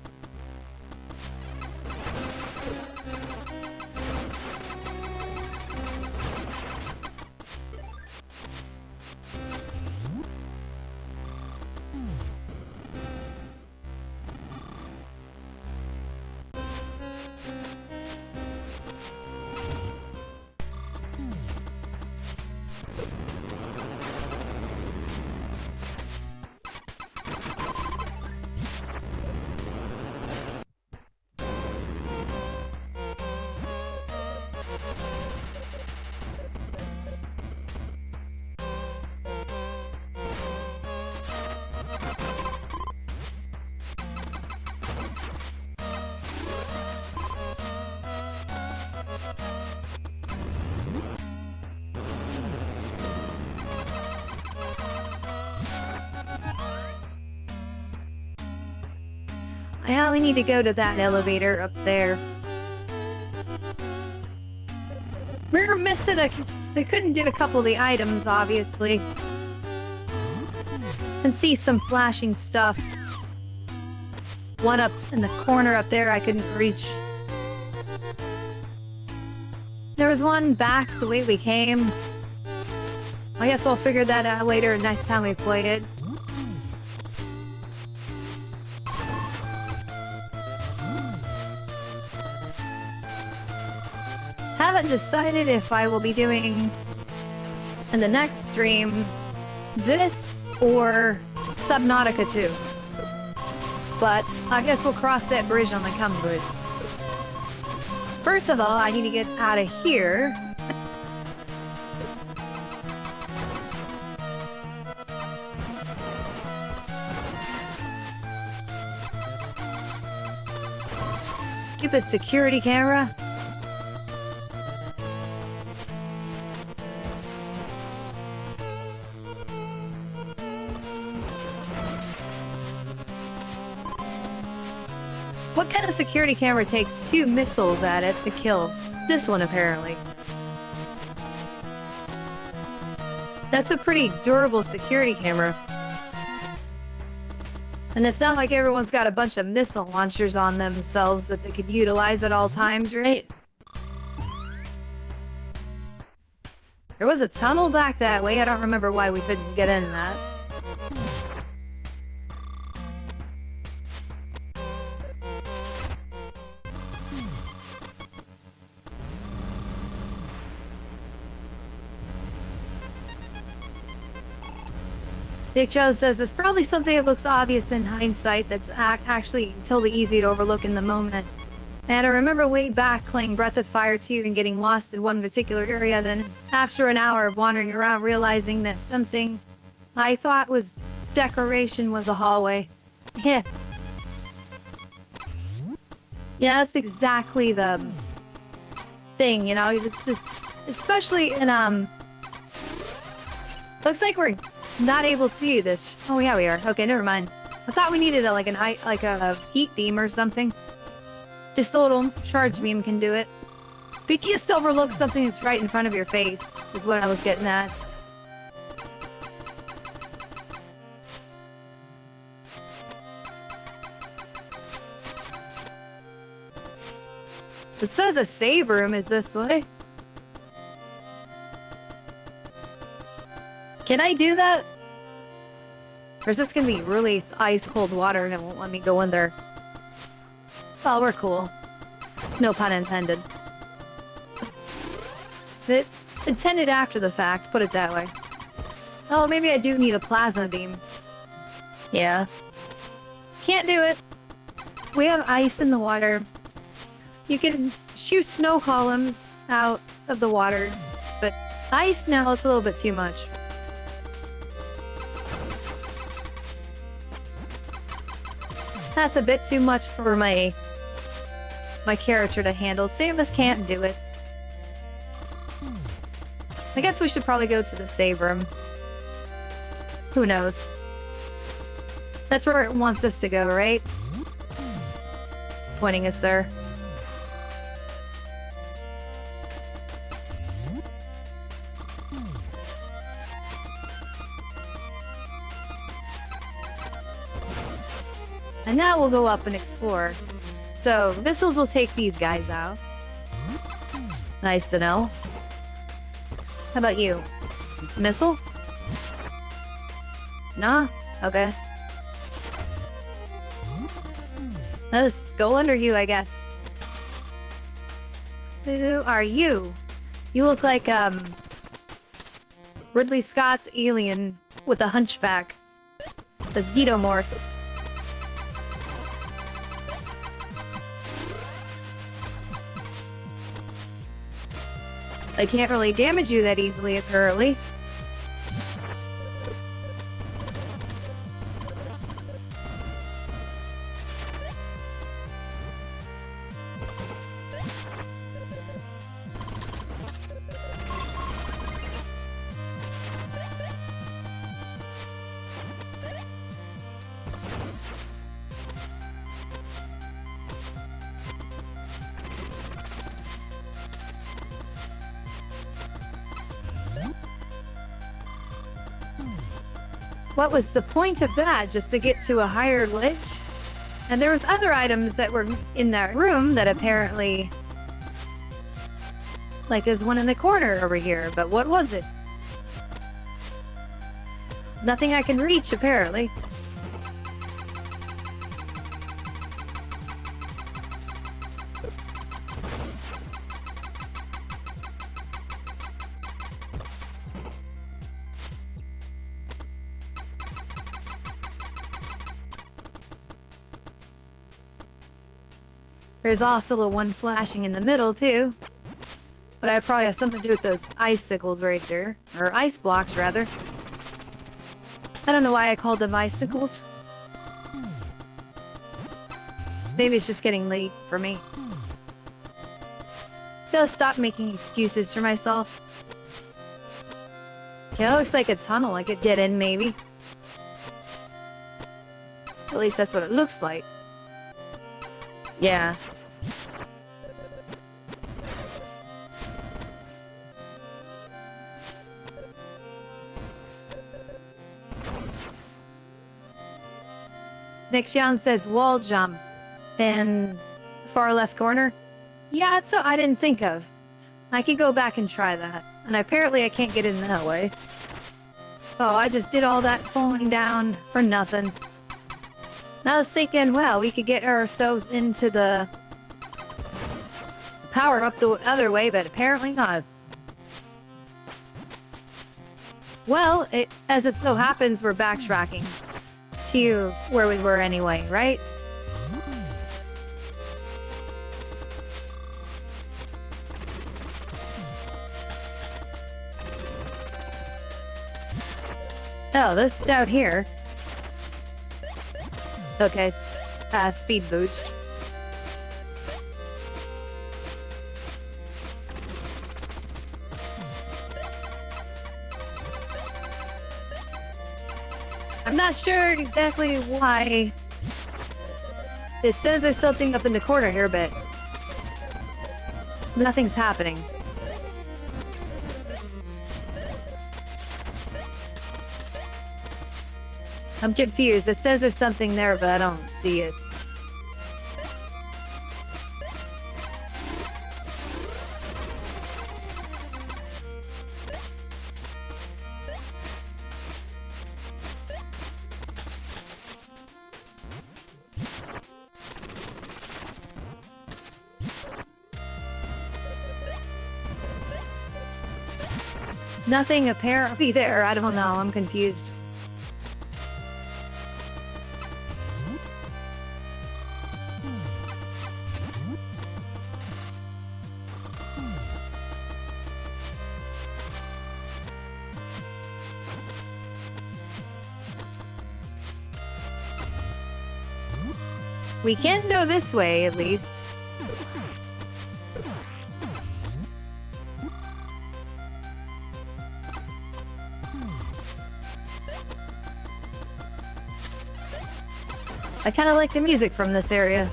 I only need to go to that elevator up there. We're missing they couldn't get a couple of the items, obviously. And see some flashing stuff. One up in the corner up there I couldn't reach. There was one back the way we came. I guess we'll figure that out later next time we play it. Haven't decided if I will be doing in the next stream this or Subnautica 2. But I guess we'll cross that bridge when I come to it. First of all, I need to get out of here. Stupid security camera. What kind of security camera takes 2 missiles at it to kill this one, apparently? That's a pretty durable security camera. And it's not like everyone's got a bunch of missile launchers on themselves that they could utilize at all times, right? There was a tunnel back that way. I don't remember why we couldn't get in that. Dick Joe says it's probably something that looks obvious in hindsight that's actually totally easy to overlook in the moment. And I remember way back playing Breath of Fire 2 and getting lost in one particular area, then after an hour of wandering around realizing that something I thought was decoration was a hallway. Yeah. Yeah, that's exactly the thing, you know, it's just, especially in, looks like we're not able to see this. Oh yeah, we are. Okay, never mind. I thought we needed a heat beam or something. Just a little charge beam can do it. But you just overlook something that's right in front of your face, is what I was getting at. It says a save room is this way. Can I do that? Or is this gonna be really ice cold water and it won't let me go in there? Well, we're cool. No pun intended. But intended after the fact, put it that way. Oh, maybe I do need a plasma beam. Yeah. Can't do it. We have ice in the water. You can shoot snow columns out of the water, but ice now, it's a little bit too much. That's a bit too much for my character to handle. Samus can't do it. I guess we should probably go to the save room. Who knows? That's where it wants us to go, right? It's pointing us there. And now we'll go up and explore. So, missiles will take these guys out. Nice to know. How about you? Missile? Nah? Okay. Let's go under you, I guess. Who are you? You look like, Ridley Scott's alien with a hunchback. The xenomorph. I can't really damage you that easily, apparently. What was the point of that? Just to get to a higher ledge? And there was other items that were in that room that apparently... Like there's one in the corner over here, but what was it? Nothing I can reach, apparently. There's also the one flashing in the middle, too. But I probably have something to do with those icicles right there. Or ice blocks, rather. I don't know why I called them icicles. Maybe it's just getting late for me. Gotta stop making excuses for myself. Yeah, it looks like a tunnel, like a dead end, maybe. At least that's what it looks like. Yeah. Nick John says wall jump. Then far left corner. Yeah, that's so I didn't think of. I could go back and try that. And apparently I can't get in that way. Oh, I just did all that falling down for nothing. And I was thinking, well, we could get ourselves into the power up the other way, but apparently not. Well, as it so happens, we're backtracking to where we were anyway, right? Oh, this is out here. Okay, speed boost. I'm not sure exactly why. It says there's something up in the corner here, but nothing's happening. I'm confused. It says there's something there, but I don't see it. Nothing apparently there. I don't know. I'm confused. We can't go this way, at least. I kind of like the music from this area.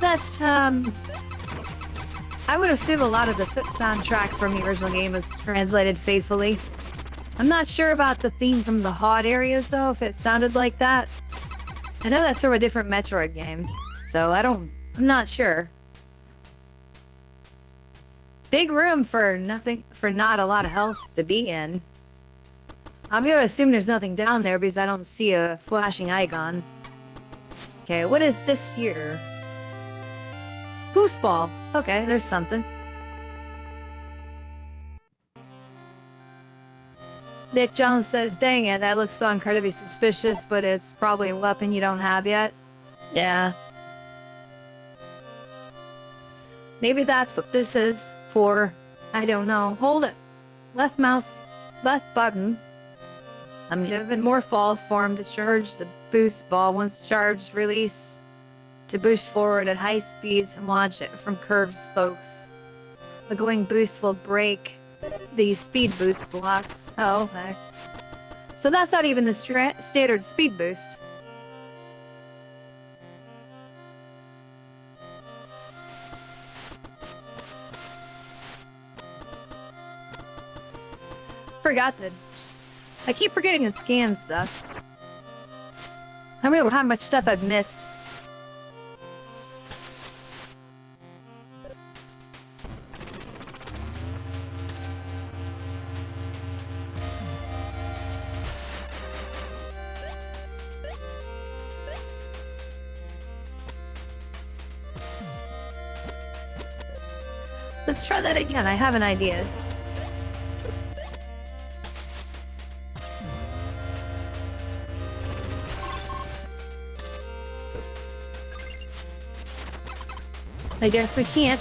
That's, I would assume a lot of the soundtrack from the original game was translated faithfully. I'm not sure about the theme from the HUD areas, though, if it sounded like that. I know that's from a different Metroid game, so I'm not sure. Big room for not a lot of health to be in. I'm gonna assume there's nothing down there because I don't see a flashing icon. Okay, what is this here? Boost ball. Okay, there's something. Nick Jones says, dang it, that looks so incredibly suspicious, but it's probably a weapon you don't have yet. Yeah. Maybe that's what this is for. I don't know. Hold it. Left mouse. Left button. I'm giving more fall form to charge the boost ball. Once charged, release to boost forward at high speeds and launch it from curved spokes. The going boost will break the speed boost blocks. Oh, okay. So that's not even the standard speed boost. Forgot that. I keep forgetting to scan stuff. I don't know how much stuff I've missed. Let's try that again. I have an idea. I guess we can't.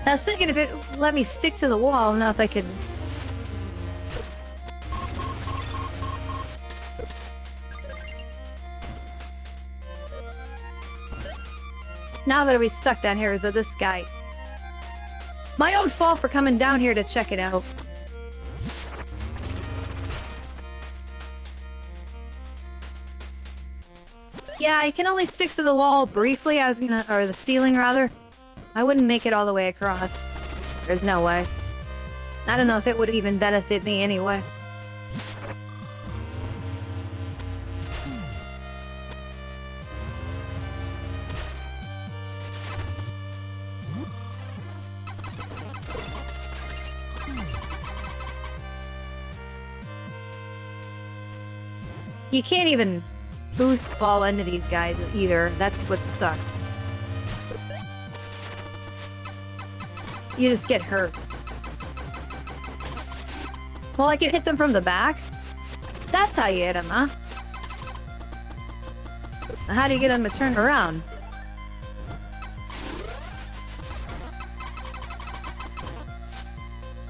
I was thinking if it let me stick to the wall, now if I could. Now that we stuck down here is this guy. My own fault for coming down here to check it out. Yeah, I can only stick to the wall briefly. Or the ceiling rather. I wouldn't make it all the way across. There's no way. I don't know if it would even benefit me anyway. You can't even boost ball into these guys either. That's what sucks. You just get hurt. Well, I can hit them from the back. That's how you hit them, huh? How do you get them to turn around?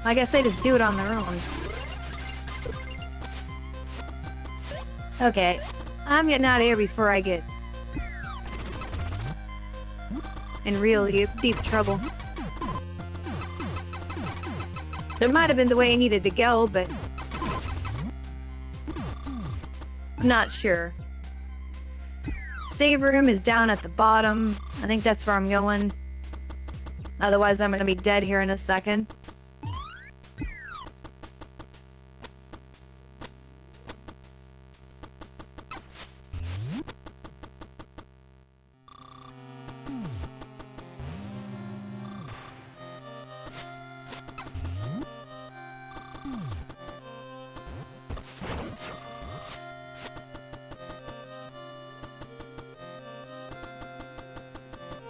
I guess they just do it on their own. Okay, I'm getting out of here before I get in real deep trouble. It might have been the way I needed to go, but I'm not sure. Save room is down at the bottom. I think that's where I'm going. Otherwise, I'm gonna be dead here in a second.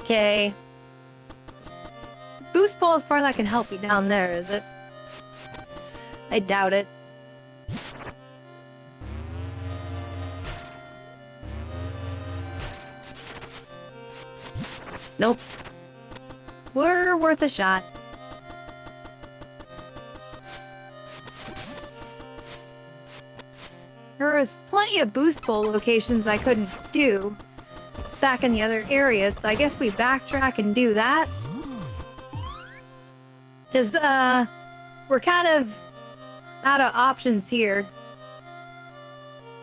Okay. Boost ball is part that can help you down there, is it? I doubt it. Nope. We're worth a shot. There was plenty of boost bowl locations I couldn't do back in the other areas, so I guess we backtrack and do that. Because, we're kind of out of options here.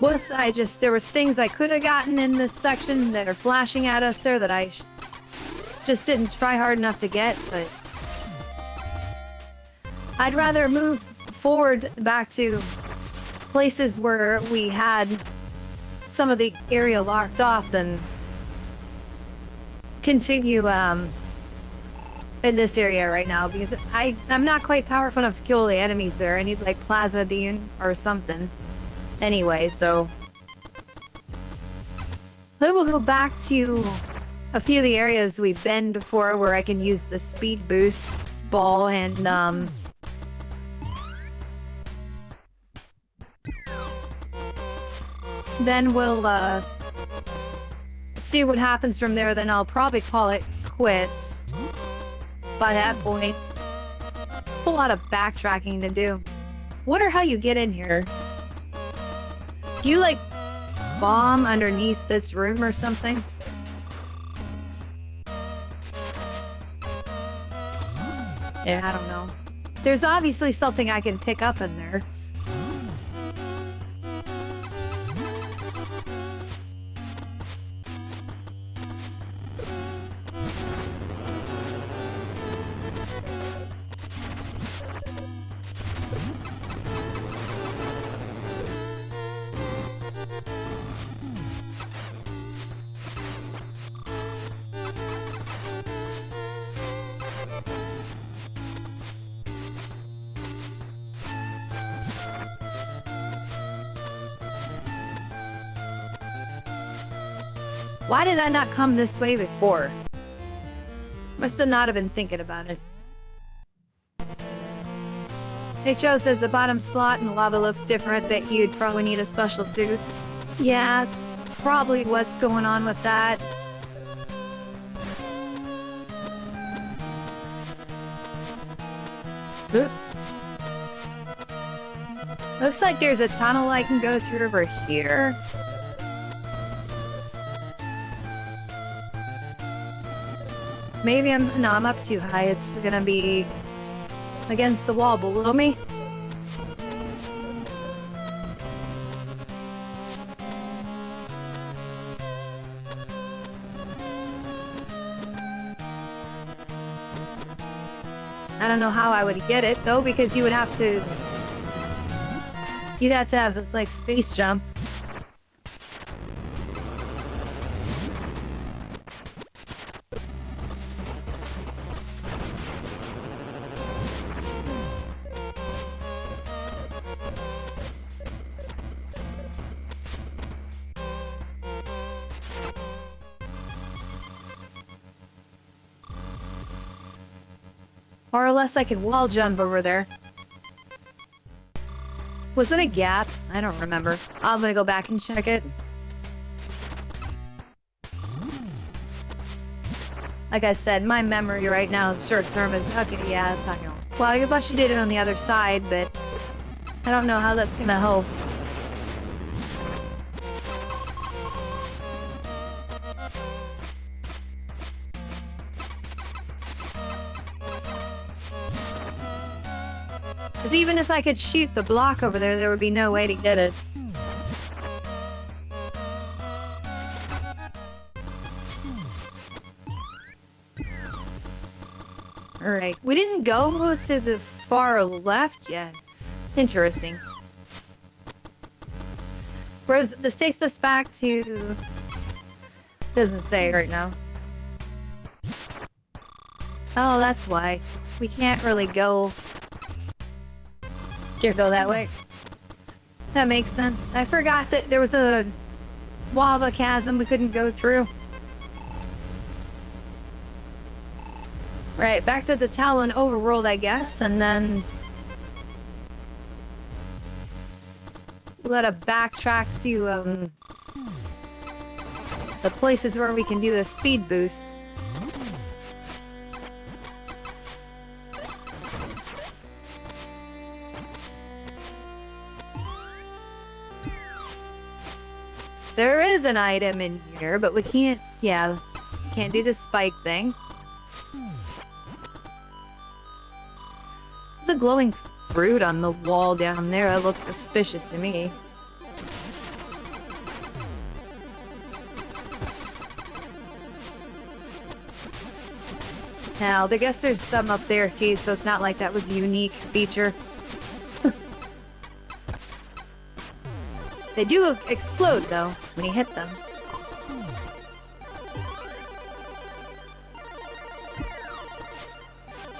There was things I could have gotten in this section that are flashing at us there that I just didn't try hard enough to get, but I'd rather move forward back to places where we had some of the area locked off than continue in this area right now, because I'm not quite powerful enough to kill the enemies there. I need like plasma beam or something. Anyway, so then we'll go back to a few of the areas we've been before where I can use the speed boost ball and then we'll see what happens from there. Then I'll probably call it quits by that point. A lot of backtracking to do. Wonder how you get in here. Do you like bomb underneath this room or something? Yeah, I don't know. There's obviously something I can pick up in there. Why did I not come this way before? Must have not have been thinking about it. Nick Joe says the bottom slot in the lava looks different. Bet you'd probably need a special suit. Yeah, it's probably what's going on with that. Oop. Looks like there's a tunnel I can go through over here. Maybe I'm up too high. It's gonna be against the wall below me. I don't know how I would get it though, because you'd have to have like space jump. Or unless I could wall jump over there. Was it a gap? I don't remember. I'm gonna go back and check it. Like I said, my memory right now is short term as okay, yeah, it's not gonna. Well, I thought she did it on the other side, but I don't know how that's gonna help. Because even if I could shoot the block over there, there would be no way to get it. Alright, we didn't go to the far left yet. Interesting. Whereas this takes us back to... Doesn't say right now. Oh, that's why. We can't really go... Can't go that way. That makes sense. I forgot that there was a lava chasm we couldn't go through. Right, back to the Talon overworld, I guess, and then... Let a backtrack to, the places where we can do the speed boost. There is an item in here, but we can't... Yeah, can't do the spike thing. There's a glowing fruit on the wall down there. That looks suspicious to me. Now, I guess there's some up there too, so it's not like that was a unique feature. They do explode, though, when you hit them.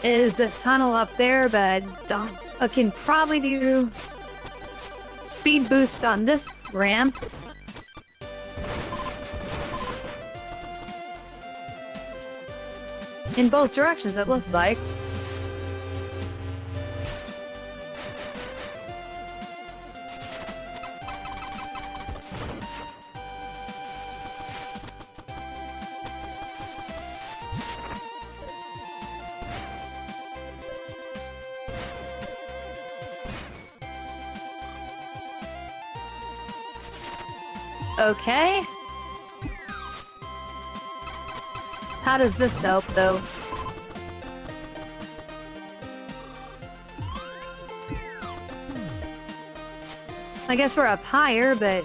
Is a tunnel up there, but I can probably do speed boost on this ramp. In both directions, it looks like. Okay. How does this help, though? I guess we're up higher, but...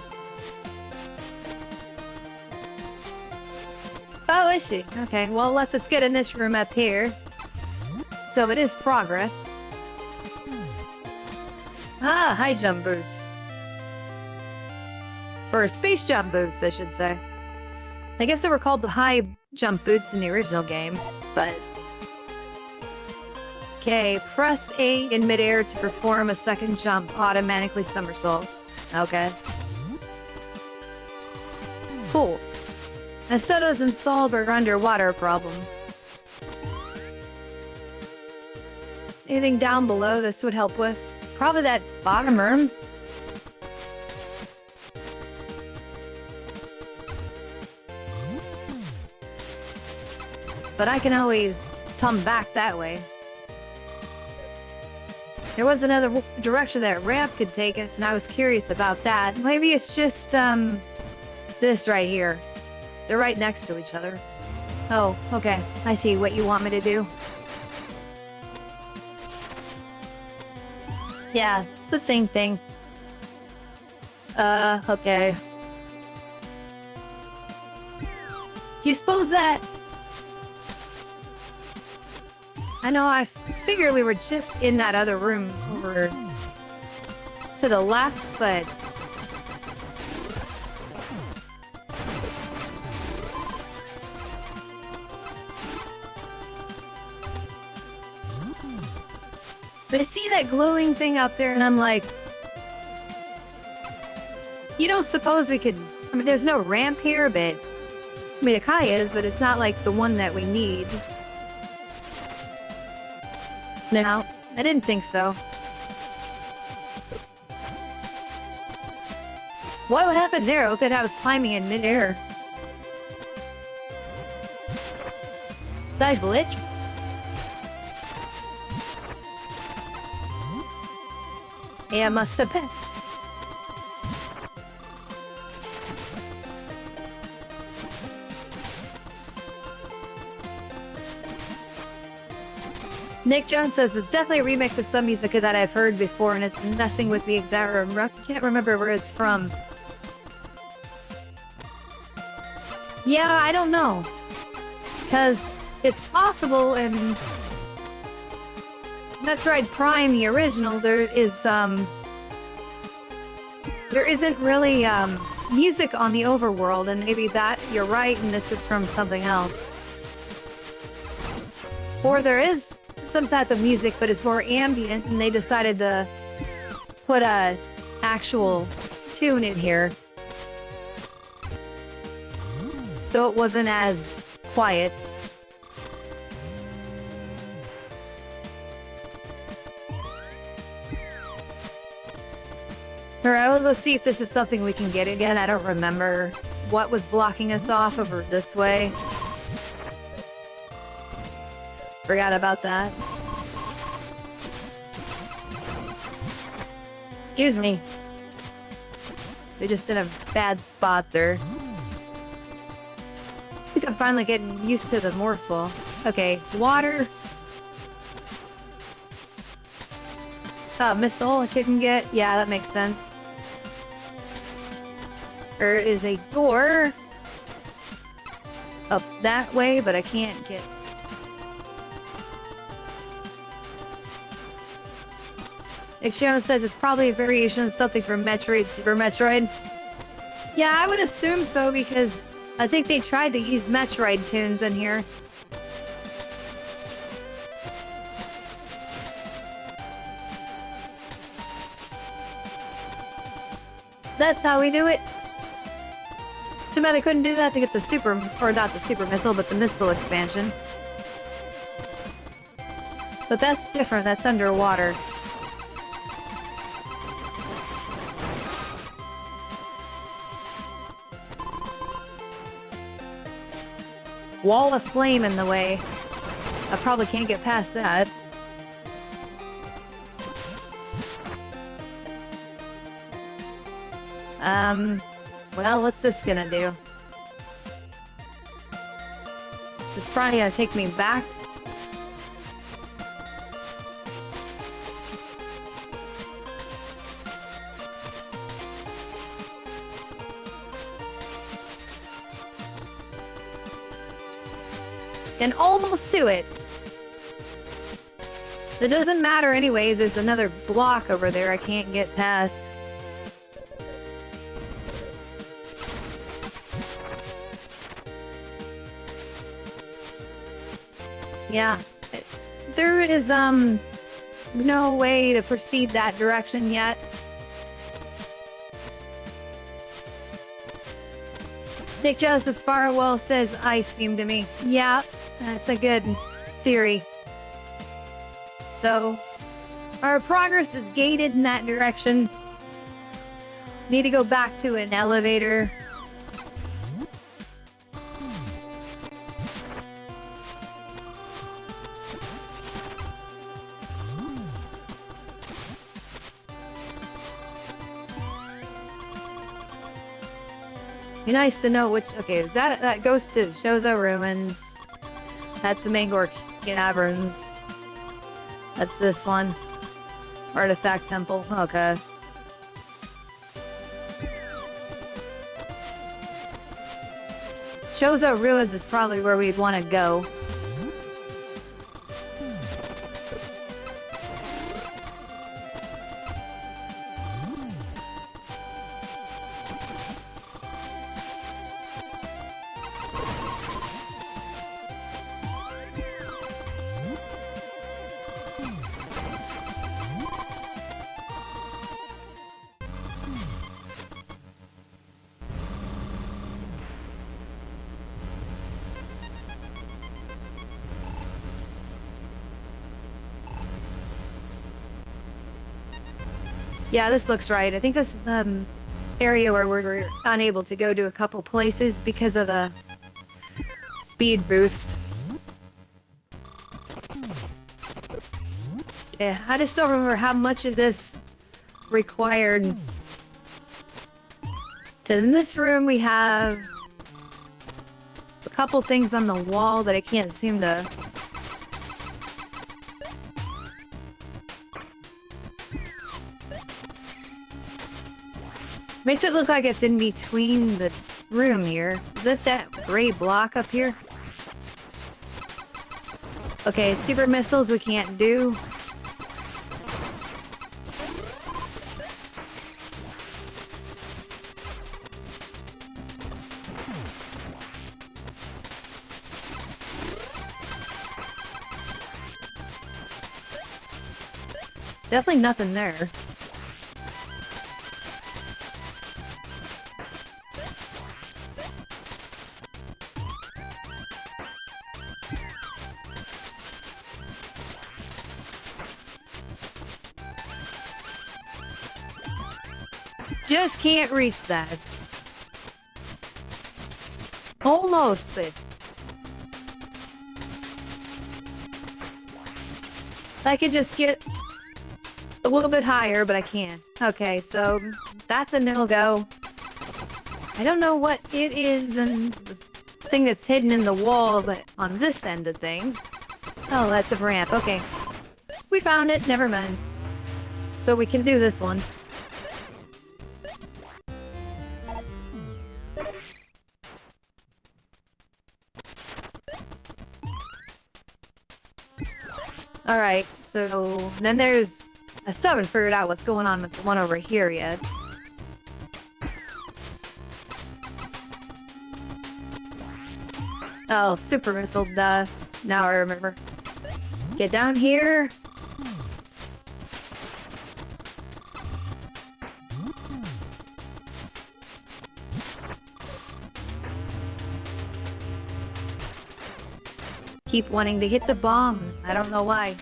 Oh, I see. Okay, well, let's just get in this room up here. So it is progress. Ah, high jump boost. Or space jump boots, I should say. I guess they were called the high jump boots in the original game, but... Okay, press A in midair to perform a second jump, automatically somersaults. Okay. Cool. This still doesn't solve our underwater problem. Anything down below this would help with? Probably that bottom room. But I can always come back that way. There was another direction that ramp could take us, and I was curious about that. Maybe it's just, this right here. They're right next to each other. Oh, okay. I see what you want me to do. Yeah, it's the same thing. Okay. You suppose that... I know, I figured we were just in that other room over to the left, but... But I see that glowing thing up there, and I'm like... You don't suppose we could... I mean, there's no ramp here, but... I mean, it kinda is, but it's not like the one that we need. No, I didn't think so. What happened there? Look at how I was climbing in midair. Is that a glitch? Yeah, it must have been. Nick Jones says it's definitely a remix of some music that I've heard before, and it's messing with me exactly. I can't remember where it's from. Yeah, I don't know. Because it's possible in Metroid Prime, the original, there isn't really music on the overworld, and maybe that, you're right, and this is from something else. Or there is some type of music, but it's more ambient, and they decided to put a actual tune in here. So it wasn't as quiet. Alright, let's see if this is something we can get again. I don't remember what was blocking us off over this way. Forgot about that. Excuse me. We just in a bad spot there. I think I'm finally getting used to the morphle. Okay, water. Missile I couldn't get. Yeah, that makes sense. There is a door up that way, but I can't get... Ixchiano says it's probably a variation of something from Metroid, Super Metroid. Yeah, I would assume so, because I think they tried to use Metroid tunes in here. That's how we do it. It's too bad I couldn't do that to get the super, or not the super missile, but the missile expansion. But that's different, that's underwater. Wall of flame in the way. I probably can't get past that. Well, what's this gonna do? This is probably gonna take me back. Can almost do it. It doesn't matter anyways, there's another block over there I can't get past. Yeah. There is, no way to proceed that direction yet. Nick Justice Farwell says ice beam to me. Yeah, that's a good theory. So, our progress is gated in that direction. Need to go back to an elevator. Be nice to know which... Okay, is that goes to Shozo Ruins. That's the Mangor Caverns. That's this one. Artifact Temple. Okay. Chozo Ruins is probably where we'd want to go. Yeah, this looks right. I think this is the area where we're unable to go to a couple places because of the speed boost. Yeah, I just don't remember how much of this required. In this room we have a couple things on the wall that I can't seem to... Makes it look like it's in between the room here. Is it that gray block up here? Okay, super missiles we can't do. Definitely nothing there. Just can't reach that. Almost, but... I could just get a little bit higher, but I can't. Okay, so that's a no-go. I don't know what it is and the thing that's hidden in the wall, but on this end of things... Oh, that's a ramp. Okay. We found it. Never mind. So we can do this one. Alright, so then there's... I still haven't figured out what's going on with the one over here yet. Oh, super missile, duh. Now I remember. Get down here. Keep wanting to hit the bomb. I don't know why.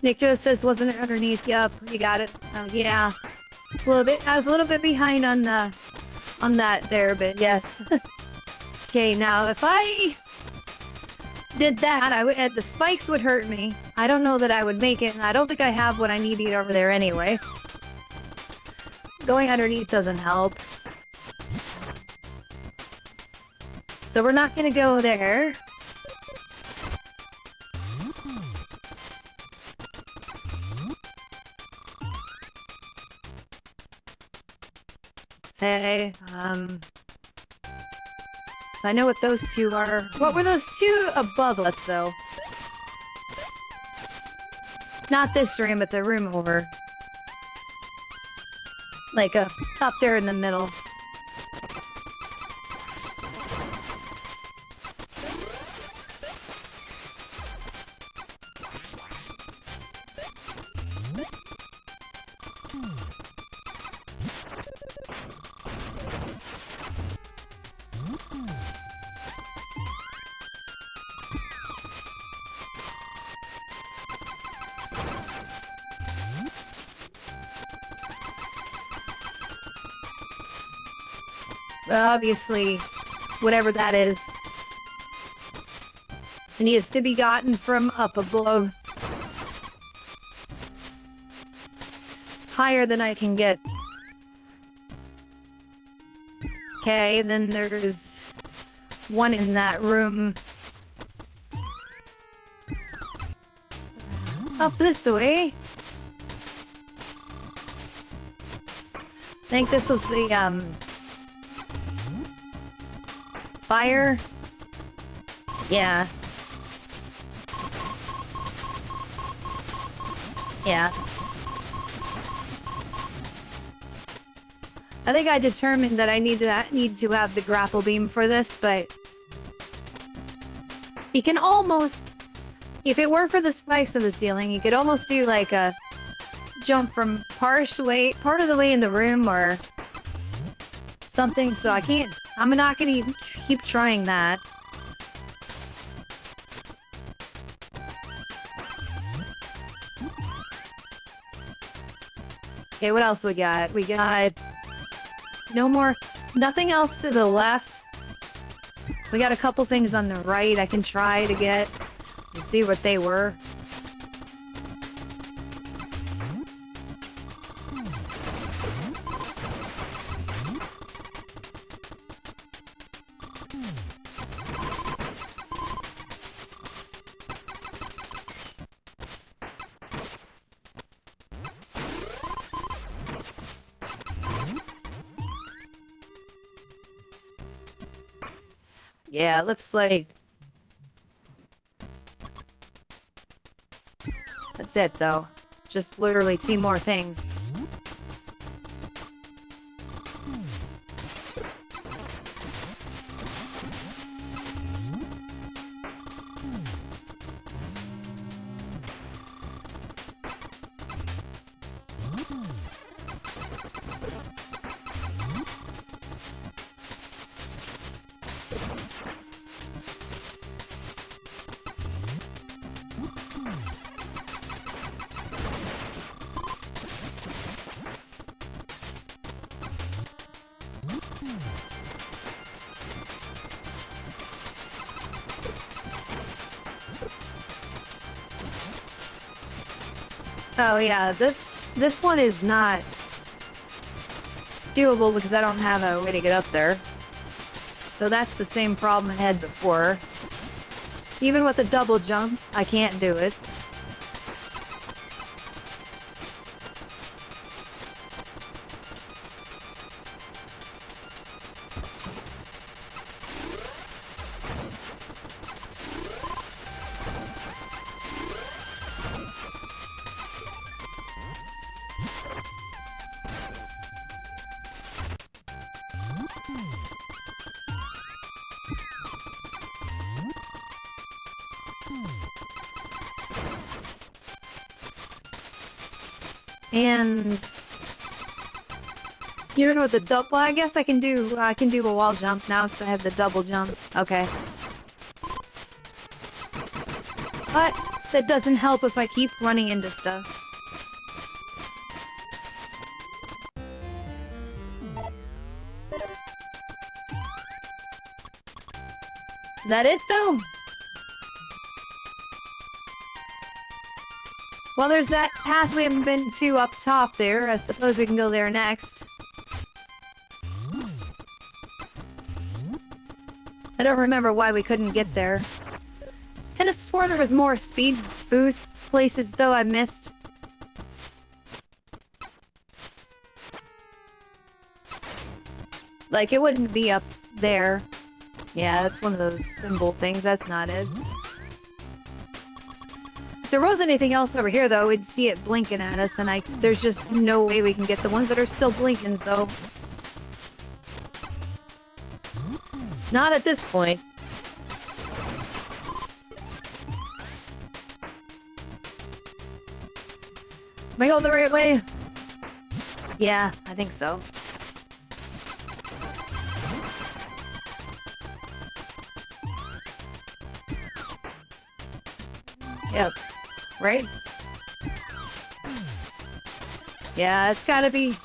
Nick Joe says, wasn't it underneath? Yup, you got it. Oh, yeah. Well, I was a little bit behind on that there, but yes. Okay, now if I did that, the spikes would hurt me. I don't know that I would make it, and I don't think I have what I need to get over there anyway. Going underneath doesn't help. So we're not gonna go there. Hey, so I know what those two are. What were those two above us, though? Not this room, but the room over. Like, up there in the middle. Obviously, whatever that is, it needs to be gotten from up above. Higher than I can get. Okay, then there's one in that room. Up this way. I think this was the, fire. Yeah. Yeah. I think I determined that I need to have the grapple beam for this, but you can almost, if it were for the spikes of the ceiling, you could almost do like a jump from part of the way in the room or something. So I'm not gonna keep trying that. Okay, what else we got? We got nothing else to the left. We got a couple things on the right I can try to get and see what they were. Yeah, it looks like that's it, though. Just literally 2 more things. Oh yeah, this one is not doable because I don't have a way to get up there. So that's the same problem I had before. Even with a double jump, I can't do it. And you don't know what the double. Well, I guess I can do a wall jump now because I have the double jump. Okay, but that doesn't help if I keep running into stuff. Is that it though? Well, there's that path we haven't been to up top there. I suppose we can go there next. I don't remember why we couldn't get there. Kind of swore there was more speed boost places, though I missed. Like, it wouldn't be up there. Yeah, that's one of those symbol things. That's not it. If there was anything else over here, though, we'd see it blinking at us, and there's just no way we can get the ones that are still blinking, so... Not at this point. Am I going the right way? Yeah, I think so. Yep. Right? Yeah, it's gotta be...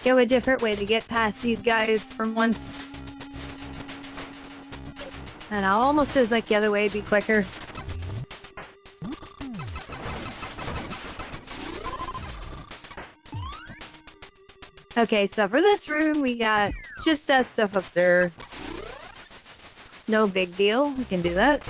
Go a different way to get past these guys from once And I almost feels like the other way would be quicker. Okay, so for this room, we got just that stuff up there. No big deal. We can do that.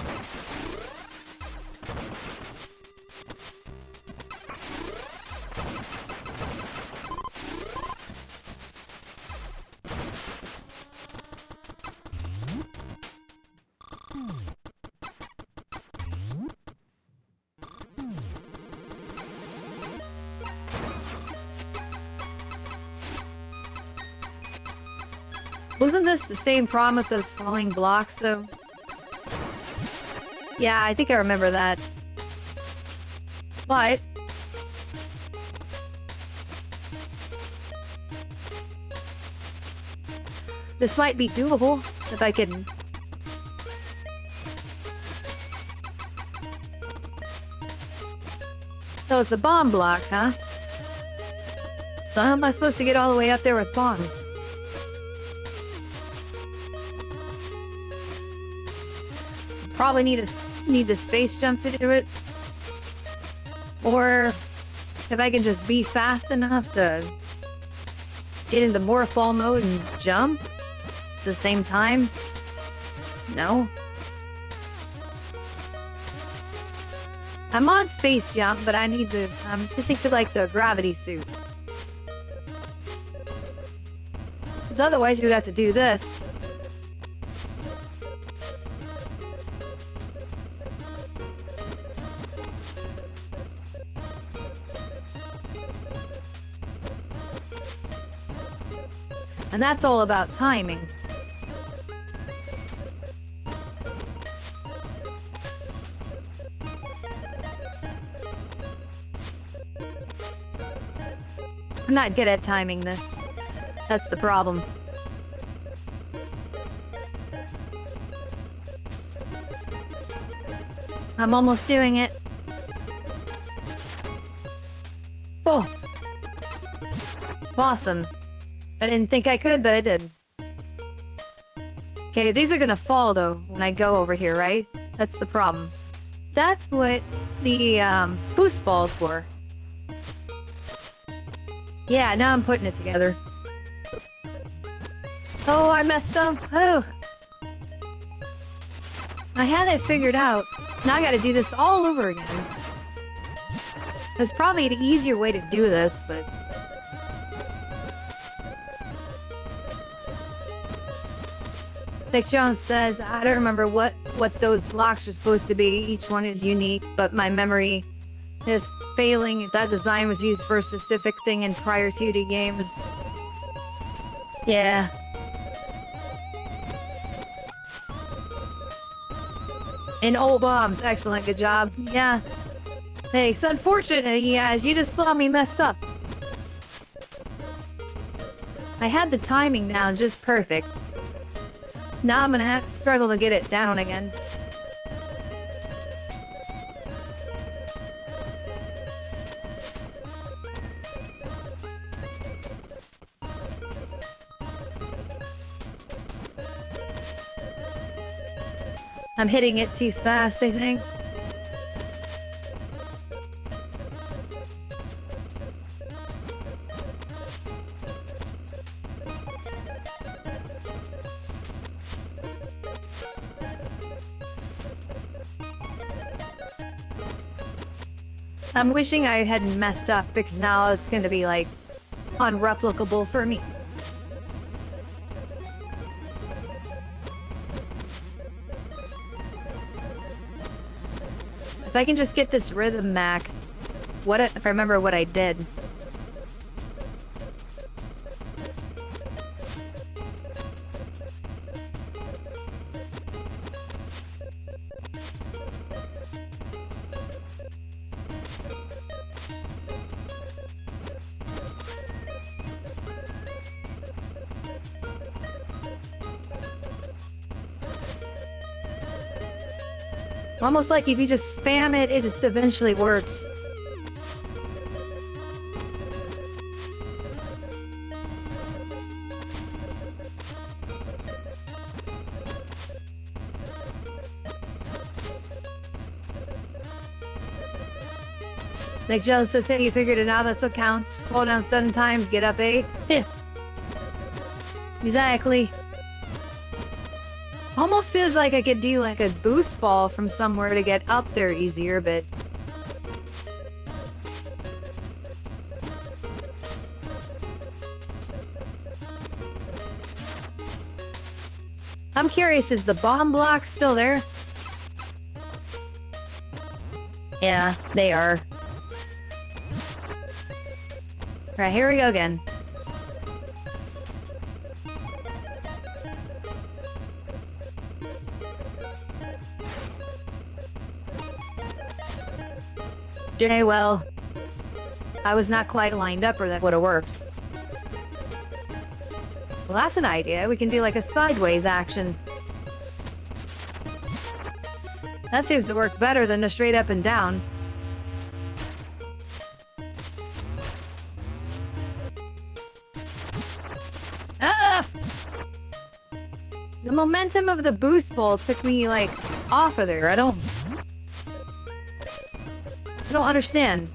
Wasn't this the same problem with those falling blocks, though? Yeah, I think I remember that. But... this might be doable, if I can... So it's a bomb block, huh? So how am I supposed to get all the way up there with bombs? Probably need the space jump to do it. Or if I can just be fast enough to get into morph ball mode and jump at the same time. No. I'm on space jump, but I need to just think of like the gravity suit. Because otherwise you would have to do this. And that's all about timing. I'm not good at timing this. That's the problem. I'm almost doing it. Oh. Awesome. I didn't think I could, but I did. Okay, these are gonna fall, though, when I go over here, right? That's the problem. That's what the, boost balls were. Yeah, now I'm putting it together. Oh, I messed up. Oh. I had it figured out. Now I gotta do this all over again. There's probably an easier way to do this, but... Like Jones says, I don't remember what those blocks are supposed to be. Each one is unique, but my memory is failing. That design was used for a specific thing in prior 2D games. Yeah. And old bombs. Excellent, good job. Yeah. Hey, it's unfortunate, yeah, you just saw me mess up. I had the timing down just perfect. Now I'm gonna have to struggle to get it down again. I'm hitting it too fast, I think. I'm wishing I hadn't messed up, because now it's gonna be, like, unreplicable for me. If I can just get this rhythm back, if I remember what I did. Almost like if you just spam it, it just eventually works. Like Jill says, hey, you figured it out, that's what counts. Fall down 7 times, get up 8. Yeah. Exactly. Almost feels like I could do like a boost ball from somewhere to get up there easier, but... I'm curious, is the bomb block still there? Yeah, they are. Alright, here we go again. Okay, well, I was not quite lined up or that would have worked. Well, that's an idea. We can do like a sideways action. That seems to work better than a straight up and down. Ah! The momentum of the boost ball took me like off of there. I don't understand.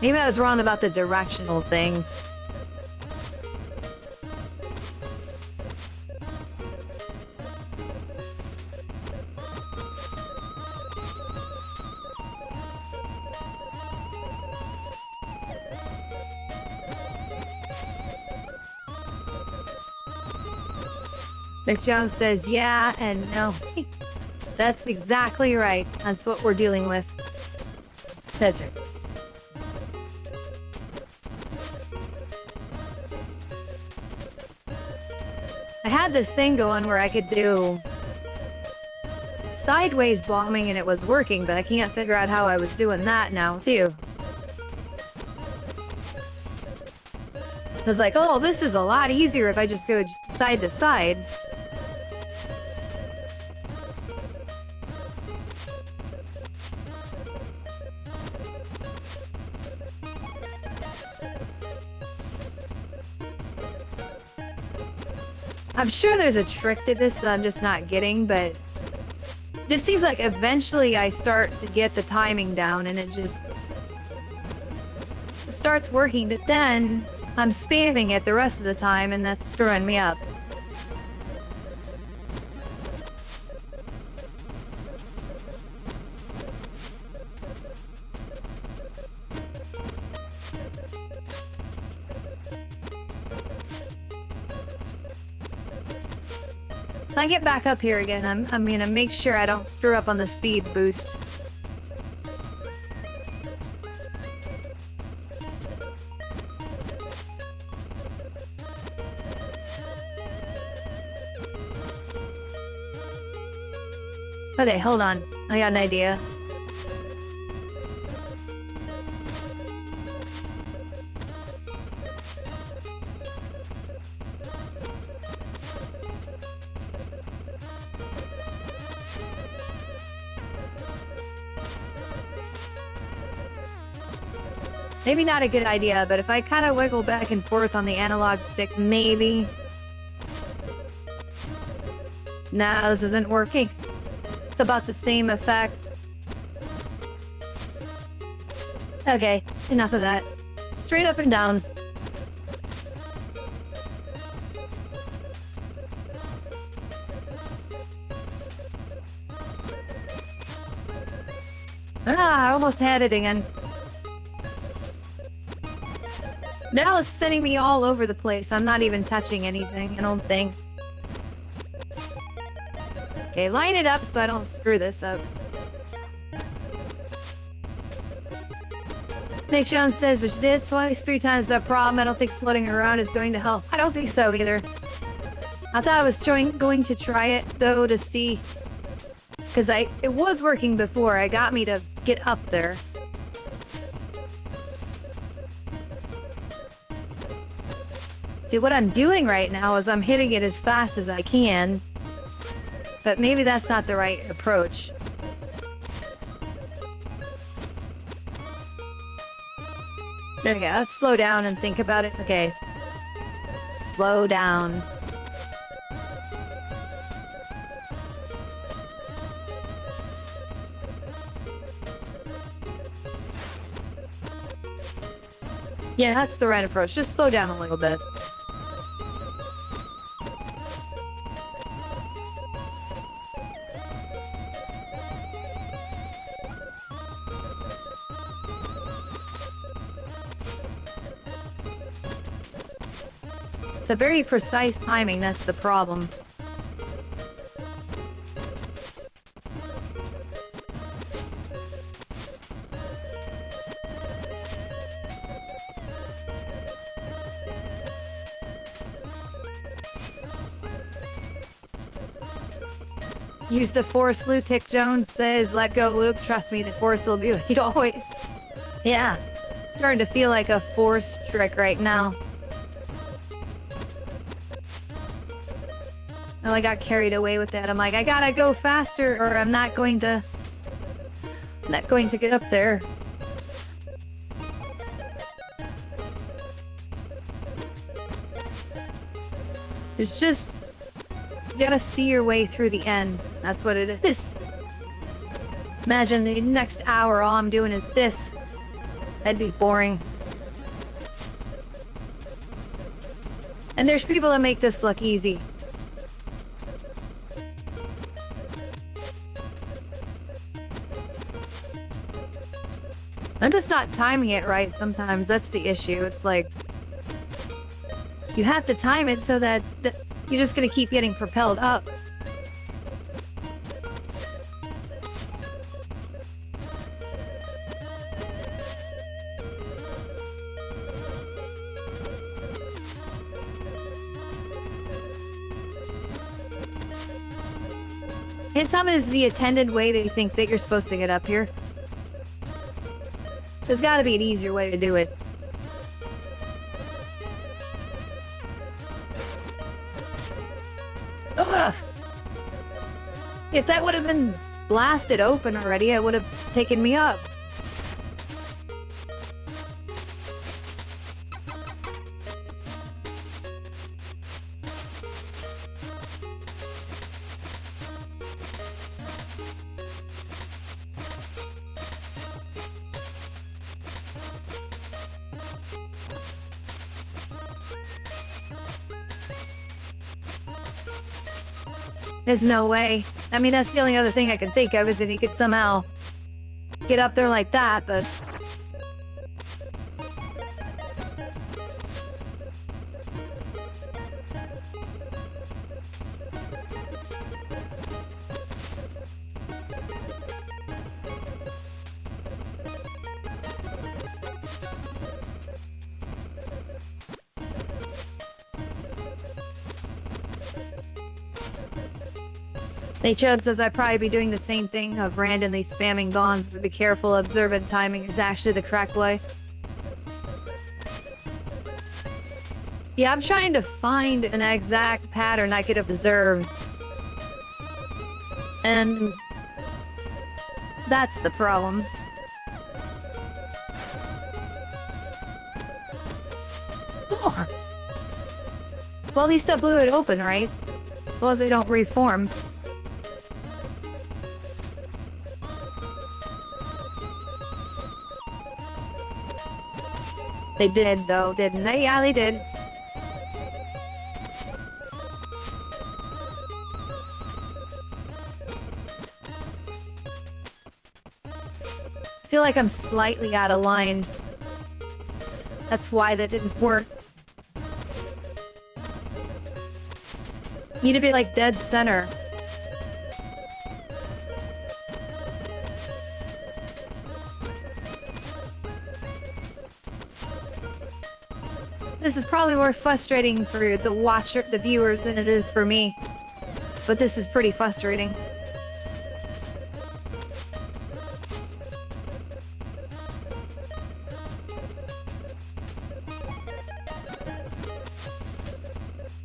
Maybe I was wrong about the directional thing. Nick Jones says, yeah and no. That's exactly right. That's what we're dealing with. That's it. I had this thing going where I could do sideways bombing and it was working, but I can't figure out how I was doing that now, too. I was like, oh, this is a lot easier if I just go side to side. I'm sure there's a trick to this that I'm just not getting, but it just seems like eventually I start to get the timing down and it just starts working, but then I'm spamming it the rest of the time and that's screwing me up. When I get back up here again, I'm gonna make sure I don't screw up on the speed boost. Okay, hold on. I got an idea. Maybe not a good idea, but if I kind of wiggle back and forth on the analog stick, maybe. Nah, this isn't working. It's about the same effect. Okay, enough of that. Straight up and down. Ah, I almost had it again. Now it's sending me all over the place. I'm not even touching anything, I don't think. Okay, line it up so I don't screw this up. Nick Jones says, which did twice, 3 times that problem. I don't think floating around is going to help. I don't think so either. I thought I was going to try it, though, to see. Because it was working before. It got me to get up there. See, what I'm doing right now is I'm hitting it as fast as I can. But maybe that's not the right approach. There we go. Let's slow down and think about it. Okay. Slow down. Yeah, that's the right approach. Just slow down a little bit. It's a very precise timing, that's the problem. Use the force, Lutic Jones says. Let go, Luke. Trust me, the force will be with you always. Yeah. Starting to feel like a force trick right now. Oh, I got carried away with that. I'm like, I gotta go faster or I'm not going to get up there. It's just, you gotta see your way through the end. That's what it is. Imagine the next hour all I'm doing is this. That'd be boring. And there's people that make this look easy. I'm just not timing it right sometimes. That's the issue. It's like, you have to time it so that you're just gonna keep getting propelled up. And some is the attended way they think that you're supposed to get up here. There's gotta be an easier way to do it. Ugh. If that would have been blasted open already, it would have taken me up. There's no way. I mean, that's the only other thing I can think of is if he could somehow get up there like that, but... Nachode says I'd probably be doing the same thing of randomly spamming bonds, but be careful, observant timing is actually the correct way. Yeah, I'm trying to find an exact pattern I could observe. And that's the problem. Oh. Well, at least I blew it open, right? As long as they don't reform. They did, though, didn't they? Yeah, they did. I feel like I'm slightly out of line. That's why that didn't work. Need to be like dead center. This is probably more frustrating for the watcher, the viewers, than it is for me. But this is pretty frustrating.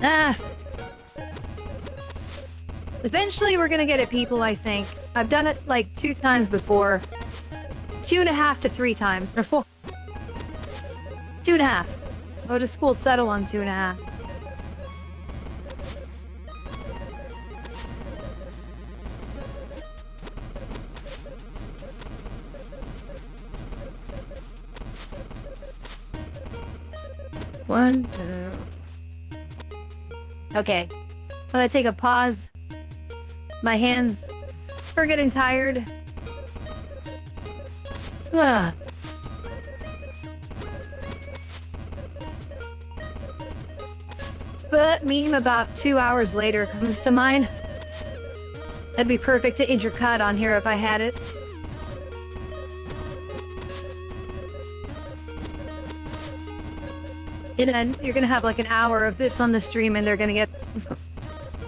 Ah. Eventually we're gonna get it, people, I think. I've done it like 2 times before. 2.5 to 3 times. Or 4. 2.5. Go to school, settle on 2.5. One, two. Okay. I'm gonna take a pause. My hands are getting tired. Ah. But meme about 2 hours later comes to mind. That'd be perfect to intercut on here if I had it. And then you're gonna have like an hour of this on the stream and they're gonna get,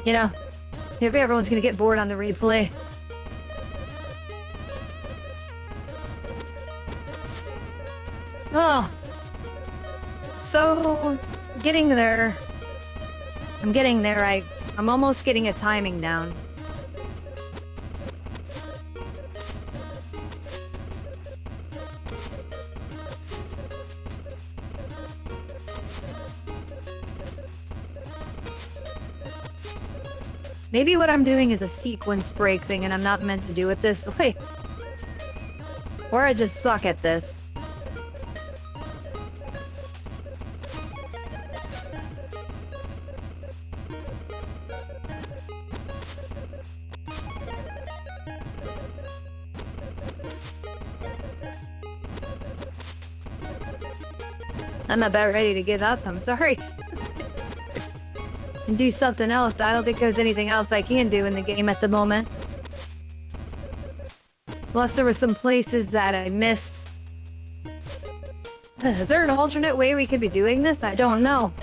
you know, everyone's gonna get bored on the replay. Oh. So, getting there. I'm getting there. I'm almost getting a timing down. Maybe what I'm doing is a sequence break thing and I'm not meant to do it this way. Or I just suck at this. I'm about ready to give up. I'm sorry. And do something else. I don't think there's anything else I can do in the game at the moment. Plus, there were some places that I missed. Is there an alternate way we could be doing this? I don't know.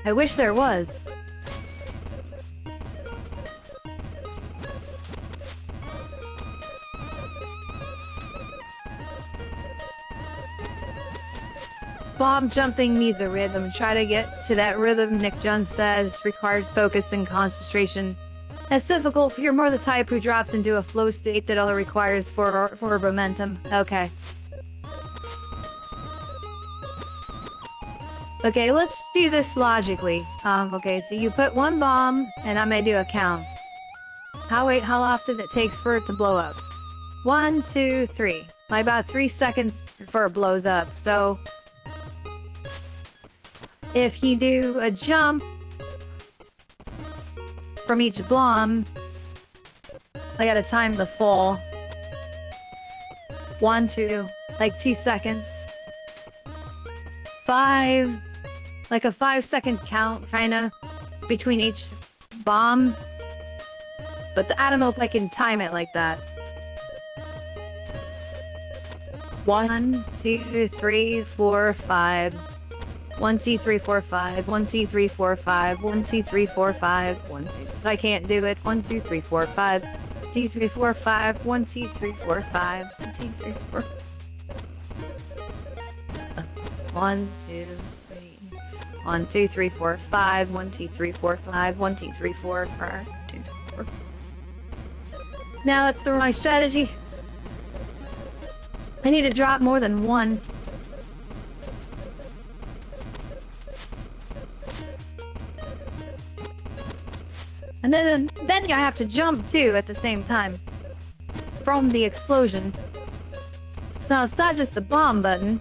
I wish there was. Bomb jumping needs a rhythm. Try to get to that rhythm, Nick John says, requires focus and concentration. That's difficult if you're more the type who drops into a flow state that only requires for momentum. Okay. Okay, let's do this logically. Okay, so you put one bomb, and I'm gonna do a count. How often it takes for it to blow up? 1, 2, 3. Like about 3 seconds before it blows up, so... if you do a jump from each bomb, I gotta time the fall. 1, 2, like 2 seconds. 5, like a 5-second count, kinda, between each bomb. But I don't know if I can time it like that. 1, 2, 3, 4, 5. 1, 2, 3, 4, 5. 1, 2, 3, 4, 5. 1, 2, 3, 4, 5. 1, 2. I can't do it. 1, 2, 3, 4, 5. 2, 3, 4, 5. 1, 2, 3, 4, 5. 1, 2, 3, 4. 1, 2, 3. 1, 2, 3, 4, 5. 1, 2, 3, 4, 5. 1, 2, 3, 4, 5. 2, 3, 4. Now that's the right strategy. I need to drop more than one. And then I have to jump too at the same time from the explosion. So it's not just the bomb button.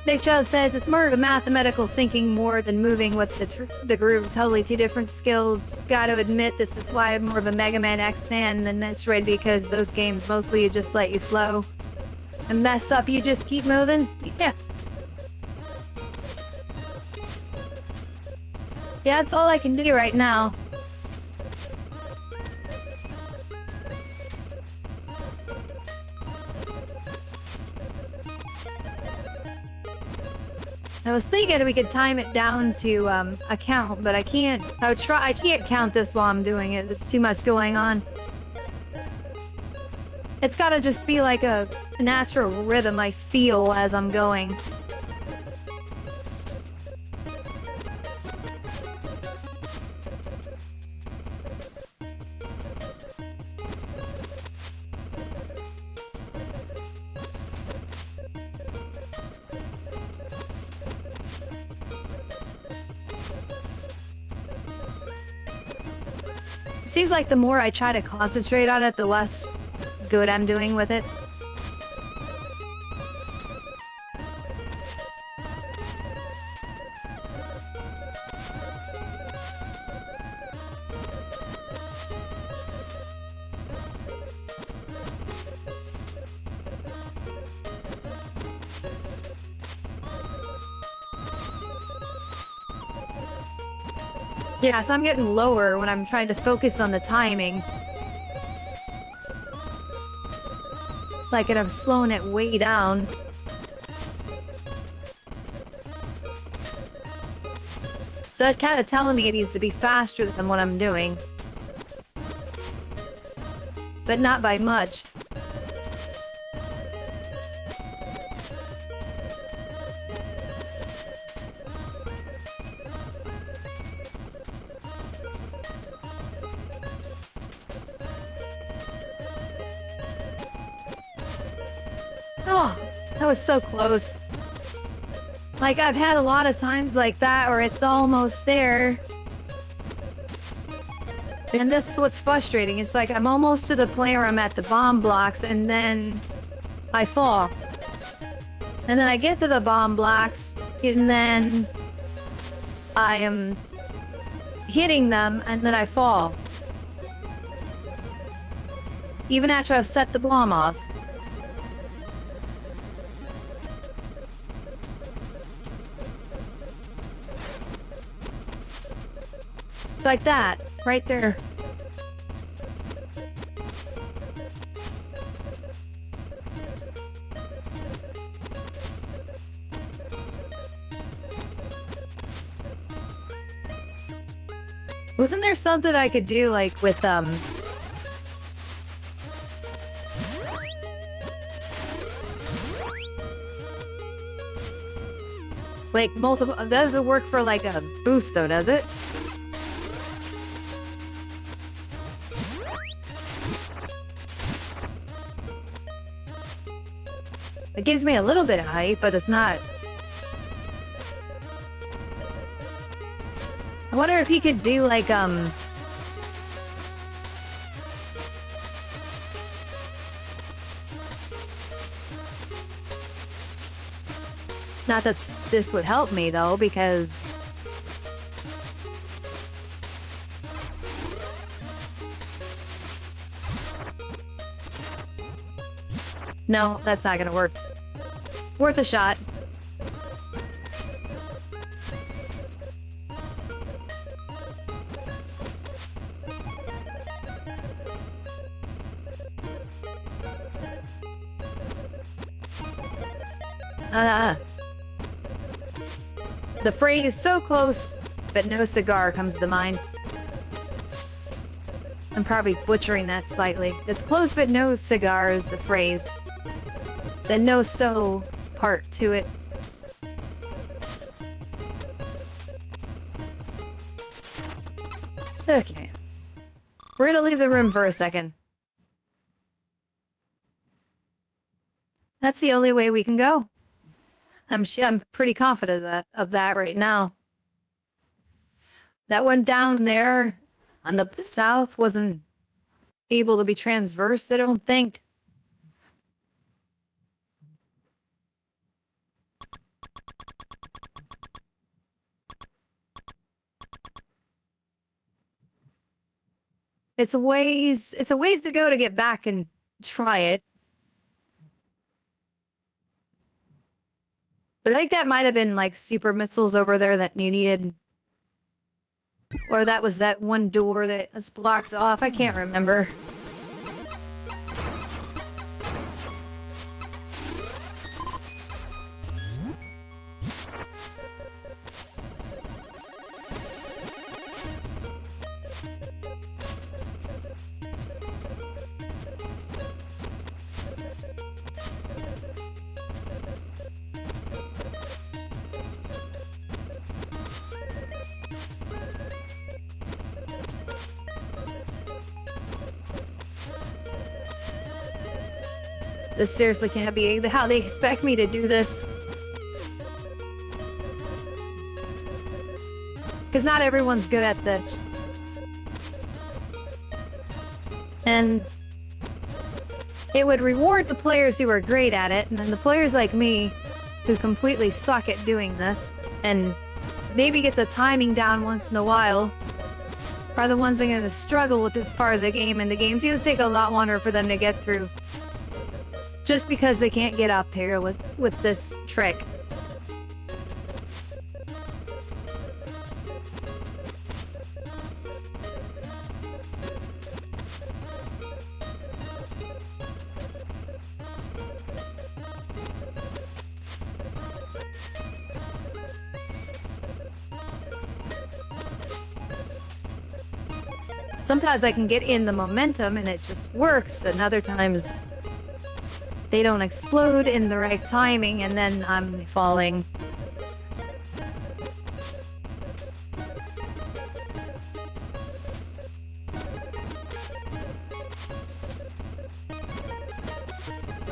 Nick Child says it's more of a mathematical thinking more than moving with the groove. Totally two different skills. Gotta admit, this is why I'm more of a Mega Man X fan than Metroid, because those games mostly just let you flow. And mess up, you just keep moving. Yeah. Yeah, that's all I can do right now. I was thinking we could time it down to a count, but I can't. I can't count this while I'm doing it. There's too much going on. It's gotta just be like a natural rhythm I feel as I'm going. Seems like the more I try to concentrate on it, the less good I'm doing with it. Yeah, so I'm getting lower when I'm trying to focus on the timing. Like, and I'm slowing it way down. So that's kind of telling me it needs to be faster than what I'm doing. But not by much. Oh, that was so close. Like, I've had a lot of times like that where it's almost there. And that's what's frustrating. It's like I'm almost to the point where I'm at the bomb blocks and then I fall. And then I get to the bomb blocks and then I am hitting them and then I fall. Even after I've set the bomb off. Like that, right there. Wasn't there something I could do, like, with, like, multiple... That doesn't work for, like, a boost, though, does it? It gives me a little bit of height, but it's not... I wonder if he could do, like, Not that this would help me, though, because... No, that's not gonna work. Worth a shot. The phrase "so close, but no cigar" comes to mind. I'm probably butchering that slightly. It's close but no cigar is the phrase. The no so part to it. Okay. We're gonna leave the room for a second. That's the only way we can go. I'm pretty confident of that right now. That one down there on the south wasn't able to be transversed, I don't think. It's a ways to go to get back and try it. But I think that might have been like super missiles over there that you needed. Or that was that one door that was blocked off. I can't remember. This seriously can't be how they expect me to do this. Because not everyone's good at this. And it would reward the players who are great at it, and then the players like me, who completely suck at doing this, and maybe get the timing down once in a while, are the ones that are going to struggle with this part of the game, and the game's going to take a lot longer for them to get through. Just because they can't get up here with this trick. Sometimes I can get in the momentum and it just works, and other times they don't explode in the right timing, and then I'm falling.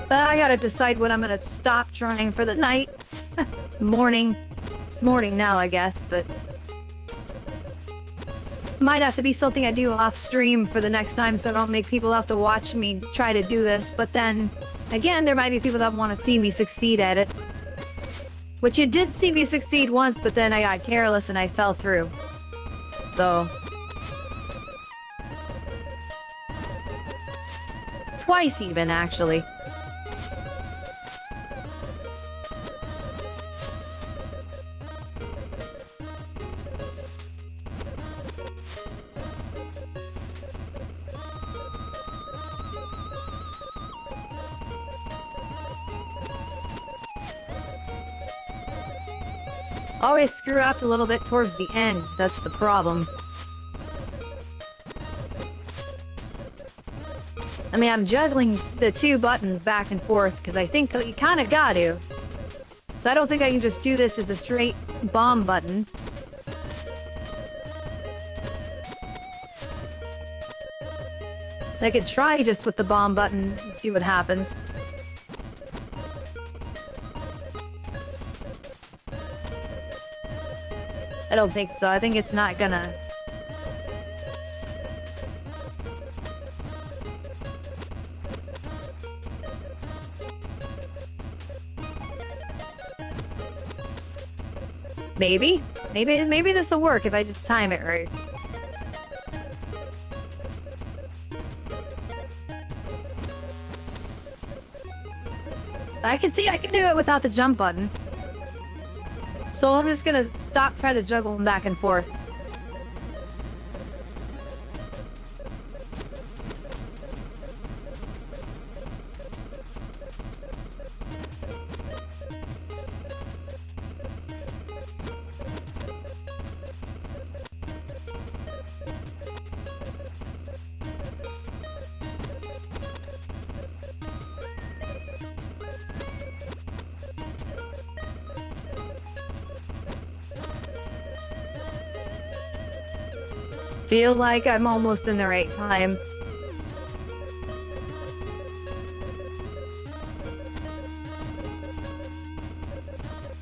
But I gotta decide when I'm gonna stop trying for the night. Morning. It's morning now, I guess, but might have to be something I do off stream for the next time, so I don't make people have to watch me try to do this. But then again, there might be people that want to see me succeed at it. Which you did see me succeed once, but then I got careless and I fell through. So twice even, actually. Always screw up a little bit towards the end. That's the problem. I mean, I'm juggling the two buttons back and forth because I think you kind of got to. So I don't think I can just do this as a straight bomb button. I could try just with the bomb button and see what happens. I don't think so. I think it's not gonna. Maybe this will work if I just time it right. I can see I can do it without the jump button. So I'm just gonna stop trying to juggle them back and forth. Feel like I'm almost in the right time.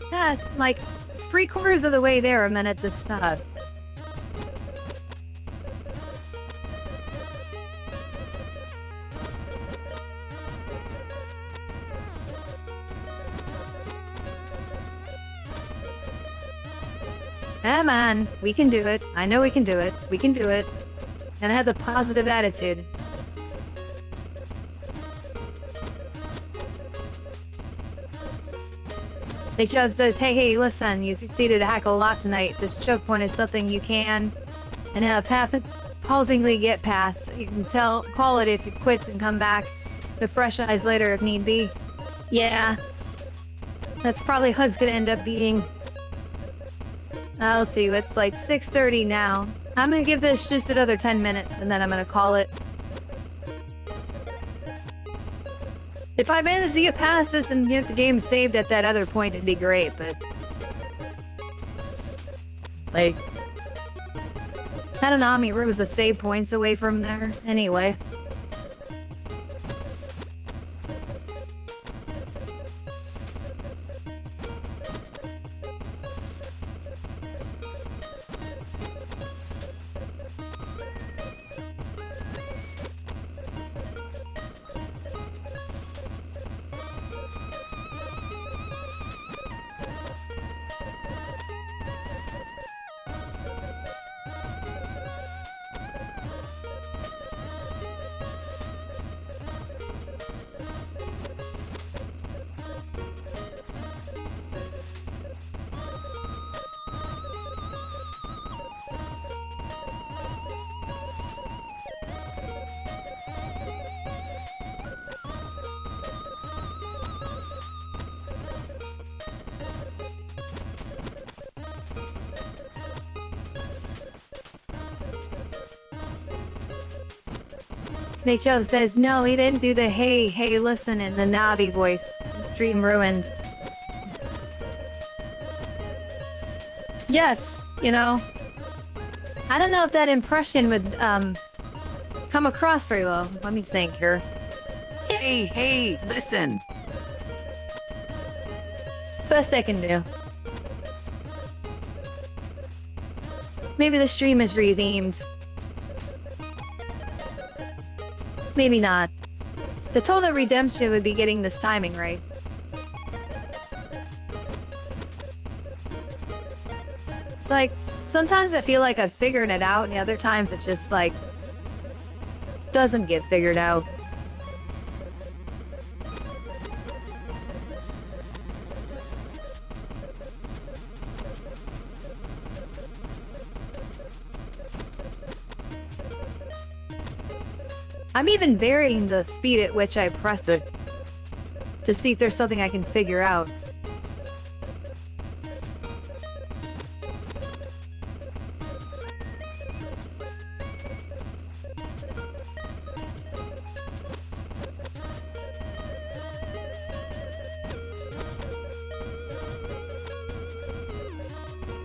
That's like 3/4 of the way there a minute to stop. Come on, we can do it. I know we can do it. We can do it. And I have the positive attitude. They just says, hey, listen, you succeeded a heck of a lot tonight. This choke point is something you can and have half it pausingly get past. You can call it if it quits and come back with fresh eyes later if need be. Yeah, that's probably HUD's gonna end up being. Let's see, it's like 6:30 now. I'm gonna give this just another 10 minutes and then I'm gonna call it. If I manage to get past this and get the game saved at that other point, it'd be great, but... like... Tadanami was the save points away from there, anyway. Nacho says, no, he didn't do the hey, listen in the Navi voice. The stream ruined. Yes, you know. I don't know if that impression would, come across very well. Let me think here. Hey, listen. Best I can do. Maybe the stream is rethemed. Maybe not. The total redemption would be getting this timing right. It's like, sometimes I feel like I've figured it out, and the other times it just, like, doesn't get figured out. I'm even varying the speed at which I press it to see if there's something I can figure out.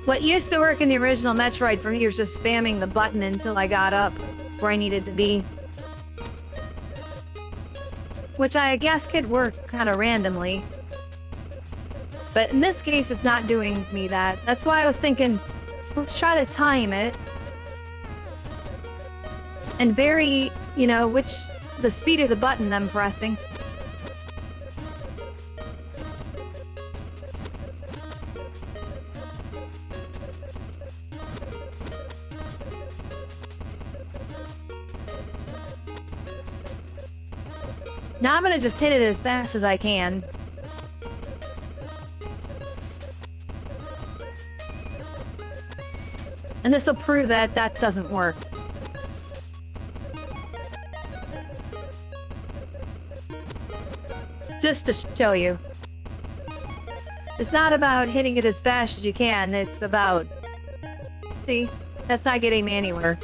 What used to work in the original Metroid for me was just spamming the button until I got up where I needed to be. Which I guess could work kind of randomly. But in this case, it's not doing me that. That's why I was thinking, let's try to time it. And vary, you know, the speed of the button I'm pressing. Now I'm gonna just hit it as fast as I can. And this will prove that that doesn't work. Just to show you. It's not about hitting it as fast as you can, it's about... See? That's not getting me anywhere.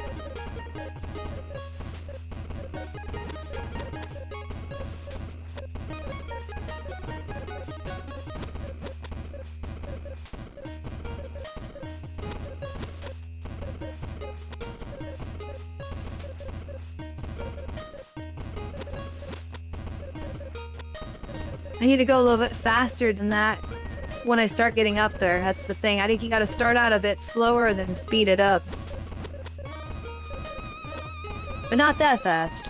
I need to go a little bit faster than that when I start getting up there. That's the thing. I think you gotta start out a bit slower and then speed it up. But not that fast.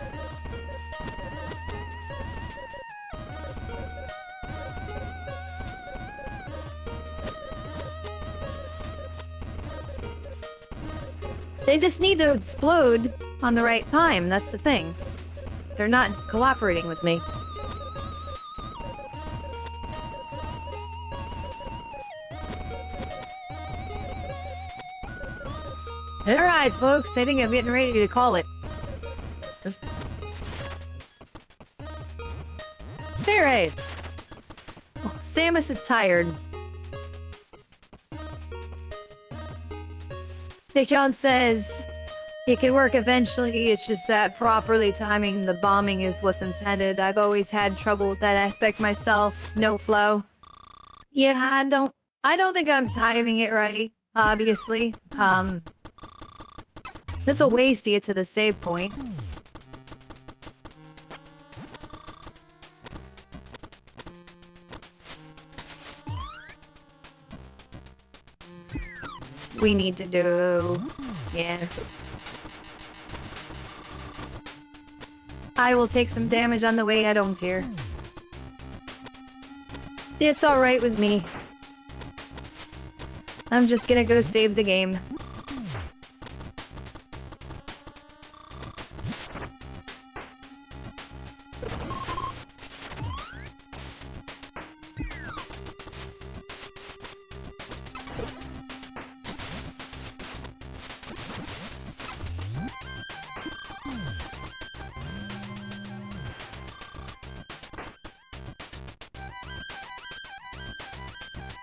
They just need to explode on the right time. That's the thing. They're not cooperating with me. Alright, folks, I think I'm getting ready to call it. Alright. Samus is tired. Nick John says it can work eventually, it's just that properly timing the bombing is what's intended. I've always had trouble with that aspect myself. No flow. Yeah, I don't think I'm timing it right, obviously. That's a waste to get to the save point. We need to do... yeah. I will take some damage on the way, I don't care. It's alright with me. I'm just gonna go save the game.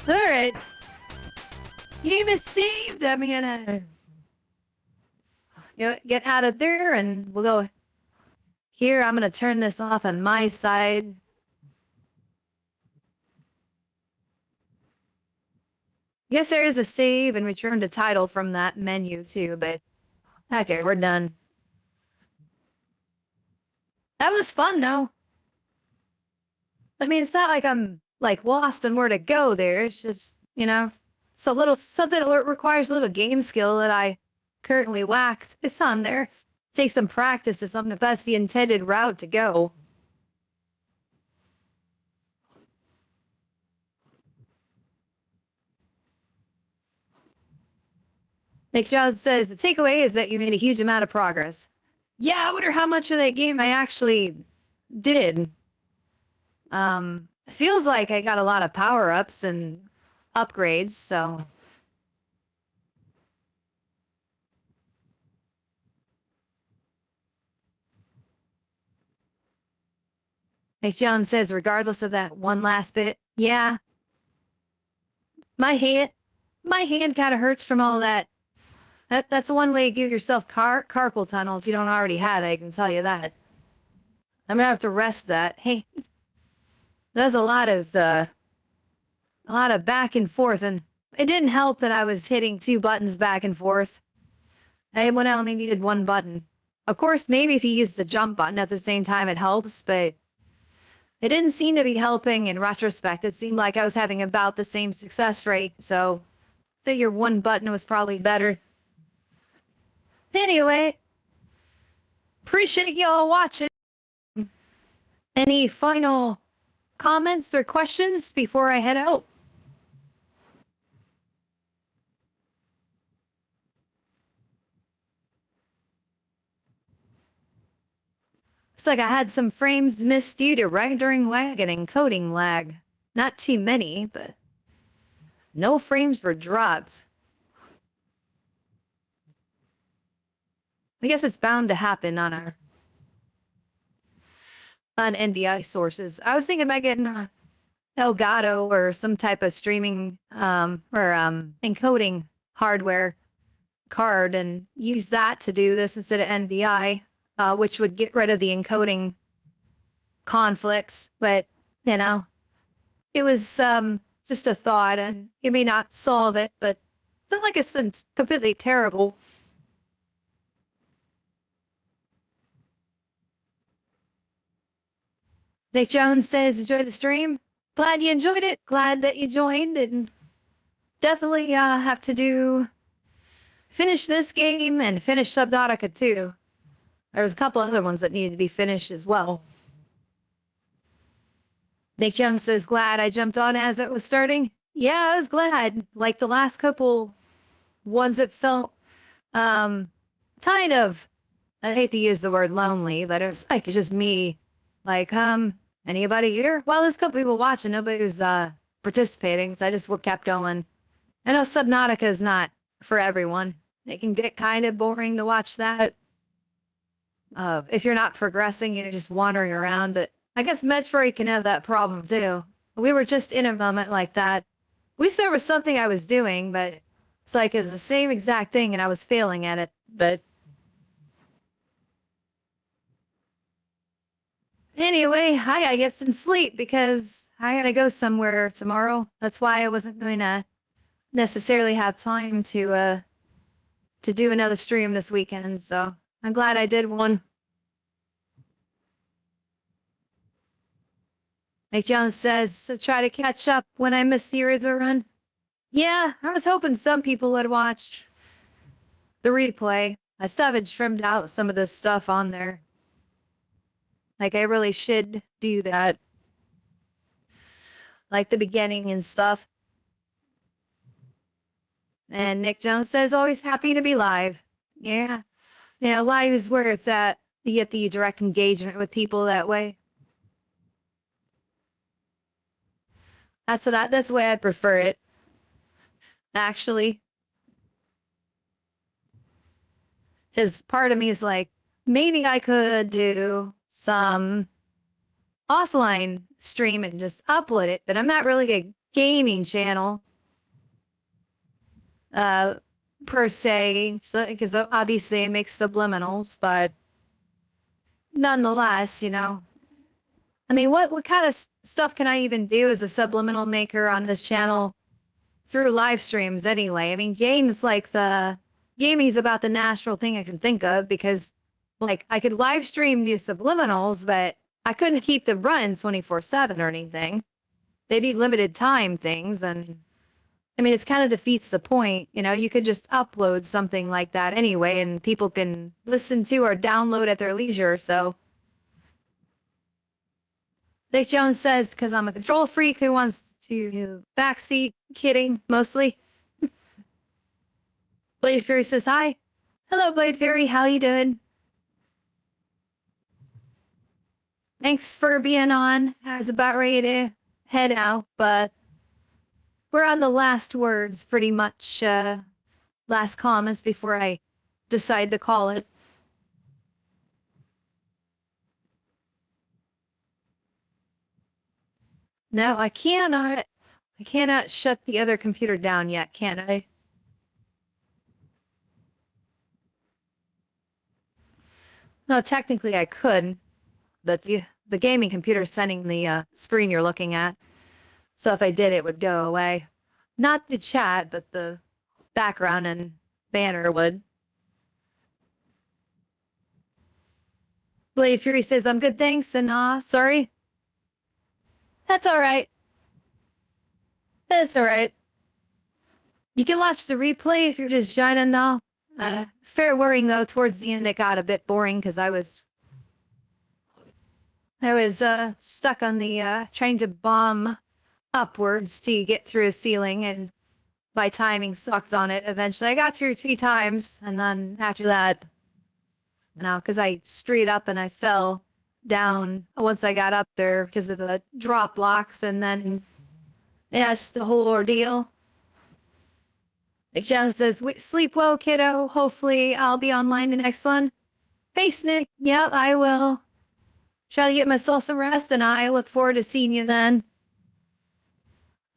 Alright. Game is saved. I'm gonna get out of there and we'll go here. I'm gonna turn this off on my side. Guess there is a save and return to title from that menu too, but okay, we're done. That was fun though. I mean, it's not like I'm like lost and where to go there. It's just, you know, it's a little something that requires a little game skill that I currently lack. It's on there. Take some practice to something if that's the intended route to go. Nick John says the takeaway is that you made a huge amount of progress. Yeah, I wonder how much of that game I actually did. It feels like I got a lot of power-ups and upgrades, so... Like John says, regardless of that one last bit, yeah. My hand kind of hurts from all that. That's one way to give yourself carpal tunnel if you don't already have it, I can tell you that. I'm gonna have to rest that. Hey, there's a lot of back and forth, and it didn't help that I was hitting 2 buttons back and forth. I only needed 1 button. Of course, maybe if you use the jump button at the same time, it helps, but it didn't seem to be helping in retrospect. It seemed like I was having about the same success rate, so I figure 1 button was probably better. Anyway, appreciate y'all watching. Any final comments or questions before I head out? Looks like I had some frames missed due to rendering lag and encoding lag. Not too many, but no frames were dropped. I guess it's bound to happen on NDI sources. I was thinking about getting Elgato or some type of streaming encoding hardware card and use that to do this instead of NVI, which would get rid of the encoding conflicts. But, you know, it was just a thought, and it may not solve it, but it's not like it's completely terrible. Nick Jones says, enjoy the stream. Glad you enjoyed it. Glad that you joined, and definitely have to finish this game and finish Subnautica 2. There's a couple other ones that needed to be finished as well. Nick Jones says, glad I jumped on as it was starting. Yeah, I was glad. Like the last couple ones that felt kind of, I hate to use the word lonely, but it was like it's just me. Like, anybody here? Well, there's a couple people watching. Nobody was participating, so I just kept going. I know Subnautica is not for everyone. It can get kind of boring to watch that. If you're not progressing, you're just wandering around. But I guess Metroid can have that problem too. We were just in a moment like that. At least there was something I was doing, but it's like it's the same exact thing and I was failing at it. But anyway, I gotta get some sleep because I gotta go somewhere tomorrow. That's why I wasn't going to necessarily have time to do another stream this weekend. So I'm glad I did one. Like John says, to try to catch up when I miss series or run. Yeah, I was hoping some people would watch the replay. I savage trimmed out some of the stuff on there. Like, I really should do that. Like the beginning and stuff. And Nick Jones says, always happy to be live. Yeah. Yeah, live is where it's at. You get the direct engagement with people that way. That's the way I prefer it. Actually. Because part of me is like, maybe I could do some offline stream and just upload it, but I'm not really a gaming channel. Per se, so because obviously it makes subliminals, but nonetheless, you know, I mean, what kind of stuff can I even do as a subliminal maker on this channel through live streams anyway? I mean, gaming's about the natural thing I can think of because, like, I could live stream new subliminals, but I couldn't keep them running 24/7 or anything. They'd be limited time things, and I mean, it's kind of defeats the point. You know, you could just upload something like that anyway, and people can listen to or download at their leisure. So, like Jones says, because I'm a control freak who wants to backseat, kidding, mostly. Blade Fury says hi. Hello, Blade Fury. How you doing? Thanks for being on. I was about ready to head out, but we're on the last words, pretty much, last comments before I decide to call it. No, I cannot shut the other computer down yet, can I? No, technically I could, but the gaming computer is sending the screen you're looking at. So if I did, it would go away. Not the chat, but the background and banner would. Blade Fury says, I'm good, thanks, and sorry. That's alright. That's alright. You can watch the replay if you're just joining now. Fair warning though, towards the end it got a bit boring because I was stuck on the trying to bomb upwards to get through a ceiling, and my timing sucked on it. Eventually I got through 3 times, and then after that, because I straight up and I fell down once I got up there because of the drop blocks, and then yeah, it's the whole ordeal. Nick Jones says, sleep well, kiddo. Hopefully I'll be online the next one. Thanks, Nick. Yep, I will. Try to get myself some rest, and I look forward to seeing you then.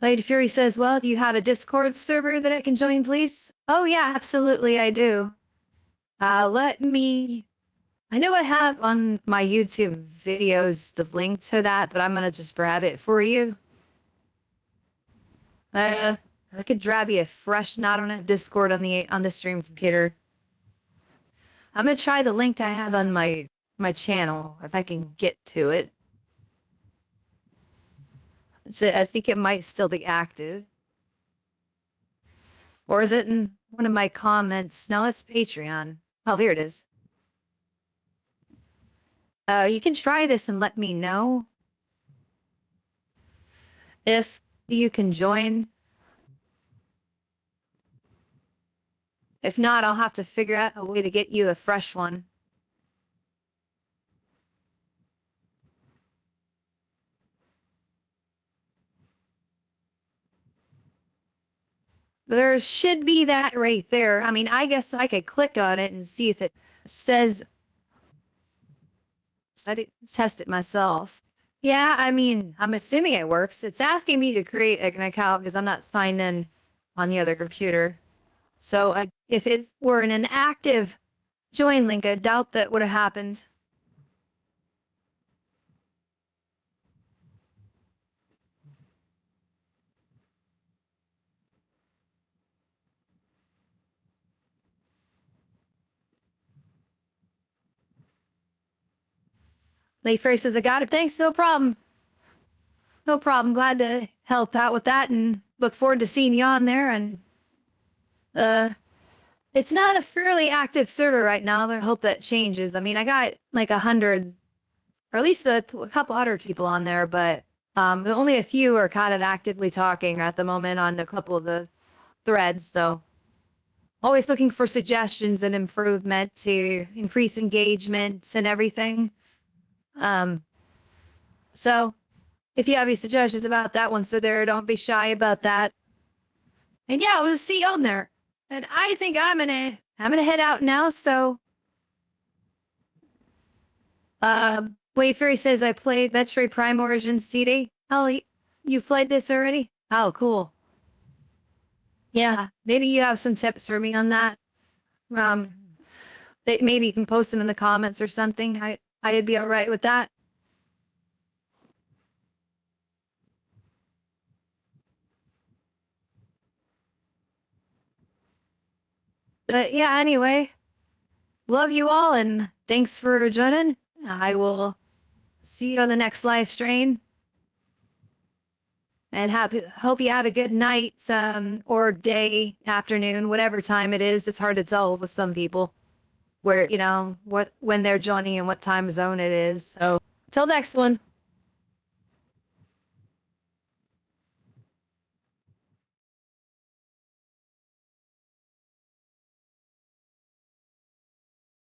Lady Fury says, well, do you have a Discord server that I can join, please? Oh, yeah, absolutely, I do. I know I have on my YouTube videos the link to that, but I'm gonna just grab it for you. I could grab you a fresh, not on a Discord on the stream computer. I'm gonna try the link I have on my channel if I can get to it. So I think it might still be active. Or is it in one of my comments? No, it's Patreon. Oh, here it is. You can try this and let me know if you can join. If not, I'll have to figure out a way to get you a fresh one. There should be that right there. I mean, I guess I could click on it and see if it says. I didn't test it myself. Yeah, I mean, I'm assuming it works. It's asking me to create an account because I'm not signed in on the other computer. So if it were in an active join link, I doubt that would have happened. Layfair says, I got it. Thanks, no problem. No problem. Glad to help out with that and look forward to seeing you on there. And it's not a fairly active server right now. I hope that changes. I mean, I got like 100, or at least a couple hundred people on there, but only a few are kind of actively talking at the moment on a couple of the threads. So always looking for suggestions and improvement to increase engagement and everything. So if you have any suggestions about that one, so there, don't be shy about that. And yeah, we'll see you on there. And I think I'm gonna head out now. So, Wayfairy says I played Metroid Prime Origins CD. Oh, you played this already? Oh, cool. Yeah, maybe you have some tips for me on that. Maybe you can post them in the comments or something. I'd be all right with that. But yeah, anyway, love you all and thanks for joining. I will see you on the next live stream. And hope you have a good night, or day, afternoon, whatever time it is. It's hard to tell with some people where, when they're joining and what time zone it is. So till next one.